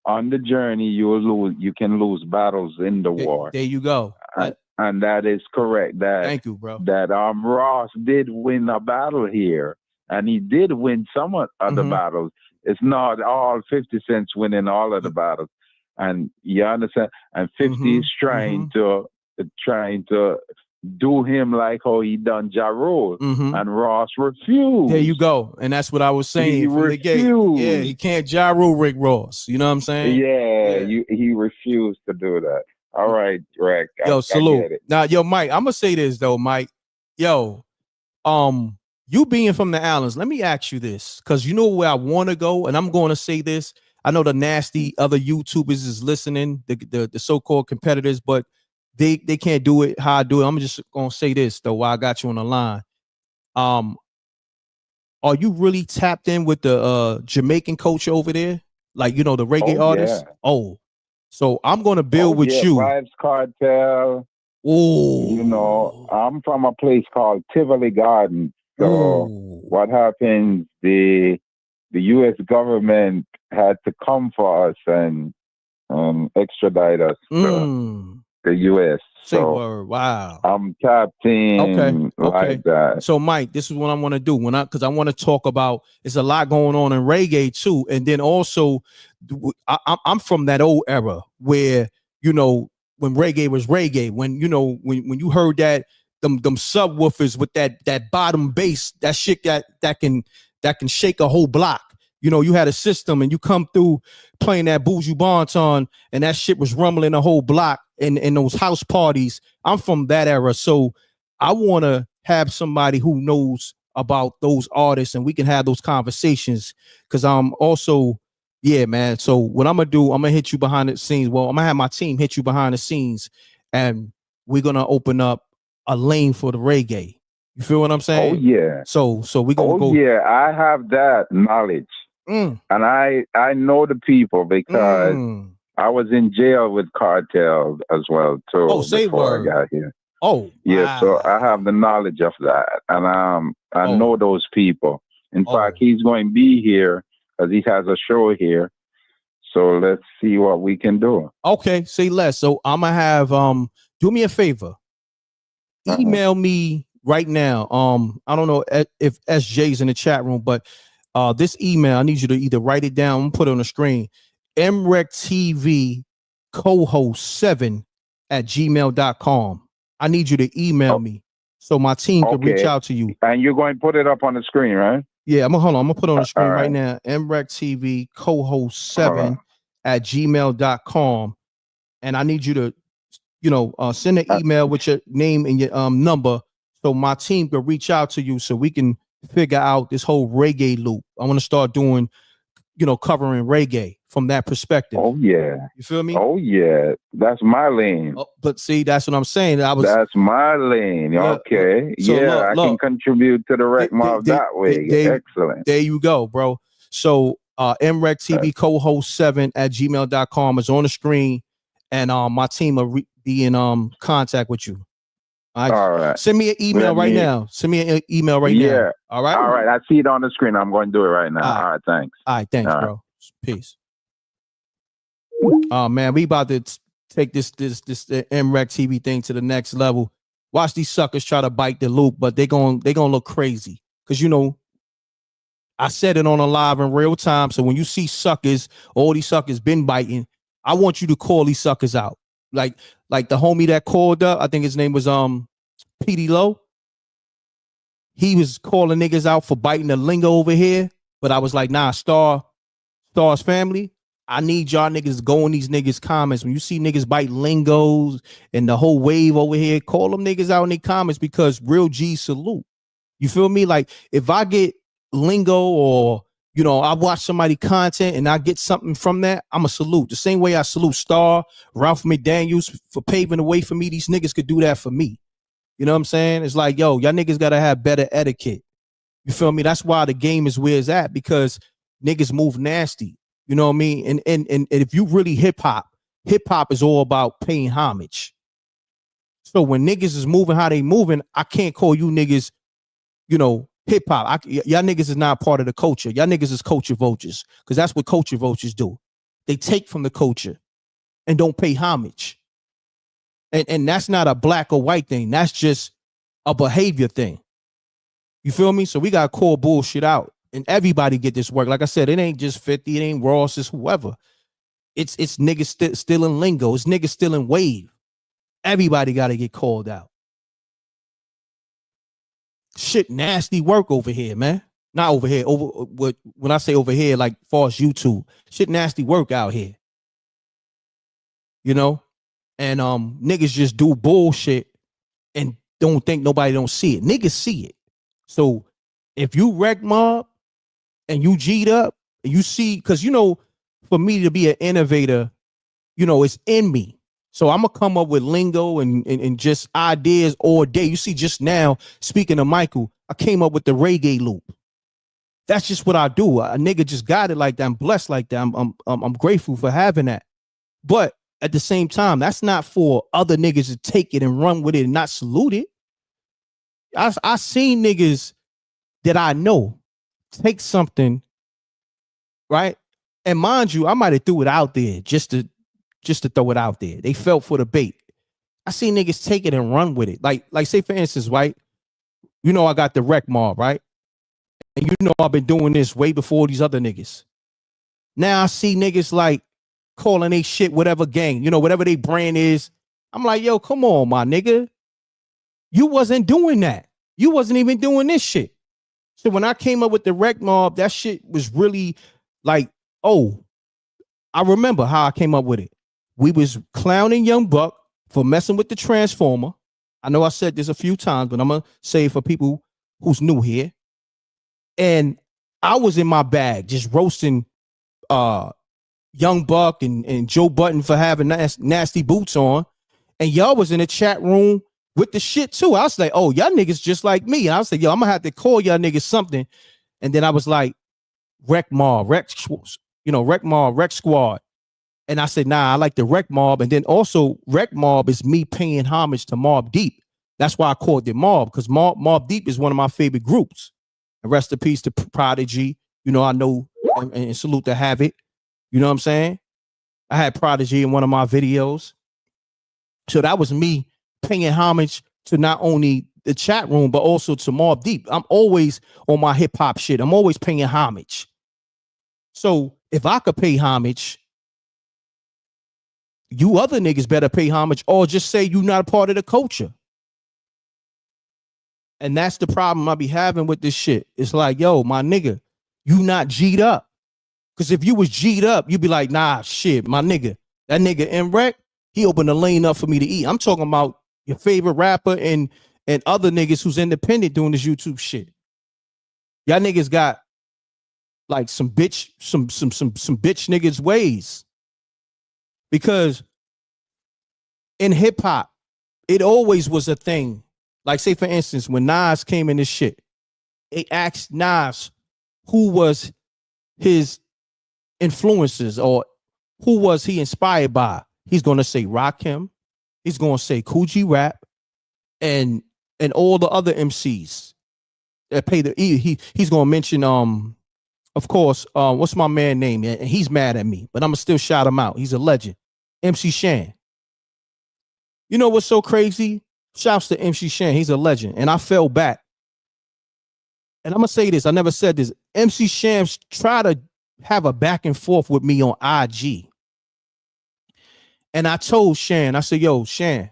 on the journey you can lose battles in the war. There you go. And that is correct. Thank you, bro. That Ross did win a battle here, and he did win some of the battles. It's not all 50 Cent's winning all of the battles, and you understand. And 50 is trying to do him like how he done Ja Rule, and Ross refused. There you go, and that's what I was saying He from the gate. Yeah, he can't Ja Rule Rick Ross. You know what I'm saying? Yeah, he refused to do that. All right, Reck. Yo, I salute. get it. Now, yo, Mike, I'm gonna say this though, Mike. Yo, you being from the islands, let me ask you this, because you know where I want to go, and I'm going to say this. I know the nasty other YouTubers is listening, the so-called competitors, but they can't do it how I do it. I'm just gonna say this though, while I got you on the line. Are you really tapped in with the Jamaican culture over there? Like, you know, the reggae artists? Yeah. Oh, so I'm gonna build with you. Vibes Cartel. Oh, you know, I'm from a place called Tivoli Gardens. So what happens? The U.S. government had to come for us and extradite us to the U.S. Say So word. Wow. I'm tapped in like that. So, Mike, this is what I want to do because I want to talk about. There's a lot going on in reggae too, and then also, I'm from that old era where, you know, when reggae was reggae, when you know when you heard that them subwoofers with that bottom bass, that shit that can shake a whole block. You know, you had a system and you come through playing that Buju Banton and that shit was rumbling a whole block in those house parties. I'm from that era. So I want to have somebody who knows about those artists and we can have those conversations. Cause I'm also, yeah, man. So what I'm going to do, I'm going to hit you behind the scenes. Well, I'm going to have my team hit you behind the scenes and we're going to open up a lane for the reggae. You feel what I'm saying? Oh, yeah. So we're going to go. Yeah, I have that knowledge. And I know the people because I was in jail with Cartel as well too. Oh, say before word. I got here. Oh, yeah. wow. So I have the knowledge of that, and I know those people. In fact, he's going to be here because he has a show here. So let's see what we can do. Okay, say less. So I'm gonna have do me a favor. Email me right now. I don't know if SJ's in the chat room, but this email, I need you to either write it down and put it on the screen. MRecktv co-host 7@gmail.com. I need you to email me so my team can reach out to you. And you're going to put it up on the screen, right? Yeah, I'm gonna put it on the screen right now. MRecktv co-host 7@gmail.com. And I need you to, you know, send an email with your name and your number so my team can reach out to you so we can figure out this whole reggae loop. I want to start doing, you know, covering reggae from that perspective. Oh yeah. You feel me? Oh yeah. That's my lane. But see, that's what I'm saying. That's my lane. Okay. So yeah, I can contribute to the rec mob that way. Excellent. There you go, bro. So MRecktv co-host 7@gmail.com is on the screen, and my team will be in contact with you. All right. Send me an email right now. Send me an email right now. All right. All right. I see it on the screen. I'm going to do it right now. All right. Thanks. All right. Thanks, bro. Peace. Oh man, we about to take this MRecktv thing to the next level. Watch these suckers try to bite the loop, but they gonna look crazy. Cause you know, I said it on a live in real time. So when you see suckers, all these suckers been biting, I want you to call these suckers out. Like the homie that called up, I think his name was PD Low. He was calling niggas out for biting the lingo over here, but I was like, nah, Star's family, I need y'all niggas to go in these niggas' comments. When you see niggas bite lingos and the whole wave over here, call them niggas out in their comments because real G salute. You feel me? Like if I get lingo or, you know, I watch somebody content and I get something from that, I'm a salute. The same way I salute Star, Ralph McDaniels for paving the way for me. These niggas could do that for me. You know what I'm saying? It's like, yo, y'all niggas gotta have better etiquette. You feel me? That's why the game is where it's at, because niggas move nasty. You know what I mean? And if you really hip hop is all about paying homage. So when niggas is moving how they moving, I can't call you niggas, you know, hip hop. Y'all niggas is not part of the culture. Y'all niggas is culture vultures, because that's what culture vultures do. They take from the culture and don't pay homage. And that's not a black or white thing. That's just a behavior thing. You feel me? So we got to call bullshit out. And everybody get this work. Like I said, it ain't just 50. It ain't Ross. It's whoever. It's niggas stealing lingo. It's niggas stealing wave. Everybody got to get called out. shit nasty work over here, man. Not over here. When I say over here, like far as YouTube, shit nasty work out here. You know? And niggas just do bullshit and don't think nobody don't see it. Niggas see it. So if you wreck mob and you G'd up and you see, because you know, for me to be an innovator, you know, it's in me. So I'm gonna come up with lingo and just ideas all day. You see, just now, speaking of Michael, I came up with the reggae loop. That's just what I do. A nigga just got it like that. I'm blessed like that. I'm grateful for having that. But at the same time, that's not for other niggas to take it and run with it and not salute it. I seen niggas that I know take something, right? And mind you, I might have threw it out there just to throw it out there. They fell for the bait. I seen niggas take it and run with it. Like say for instance, right? You know I got the wreck mob, right? And you know I've been doing this way before these other niggas. Now I see niggas like calling they shit whatever gang, you know, whatever they brand is. I'm like, yo, come on, my nigga. You wasn't doing that. You wasn't even doing this shit. So when I came up with the wreck mob, that shit was really like, oh, I remember how I came up with it. We was clowning Young Buck for messing with the Transformer. I know I said this a few times, but I'm gonna say it for people who's new here. And I was in my bag just roasting Young Buck and Joe Button for having nasty boots on. And y'all was in the chat room with the shit too. I was like, oh, y'all niggas just like me. And I was like, yo, I'm gonna have to call y'all niggas something. And then I was like, Wreck Mob, Wreck Mob, Wreck Squad. And I said, nah, I like the Wreck Mob. And then also Wreck Mob is me paying homage to Mobb Deep. That's why I called it Mob, because Mobb Deep is one of my favorite groups. And rest in peace to Prodigy. You know, I know and salute to Havoc. You know what I'm saying? I had Prodigy in one of my videos. So that was me paying homage to not only the chat room, but also to Mobb Deep. I'm always on my hip hop shit. I'm always paying homage. So if I could pay homage, you other niggas better pay homage or just say you're not a part of the culture. And that's the problem I be having with this shit. It's like, yo, my nigga, you not G'd up. Because if you was G'd up, you'd be like, nah, shit, my nigga. That nigga M.Reck, he opened the lane up for me to eat. I'm talking about your favorite rapper and other niggas who's independent doing this YouTube shit. Y'all niggas got like some bitch niggas ways. Because in hip hop, it always was a thing. Like, say, for instance, when Nas came in this shit, they asked Nas who was his influences or who was he inspired by. He's going to say Rakim. He's going to say Coogee Rap and all the other MCs that pay the he's going to mention, of course, what's my man name? And he's mad at me, but I'm going to still shout him out. He's a legend. MC Shan. You know what's so crazy? Shouts to MC Shan. He's a legend. And I fell back. And I'm going to say this. I never said this. MC Shan tried to have a back and forth with me on IG. And I told Shan, I said, yo, Shan,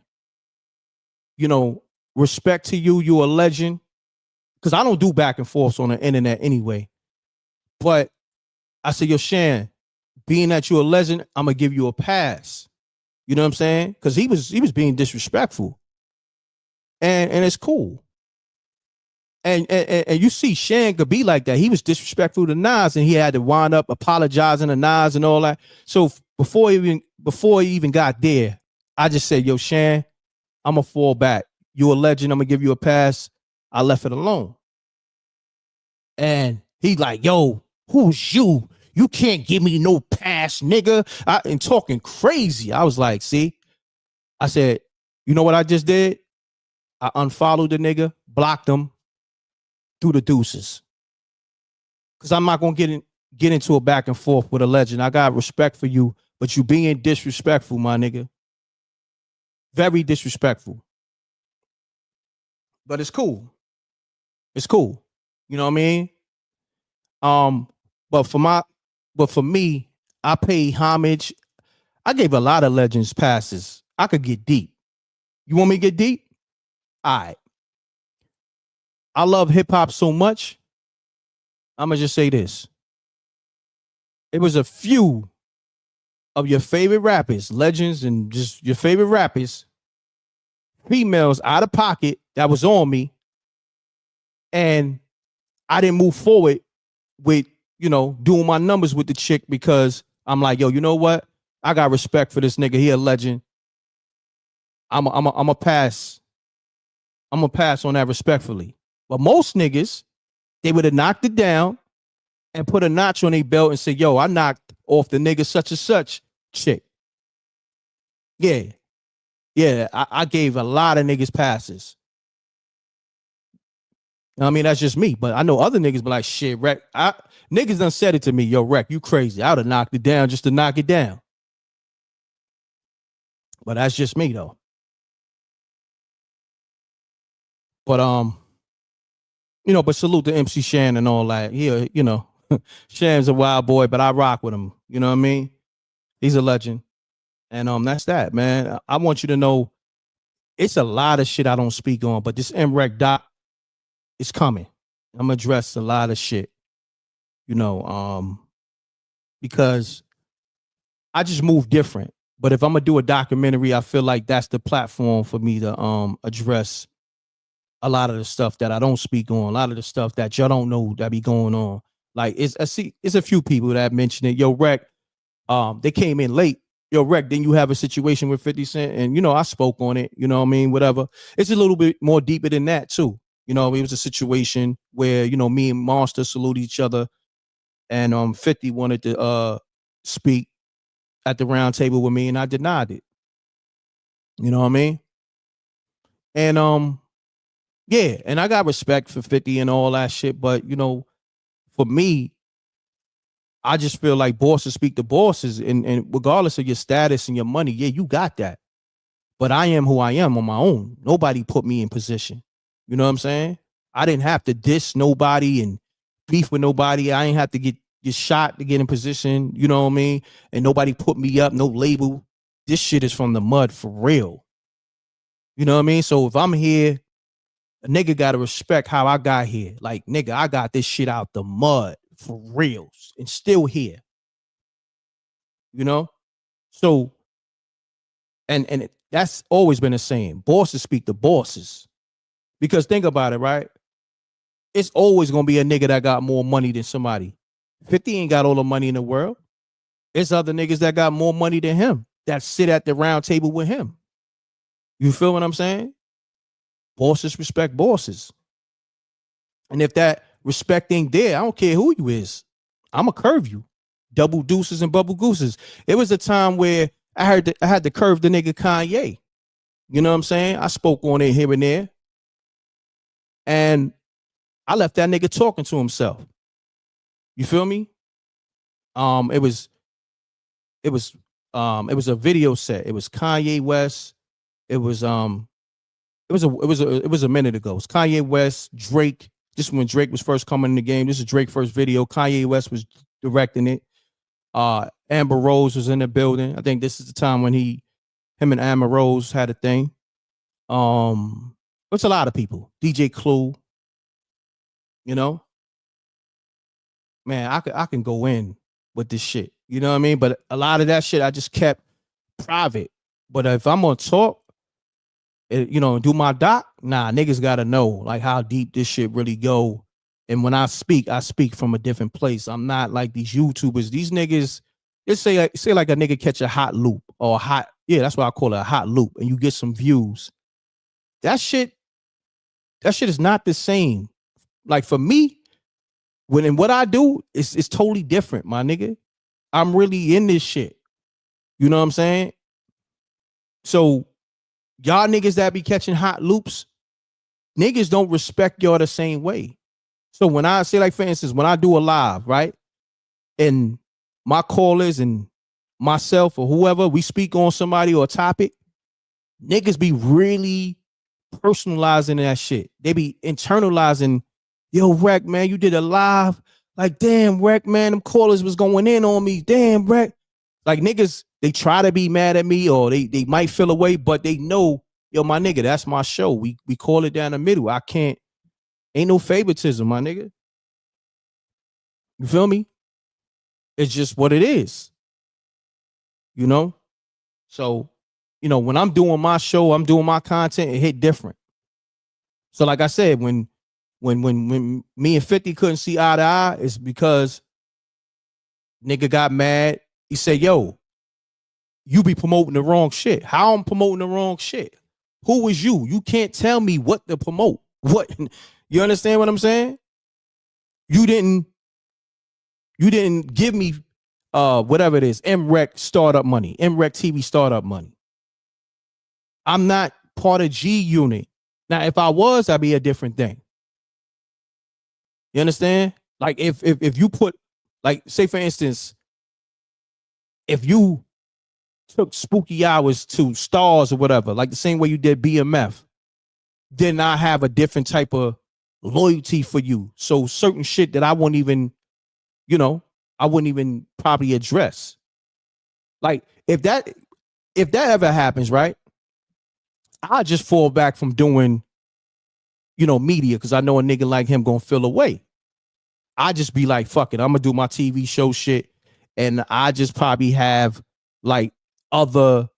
you know, respect to you. You're a legend. Because I don't do back and forths on the internet anyway. But I said, yo, Shan, being that you're a legend, I'm going to give you a pass. You know what I'm saying? Because he was being disrespectful. And it's cool. And you see Shan could be like that. He was disrespectful to Nas and he had to wind up apologizing to Nas and all that. So before he even got there, I just said, yo, Shan, I'm going to fall back. You're a legend. I'm going to give you a pass. I left it alone. And he like, yo, who's you? You can't give me no pass, nigga. And talking crazy. I was like, see, I said, you know what I just did? I unfollowed the nigga, blocked him, through the deuces. Because I'm not going to get into a back and forth with a legend. I got respect for you, but you being disrespectful, my nigga. Very disrespectful. But it's cool. It's cool. You know what I mean? But for me, I pay homage. I gave a lot of legends passes. I could get deep. You want me to get deep? All right. I love hip hop so much. I'm gonna just say this. It was a few of your favorite rappers, legends, and just your favorite rappers, females out of pocket that was on me. And I didn't move forward with, doing my numbers with the chick because I'm like, yo, you know what? I got respect for this nigga. He a legend. I'm a pass. I'm gonna pass on that respectfully. But most niggas, they would have knocked it down and put a notch on their belt and say, yo, I knocked off the nigga such and such chick. Yeah. Yeah, I gave a lot of niggas passes. I mean, that's just me. But I know other niggas be like, shit, Reck. Niggas done said it to me, yo, Reck, you crazy. I would have knocked it down just to knock it down. But that's just me, though. But, but salute to MC Shan and all that. He, Shan's a wild boy, but I rock with him. You know what I mean? He's a legend. And that's that, man. I want you to know it's a lot of shit I don't speak on, but this M.Reck doc is coming. I'm gonna address a lot of shit, because I just move different. But if I'm gonna do a documentary, I feel like that's the platform for me to address a lot of the stuff that I don't speak on, a lot of the stuff that y'all don't know that be going on. Like it's a few people that mentioned it. Yo, Reck, they came in late. Yo, Reck, then you have a situation with 50 Cent, and I spoke on it. You know what I mean? Whatever. It's a little bit more deeper than that too. It was a situation where me and Monster salute each other, and 50 wanted to speak at the round table with me, and I denied it. You know what I mean? And yeah, and I got respect for 50 and all that shit, but for me, I just feel like bosses speak to bosses, and regardless of your status and your money, yeah, you got that. But I am who I am on my own. Nobody put me in position. You know what I'm saying? I didn't have to diss nobody and beef with nobody. I ain't have to get shot to get in position. You know what I mean? And nobody put me up, no label. This shit is from the mud for real. You know what I mean? So if I'm here, a nigga gotta respect how I got here. Like, nigga, I got this shit out the mud for reals and still here. So, and that's always been a saying. Bosses speak to bosses. Because think about it, right? It's always gonna be a nigga that got more money than somebody. 50 ain't got all the money in the world. It's other niggas that got more money than him that sit at the round table with him. You feel what I'm saying? Bosses respect bosses. And if that respect ain't there, I don't care who you is. I'ma curve you. Double deuces and bubble gooses. It was a time where I had to curve the nigga Kanye. You know what I'm saying? I spoke on it here and there. And I left that nigga talking to himself. You feel me? It was a video set. It was Kanye West. It was a minute ago. It was Kanye West, Drake. This is when Drake was first coming in the game. This is Drake's first video. Kanye West was directing it. Amber Rose was in the building. I think this is the time when him and Amber Rose had a thing. It's a lot of people. DJ Clue. Man, I can go in with this shit. You know what I mean? But a lot of that shit I just kept private. But if I'm gonna talk, do my doc, niggas gotta know like how deep this shit really go. And when I speak from a different place. I'm not like these YouTubers. These niggas, they say like a nigga catch a hot loop or that's what I call it, a hot loop, and you get some views. That shit is not the same. Like for me, when what I do is totally different, my nigga. I'm really in this shit. You know what I'm saying? So y'all niggas that be catching hot loops, niggas don't respect y'all the same way. So when I say, like, for instance, when I do a live, right? And my callers and myself or whoever, we speak on somebody or a topic, niggas be really personalizing that shit. They be internalizing, yo, Reck, man, you did a live. Like, damn, Reck, man, them callers was going in on me. Damn, Reck. Like, niggas, they try to be mad at me or they might feel away, but they know, yo, my nigga, that's my show. We call it down the middle. I can't Ain't no favoritism, my nigga. You feel me? It's just what it is. You know? So, you know, when I'm doing my show, I'm doing my content, it hit different. So like I said, when me and 50 couldn't see eye to eye, it's because nigga got mad. He said, yo, you be promoting the wrong shit. How I'm promoting the wrong shit? Who is you? You can't tell me what to promote. What? You understand what I'm saying? You didn't give me whatever it is, M.Reck startup money, MRecktv startup money. I'm not part of G Unit. Now, if I was, that'd be a different thing. You understand? Like if you put, like, say for instance, if you took Spooky Hours to Stars or whatever, like the same way you did BMF, then I have a different type of loyalty for you. So certain shit that I wouldn't even, you know, I wouldn't even probably address. Like if that ever happens, right? I just fall back from doing, you know, media because I know a nigga like him gonna feel away. I just be like, fuck it, I'm gonna do my TV show shit, and I just probably have like other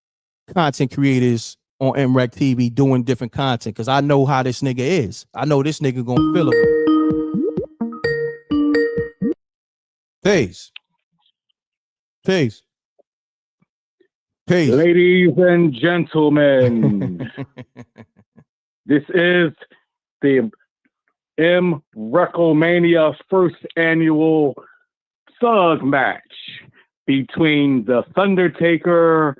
content creators on MRecktv doing different content because I know how this nigga is. I know this nigga gonna feel it. Peace. Ladies and gentlemen, this is the M.Recklemania's first annual thug match between the Thundertaker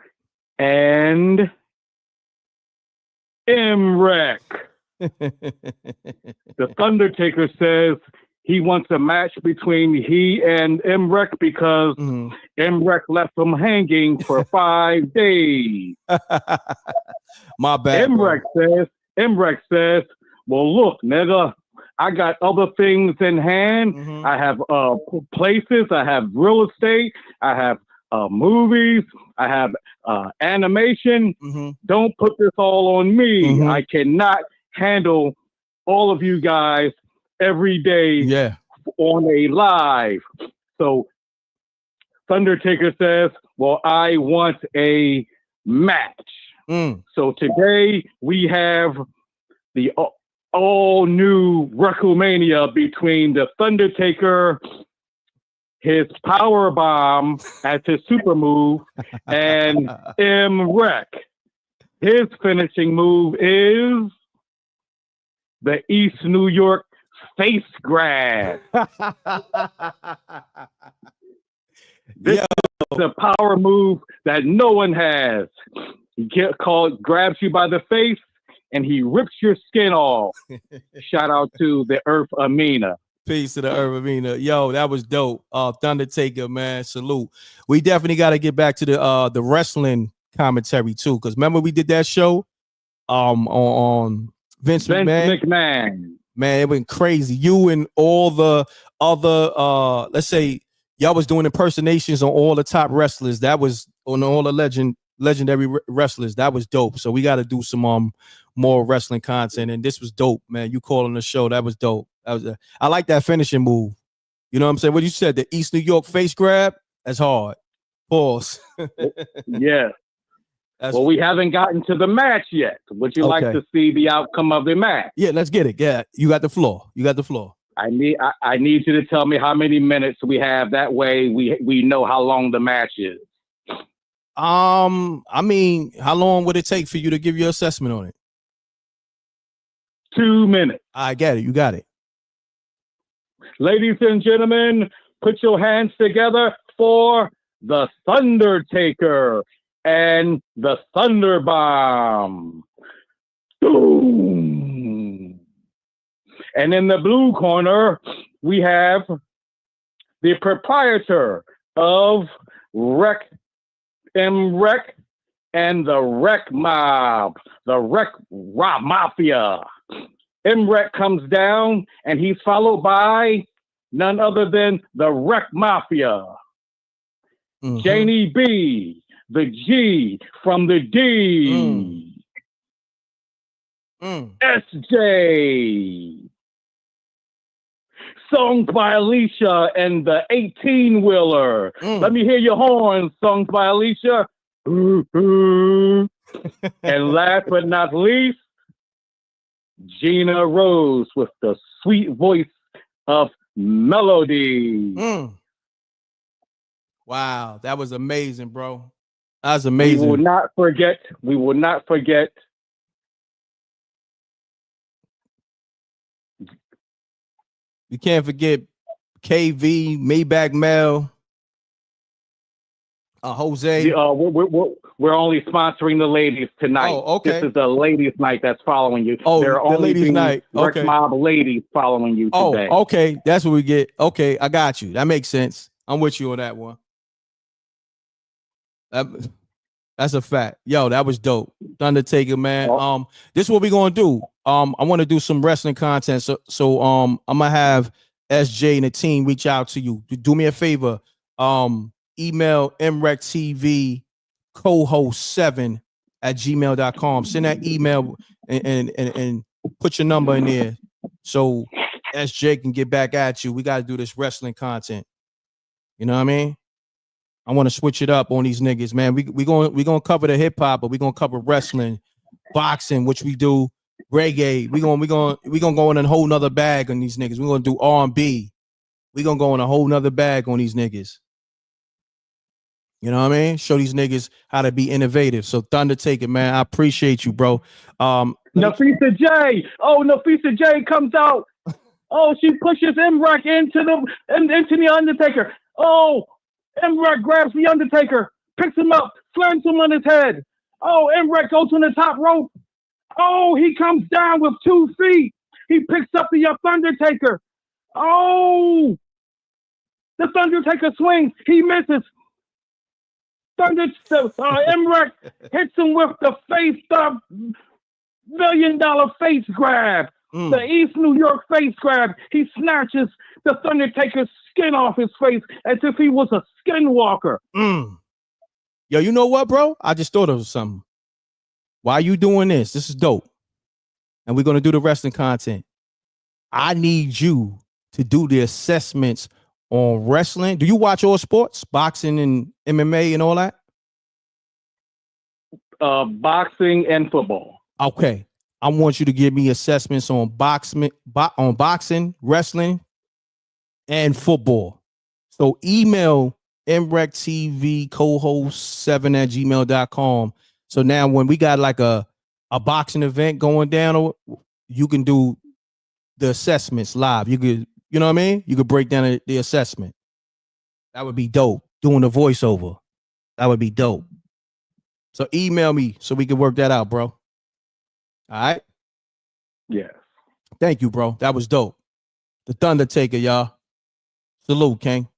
and M.Reck. The Thundertaker says he wants a match between he and M.Reck because M.Reck left him hanging for 5 days. My bad. M.Reck says, well, look, nigga, I got other things in hand. I have places, I have real estate, I have movies, I have animation. Don't put this all on me. I cannot handle all of you guys every day on a live. So Thundertaker says, well, I want a match. So today we have the all new WrestleMania between the Thundertaker, his power bomb as his super move, and M.Reck. His finishing move is the East New York face grab. This is a power move that no one has. He grabs you by the face and he rips your skin off. Shout out to the Earth Amina. Peace to the Earth Amina. Yo, that was dope. Thundertaker, man, salute. We definitely got to get back to the wrestling commentary too, because remember we did that show on Vince McMahon. Man, it went crazy. You and all the other let's say y'all was doing impersonations on all the top wrestlers. That was on all the legendary wrestlers. That was dope. So we got to do some more wrestling content, and this was dope, man. You calling the show, that was dope. I like that finishing move. You know what I'm saying? What you said, the East New York face grab, that's hard. Pause. Yeah. Well, we haven't gotten to the match yet. Would you like to see the outcome of the match? Yeah, let's get it. Yeah, you got the floor. I need you to tell me how many minutes we have. That way we know how long the match is. I mean, how long would it take for you to give your assessment on it? 2 minutes. I get it. You got it. Ladies and gentlemen, put your hands together for the Thundertaker and the Thunder Bomb. Boom. And in the blue corner, we have the proprietor of M.Reck and the Wreck Mob, the Wreck Mafia. M.Reck comes down, and he's followed by none other than the Wreck Mafia. Janie B, the G from the D. SJ. Songs by Alicia and the 18-wheeler. Let me hear your horns. Songs by Alicia. And last but not least, Gina Rose with the sweet voice of Melody. Wow, that was amazing, bro. That was amazing. We will not forget. You can't forget KV, Maybach Mel, Jose. We're only sponsoring the ladies tonight. Oh, okay. This is the ladies' night that's following you. Oh, there are the only ladies' night. Wreck Okay. Mob ladies following you today. Oh, okay. That's what we get. Okay, I got you. That makes sense. I'm with you on that one. That's a fact. Yo, that was dope. Undertaker, man. This is what we're gonna do. I want to do some wrestling content. So I'm gonna have SJ and the team reach out to you. Do me a favor. Email MRecktv cohost7@gmail.com. Send that email and put your number in there so SJ can get back at you. We got to do this wrestling content. You know what I mean? I want to switch it up on these niggas, man. We gonna cover the hip hop, but we gonna cover wrestling, boxing, which we do, reggae. We gonna go in a whole nother bag on these niggas. We gonna do R&B. We gonna go in a whole nother bag on these niggas. You know what I mean? Show these niggas how to be innovative. So Thundertaker, man, I appreciate you, bro. Nafisa J. Oh, Nafisa J comes out. Oh, she pushes M.Reck into the Undertaker. Oh, M.Reck grabs the Undertaker, picks him up, slams him on his head. Oh, M.Reck goes on the top rope. Oh, he comes down with 2 feet. He picks up the Undertaker. Oh, the Undertaker swings. He misses. M.Reck hits him with the $1 million face grab. The East New York face grab. He snatches the Undertaker's skin off his face as if he was a skinwalker. Yo, you know what, bro? I just thought of something. Why are you doing this? This is dope. And we're going to do the wrestling content. I need you to do the assessments on wrestling. Do you watch all sports? Boxing and MMA and all that? Boxing and football. Okay. I want you to give me assessments on boxing, wrestling, and football. So email MRecktv cohost7@gmail.com. So now when we got like a boxing event going down, you can do the assessments live. You could, you know what I mean? You could break down the assessment. That would be dope. Doing the voiceover. That would be dope. So email me so we can work that out, bro. All right? Yeah. Thank you, bro. That was dope. The Thundertaker, y'all. Salute, King.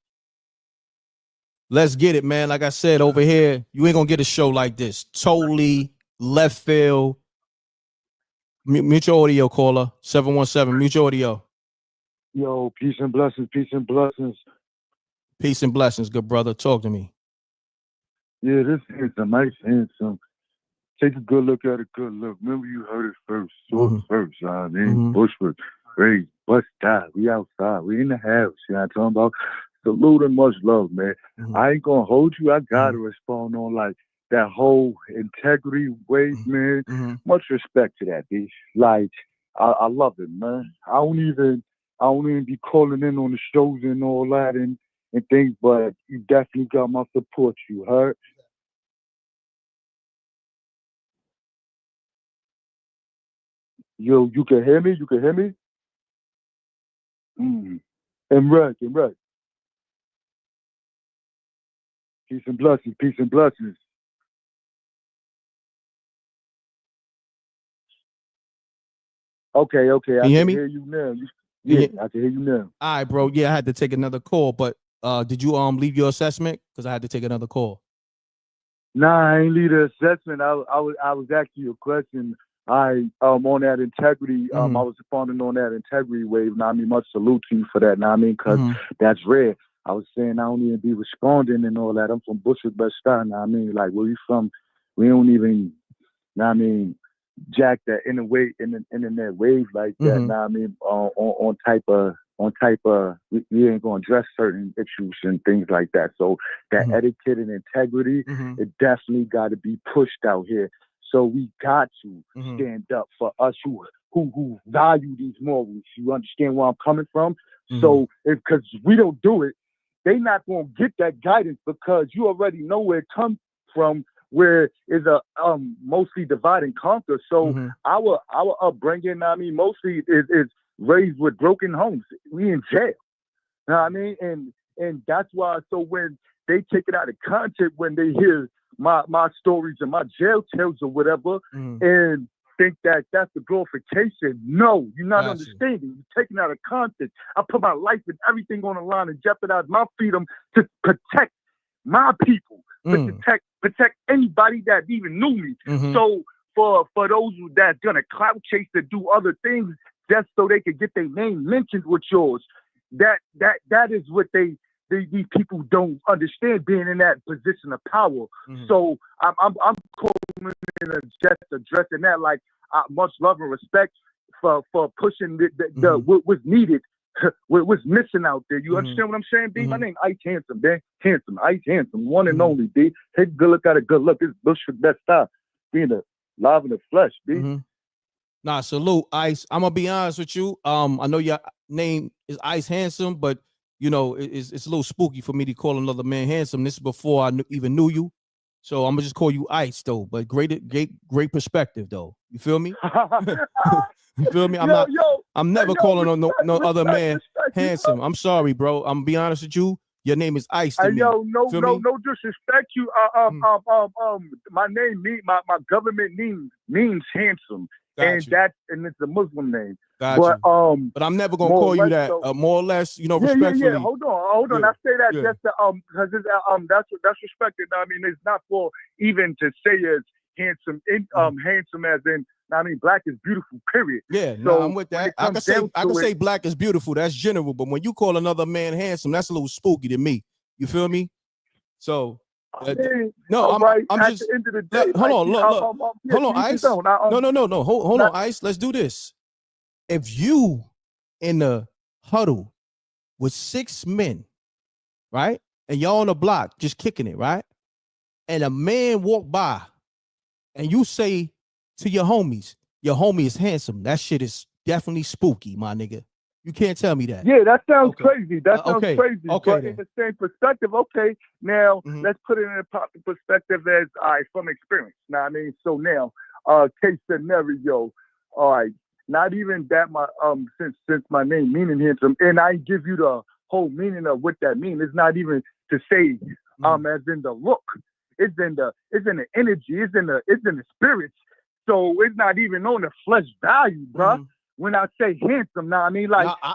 Let's get it, man. Like I said, over here, you ain't gonna get a show like this. Totally left field. Mutual audio caller, 717, mutual audio. Yo, peace and blessings, peace and blessings. Peace and blessings, good brother. Talk to me. Yeah, this handsome, nice handsome. Take a good look at a good look. Remember you heard it first, first. I mean, Bushwick, raised, bust die. We outside, we in the house. You know what I'm talking about? Salute and much love, man. I ain't gonna hold you. I gotta respond on like that whole integrity wave, man. Much respect to that, bitch. Like, I love it, man. I don't even be calling in on the shows and all that and things, but you definitely got my support, you heard? Yo, you can hear me? You can hear me? M.Reck. Peace and blessings, peace and blessings. Okay. Can I you hear can me? hear you now. I can hear you now. All right, bro. Yeah, I had to take another call, but did you leave your assessment? Because I had to take another call. Nah, I ain't leave the assessment. I was asking you a question. On that integrity, I was responding on that integrity wave. Now, I mean, much salute to you for that. Now, I mean, because that's rare. I was saying I don't even be responding and all that. I'm from Bushwick, Bed-Stuy. Now, I mean, like, where you from? We don't even, now, I mean, jack that internet wave like that. Now, I mean, on type of on type of we ain't gonna address certain issues and things like that. So that etiquette and integrity, it definitely got to be pushed out here. So we got to stand up for us who value these morals. You understand where I'm coming from? So because we don't do it, they not gonna get that guidance because you already know where it comes from, where is a mostly divide and conquer. So our upbringing, I mean, mostly is raised with broken homes. We in jail. You know what I mean? And that's why, so when they take it out of context, when they hear my stories and my jail tales or whatever, and think that that's the glorification. No, you're not understanding. You're taking it out of context. I put my life and everything on the line and jeopardize my freedom to protect my people, protect anybody that even knew me. So for those that's gonna clout chase to do other things just so they could get their name mentioned with yours, that is what these people don't understand, being in that position of power. So I'm calling in just addressing that, like much love and respect for pushing what's needed, what's missing out there. You understand what I'm saying, B? My name Ice Handsome, man. Handsome, Ice Handsome, one and only, B. Take a good look at a good look. This Bushwick best style, being live in the flesh, B. Nah, salute, Ice. I'm gonna be honest with you. I know your name is Ice Handsome, but you know it's a little spooky for me to call another man handsome. This is before I even knew you, so I'm gonna just call you Ice though. But great perspective though. You feel me? You feel me? I'm never calling no other man handsome. I'm sorry, bro. I'm gonna be honest with you. Your name is Ice to me. No disrespect. You my name my government means handsome. And it's a Muslim name. But I'm never gonna call you that. More or less, you know, respectfully. Yeah. Hold on. I say that just to because that's respected. I mean, it's not for even to say as handsome handsome as in. I mean, black is beautiful. Period. Yeah, so no, I'm with that. I can say black is beautiful. That's general. But when you call another man handsome, that's a little spooky to me. You feel me? So. No, I'm just. At the end of the day, hold on, look. Hold on, Ice. No. Hold on, Ice. Let's do this. If you in the huddle with 6 men, right, and y'all on the block just kicking it, right, and a man walk by, and you say to your homie is handsome, that shit is definitely spooky, my nigga. You can't tell me that. Yeah, that sounds crazy. That sounds crazy. Okay, but in the same perspective, now let's put it in a proper perspective as from experience. Now, I mean, so now, case scenario, all right, not even that my since my name meaning handsome, and I give you the whole meaning of what that means. It's not even to say as in the look. It's in the energy. It's in the spirits. So it's not even on the flesh value, bruh. When I say handsome, now I mean like I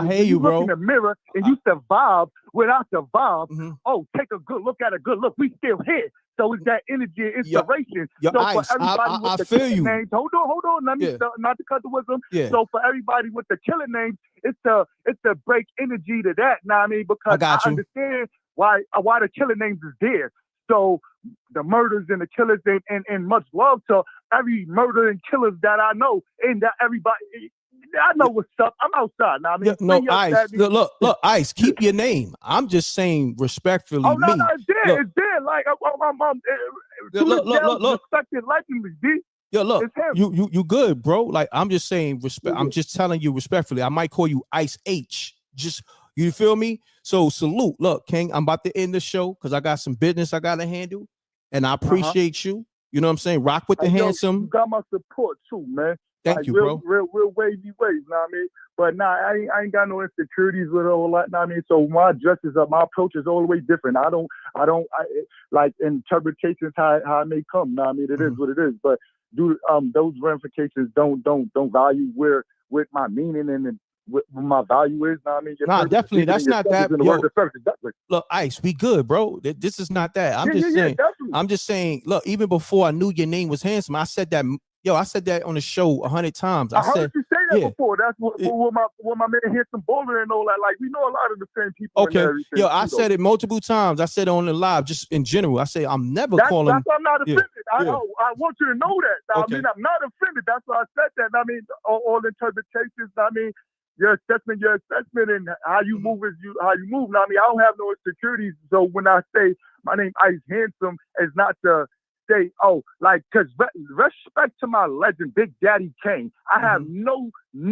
hear you, bro. Look in the mirror and you survive without survive. Oh, take a good look at a good look. We still here. So it's that energy and inspiration. Your so Ice, for everybody with the feel you. names, hold on. Let me not to cut the wisdom. So for everybody with the killing names, it's to break energy to that. Now I mean because I understand why the killing names is there. So the murders and the killers and much love to every murder and killers that I know, and that everybody, I know what's up. I'm outside now. I mean, Ice. Look, Ice. Keep your name. I'm just saying respectfully. Oh no, it's there. It's there. Like look. Respected liking is deep. Yo, look, you good, bro. Like I'm just saying respect. I'm just telling you respectfully. I might call you Ice H. Just you feel me? So salute. Look, King, I'm about to end the show because I got some business I gotta handle, and I appreciate you. You know what I'm saying? Rock with the handsome. You got my support too, man. Thank you, bro. Real wavy ways, know what I mean? But I ain't got no insecurities with all that, know what I mean? So my addresses my approach is all the way different. I don't like interpretations how it may come, know what I mean? It is what it is. But those ramifications don't value where with my meaning and what my value is, know what I mean? Definitely. That's not that. Look, Ice, we good, bro. This is not that. I'm just saying, look, even before I knew your name was handsome, I said that. I said that on the show 100 times. I heard you say that before. That's what my man Handsome Bowler and all that. Like we know a lot of the same people. Okay. I said it multiple times. I said it on the live, just in general. I say I'm never calling. That's why I'm not offended. I want you to know that. I mean, I'm not offended. That's why I said that. I mean, all interpretations. I mean, your assessment, and how you move is how you move. Now, I mean, I don't have no insecurities. So when I say my name Ice Handsome, it's not to say, oh, like, because respect to my legend, Big Daddy Kane. I have no, I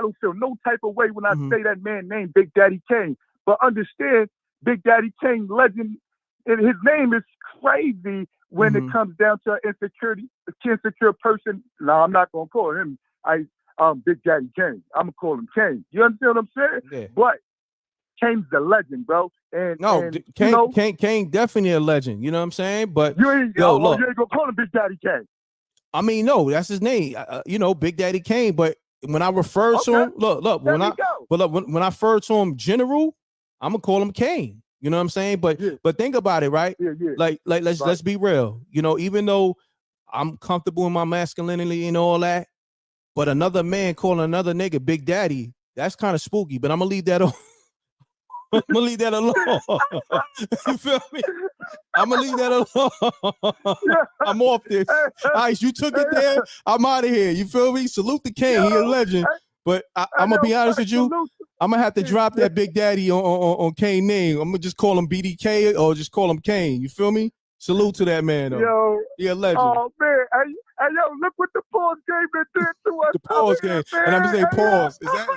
don't feel no type of way when I say that man named Big Daddy Kane. But understand, Big Daddy Kane, legend, and his name is crazy when it comes down to an insecure person. No, I'm not gonna call him Big Daddy Kane. I'm gonna call him Kane. You understand what I'm saying? Yeah. But Kane's the legend, bro. And Kane definitely a legend. You know what I'm saying? But you ain't gonna call him Big Daddy Kane. I mean, no, that's his name. Big Daddy Kane. But when I refer to him, when I refer to him general, I'm gonna call him Kane. You know what I'm saying? But think about it, right? Yeah. Like let's be real. You know, even though I'm comfortable in my masculinity and all that, but another man calling another nigga Big Daddy, that's kind of spooky. But I'm gonna leave that on. I'm gonna leave that alone. You feel me? I'm gonna leave that alone. I'm off this. Ice, you took it there. I'm out of here. You feel me? Salute the King. He a legend. But I'm gonna be honest with you. I'm gonna have to drop that Big Daddy on Kane name. I'm gonna just call him BDK or just call him Kane. You feel me? Salute to that man though. Yo, he a legend. Oh man, hey yo, look what the pause game that did to us. The pause game, and I'm just saying pause. Is that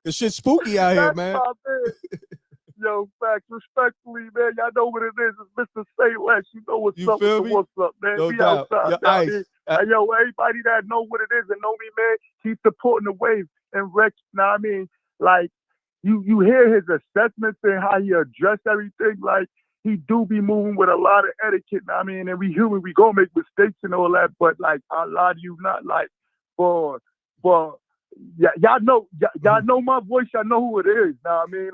the shit spooky out here, man? Yo, facts, respectfully, man. Y'all know what it is. It's Mr. Say Less. You know what's up with the what's up, man. No We doubt. outside. Hey, yo, everybody that know what it is and know me, man, keep supporting the wave. And Rex, now I mean, like, you hear his assessments and how he addressed everything. Like, he do be moving with a lot of etiquette. I mean, and we human, we gonna make mistakes and all that. But like, a lot of you not like, for y'all know my voice. Y'all know who it is. Now I mean,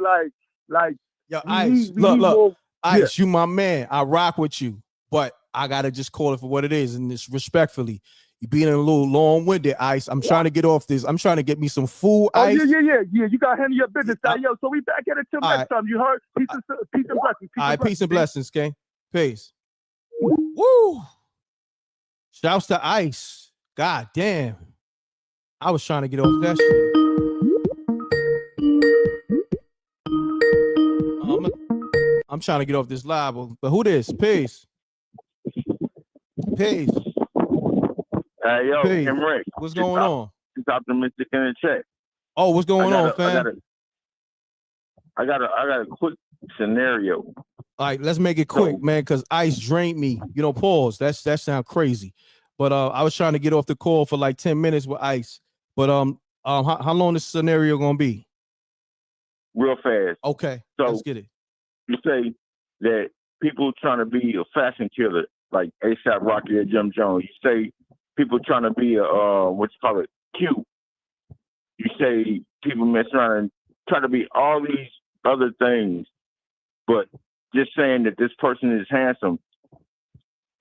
like, yo, Ice, look, Ice, you my man. I rock with you, but I gotta just call it for what it is, and it's respectfully. You being a little long-winded, Ice. I'm trying to get off this. I'm trying to get me some food, Ice. Yeah. You gotta handle your business. Yo, so we back at it till next time. You heard? Peace and blessings. All right, peace and blessings, okay? Peace. Woo! Shouts to Ice. God damn. I was trying to get off that shit. I'm trying to get off this live, but who this? Peace. Peace. Hey, yo, Peace. M.Reck. What's going on? Just optimistic in the chat. Oh, what's going on, fam? I got a quick scenario. All right, let's make it quick, man, because Ice drained me. You know, pause. That sounds crazy. But I was trying to get off the call for like 10 minutes with Ice. But how long this scenario gonna be? Real fast. Okay, so let's get it. You say that people trying to be a fashion killer, like ASAP Rocky or Jim Jones. You say people trying to be a cute. You say people mess around and try to be all these other things, but just saying that this person is handsome.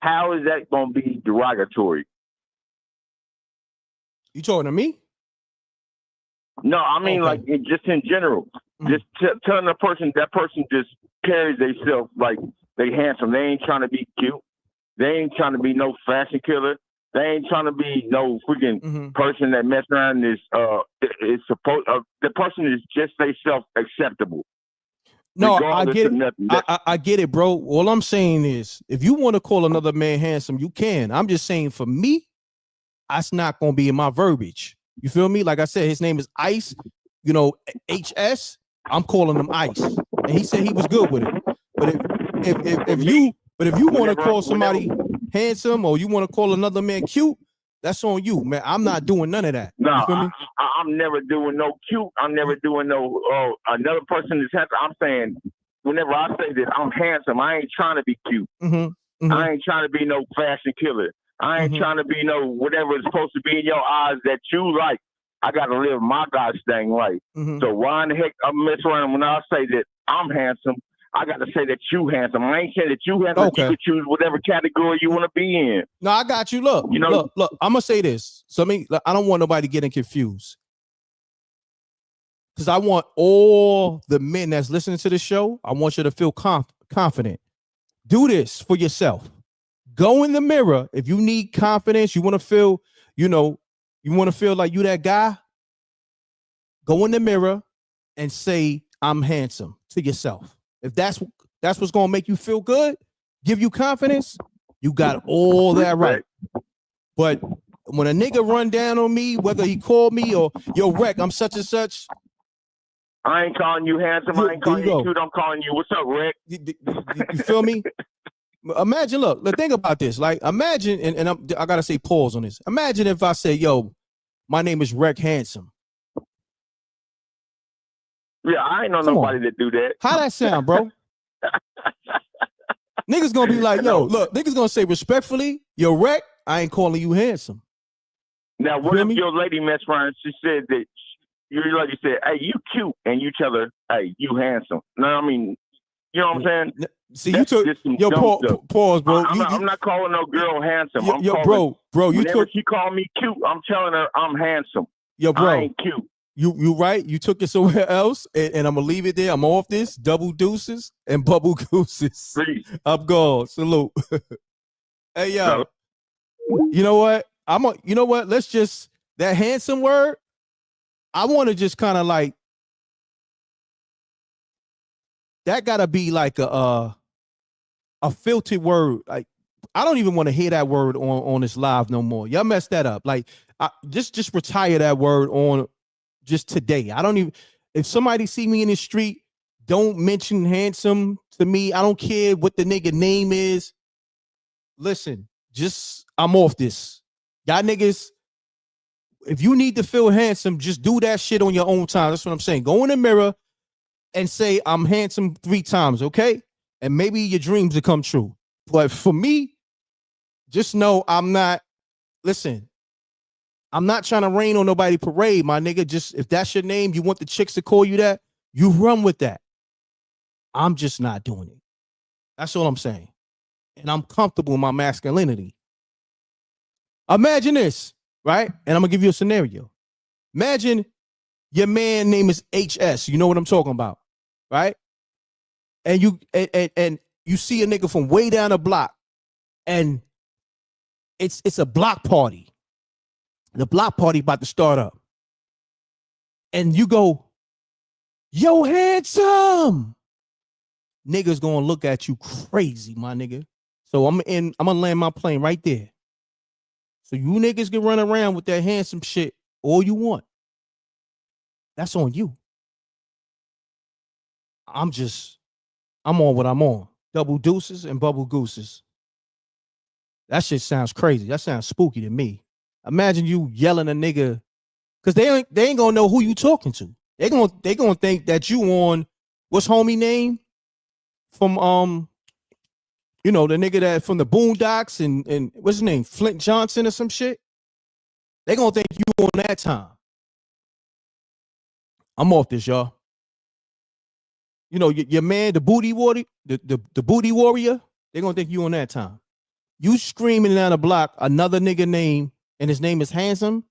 How is that going to be derogatory? You talking to me? No, I mean like just in general. Just telling that person just carries themselves like they handsome. They ain't trying to be cute. They ain't trying to be no fashion killer. They ain't trying to be no freaking person that mess around is supposed. The person is just they self acceptable. No, I get it. I get it, bro. All I'm saying is, if you want to call another man handsome, you can. I'm just saying, for me, that's not gonna be in my verbiage. You feel me? Like I said, his name is Ice. You know, HS. I'm calling him Ice, and he said he was good with it. But if you want to call somebody handsome or you want to call another man cute, that's on you, man. I'm not doing none of that. No, you feel me? I'm never doing no cute. I'm never doing no another person is handsome. I'm saying whenever I say that I'm handsome, I ain't trying to be cute. I ain't trying to be no fashion killer. I ain't trying to be no whatever is supposed to be in your eyes that you like. I got to live my God's thing right. So why in the heck I mess around when I say that I'm handsome? I got to say that you handsome. I ain't saying that you handsome. Okay. You can choose whatever category you want to be in. No, I got you. Look, look. I'm gonna say this. So I don't want nobody getting confused, because I want all the men that's listening to the show. I want you to feel confident. Do this for yourself. Go in the mirror. If you need confidence, you want to feel, you want to feel like you that guy. go in the mirror and say, I'm handsome to yourself. If that's what's going to make you feel good, give you confidence, you got all that right. But when a nigga run down on me, whether he called me or, yo, Reck, I'm such and such. I ain't calling you handsome. I ain't calling you cute. I'm calling you, what's up, Reck? You feel me? Imagine, look, think about this. Like, imagine, and I got to say pause on this. Imagine if I say, yo, my name is Reck Handsome. Yeah, I ain't know nobody that do that. How that sound, bro? Niggas gonna be like, yo, look, niggas gonna say respectfully, yo, Reck, I ain't calling you handsome. Now, what if your lady mess around, she said that, your lady said, hey, you cute, and you tell her, hey, you handsome. No, I mean, you know what I'm saying? See, you took, yo, pause, bro. I'm not calling no girl handsome. Yo, bro, you whenever took. she call me cute, I'm telling her I'm handsome. Yo, bro, I ain't cute. You right. You took it somewhere else, and I'm gonna leave it there. I'm off this. Double deuces and bubble gooses. Please. I'm gone. Salute. Hey, yo. You know what? You know what? Let's just, that handsome word, I want to just kind of like, that gotta be like a filtered word. Like, I don't even want to hear that word on this live no more. Y'all messed that up. Like, just retire that word on just today. I don't even, if somebody see me in the street, don't mention handsome to me. I don't care what the nigga name is. Listen, just, I'm off this. Y'all niggas, if you need to feel handsome, just do that shit on your own time. That's what I'm saying. Go in the mirror and say, I'm handsome 3 times, okay? And maybe your dreams will come true. But for me, just know I'm not, listen, I'm not trying to rain on nobody parade, my nigga. Just, if that's your name, you want the chicks to call you that, you run with that. I'm just not doing it. That's all I'm saying. And I'm comfortable in my masculinity. Imagine this, right? And I'm gonna give you a scenario. Imagine your man name is HS. You know what I'm talking about, right? And you see a nigga from way down the block, and it's a block party. The block party about to start up. And you go, yo, handsome. Niggas gonna look at you crazy, my nigga. So I'm gonna land my plane right there. So you niggas can run around with that handsome shit all you want. That's on you. I'm on what I'm on. Double deuces and bubble gooses. That shit sounds crazy. That sounds spooky to me. Imagine you yelling a nigga, because they ain't gonna know who you talking to. They gonna think that you on, what's homie name from you know, the nigga that from the Boondocks and what's his name, Flint Johnson or some shit. They gonna think you on that time. I'm off this, y'all. You know, your man, the booty warrior, the booty warrior. They gonna think you on that time. You screaming down the block another nigga name, and his name is handsome,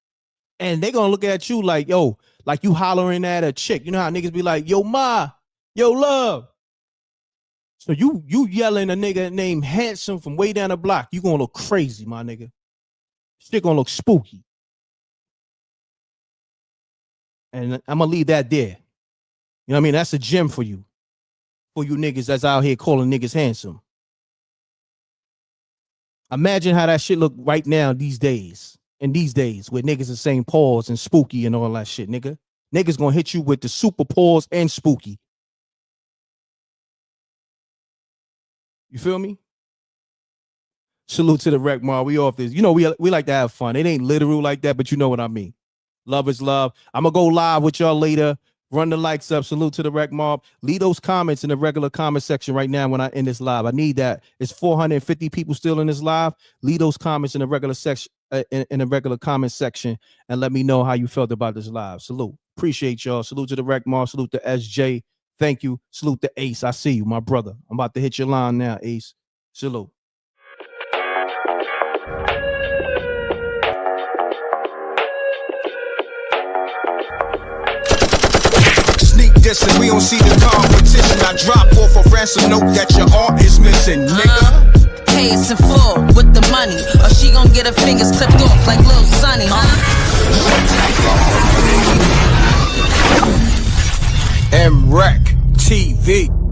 and they gonna look at you like, yo, like you hollering at a chick. You know how niggas be like, yo, ma, yo, love. So you yelling a nigga named handsome from way down the block. You gonna look crazy, my nigga. Shit gonna look spooky. And I'm gonna leave that there. You know what I mean? That's a gem for you niggas that's out here calling niggas handsome. Imagine how that shit look right now these days. In these days where niggas are saying pause and spooky and all that shit, nigga. Niggas gonna hit you with the super pause and spooky. You feel me? Salute to the Reck Mar. We off this. You know, we like to have fun. It ain't literal like that, but you know what I mean. Love is love. I'm gonna go live with y'all later. Run the likes up. Salute to the Reck Mob. Leave those comments in the regular comment section right now when I end this live. I need that. It's 450 people still in this live. Leave those comments in the regular section, in the regular comment section, and let me know how you felt about this live. Salute. Appreciate y'all. Salute to the Reck Mob. Salute to SJ. Thank you. Salute to Ace. I see you, my brother. I'm about to hit your line now, Ace. Salute. Dissing, we don't see the competition. I drop off a ransom note that your art is missing, nigga. Pay us in full with the money, or she gon' get her fingers clipped off like Lil Sonny, MRecktv.